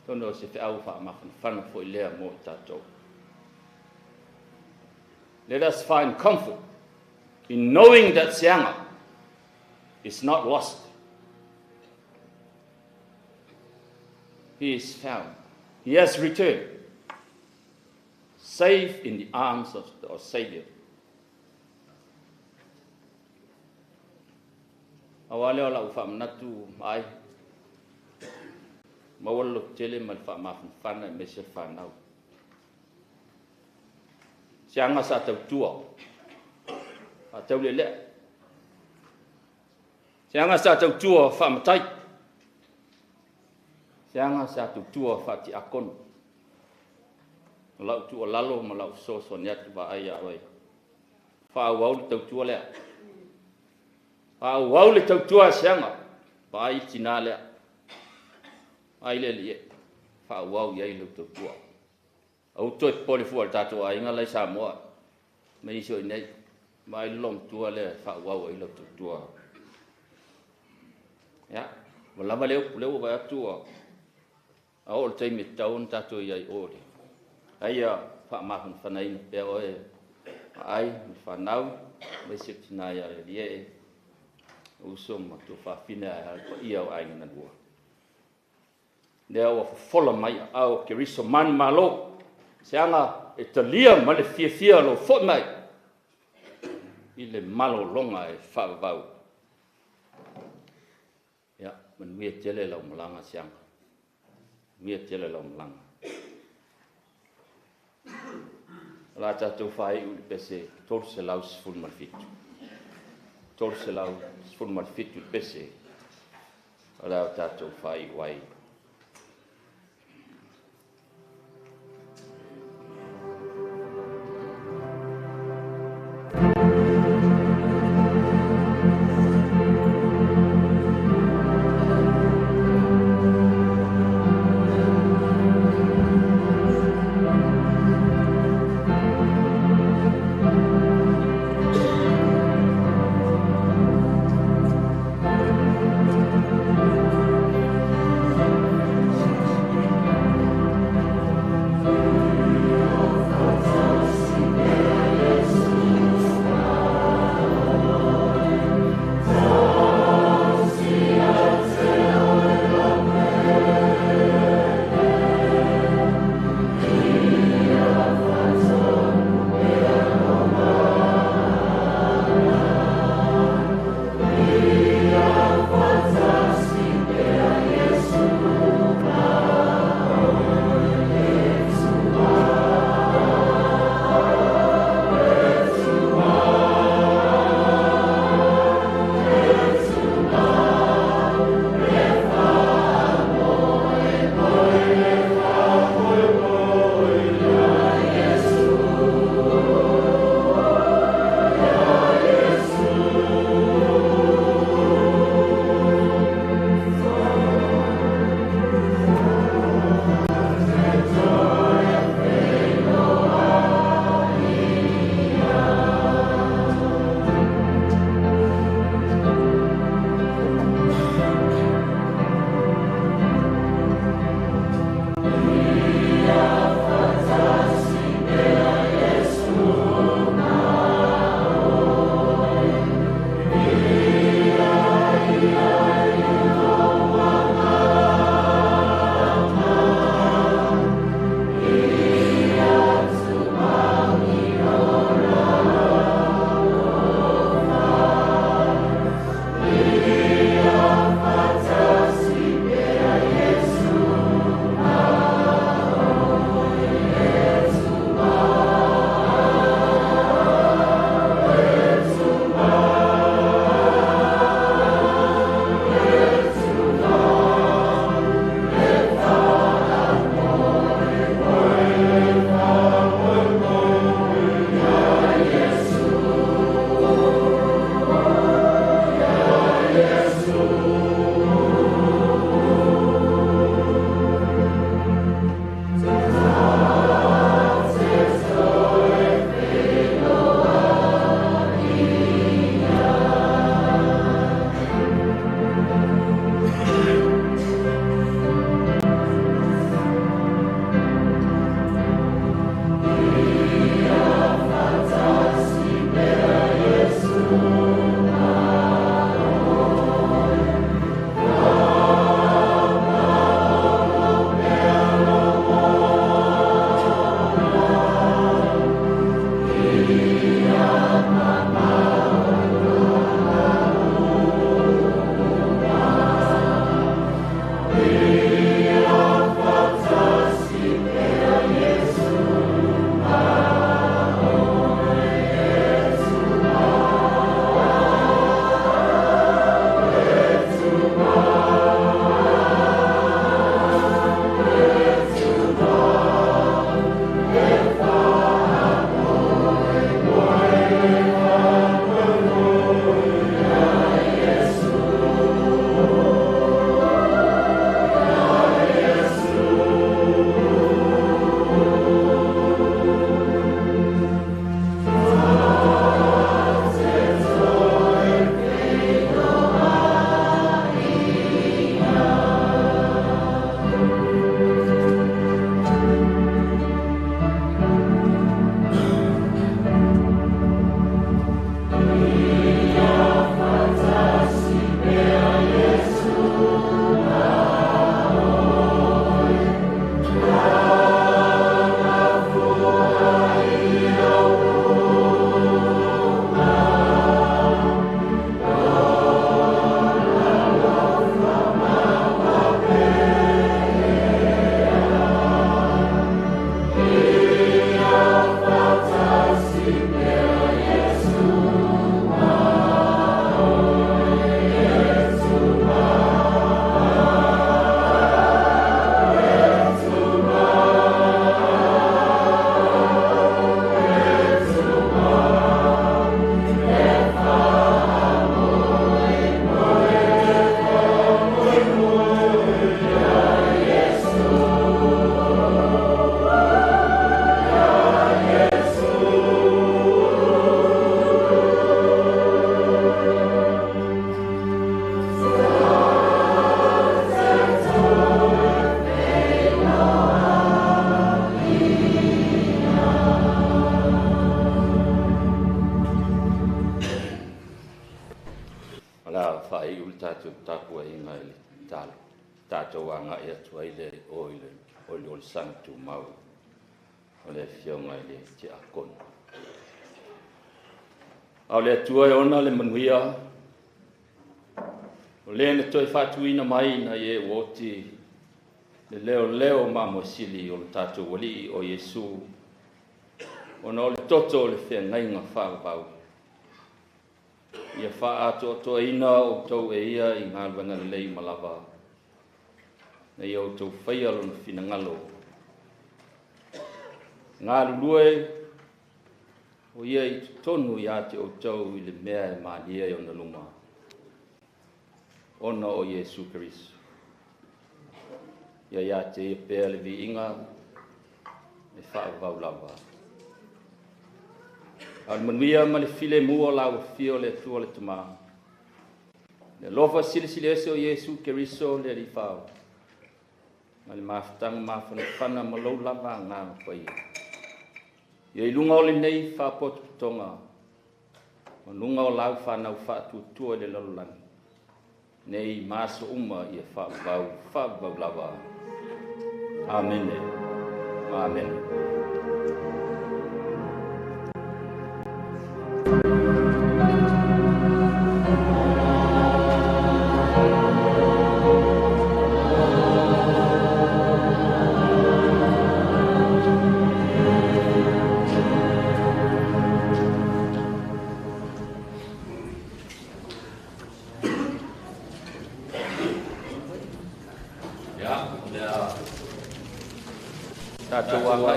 Tono se whiau whaamawhana fo I lea mo tātou. Let us find comfort in knowing that Seaga is not lost. He is found. He has returned, safe in the arms of our Savior. Awale ola ufamanatu ai. Mawalo tele mal whaamawhana me se whanau. Seaga sa tau tua. A tau le lea. Seaga sa tau tua whaamatai. Seaga sa tau tua whati akonu. Lau tua lalo ma lau soso niatu wa ai a oi. Whaawau le tau tua lea. Whaawau le tau tua Seaga. Wa ai tina lea. Ai le lie. Whaawau iai le tau tua. Au toi pole fu al tato ai nga lai sa moa. Me iso nei. Mai long tua le whaawau ai le tau tua. Ya. Wala ma leo ba tua. Au le taimi taun tato iai ore. Ai a whaamawhana ina pea oe. Ai whanau. Me se tina ia le lie. Uso ma tu whawhine ai ia o ai ngana lua. Nea ua fofola mai au ke riso mani malo. Seanga e talia ma le fia lo fo mai. I le malo longa e whaavau. Ia, man mia tele lau malanga seanga. Mia tele lau malanga. La tātou whai uli pese tolu se lau sifuru Falefitu. Tolu se lau sifuru Falefitu pese. Ala tātou whai wai. whai uli tātou tāpua inga ili tālu. Tātou anga ia tua ile o le sang tu mau. O le fionga ile te akon. Au le atua e ona le manuia. O le na toi whatuina mai na ye woti le leo ma mo sili o le tātou wali o Yesu. Ona o le toto o le whea ngainga whāpau. Ia wha ato to ina o tau e ia I ngā wanga lei malawa. Na ia o tau whaia lo na whina ngalo. Ngā lulue o ia I tonu I ate o tau I le mea e mānia I ona luma. Ona o Yesu Keriso. Ia ate ia pēr le vi inga e wha wau lawa. Al manuia ma le file mua la o fio le tua le tama. Le lofa sili ese o Yesu Keriso le li fao. Ma le maftang mafana ma lau lava ngā pai. Ia I lunga o le nei wha potu tonga. Ma lunga o lau whanau wha tua le lalolani. Nei maso uma ia wha vau lava. Amen. Amen.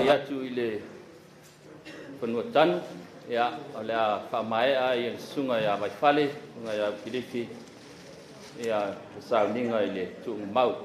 Ia tu ile penuatan ya oleh famai ai sungai ya Vaifale sungai ya Filipi ya besar ninga ile tu mau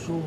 So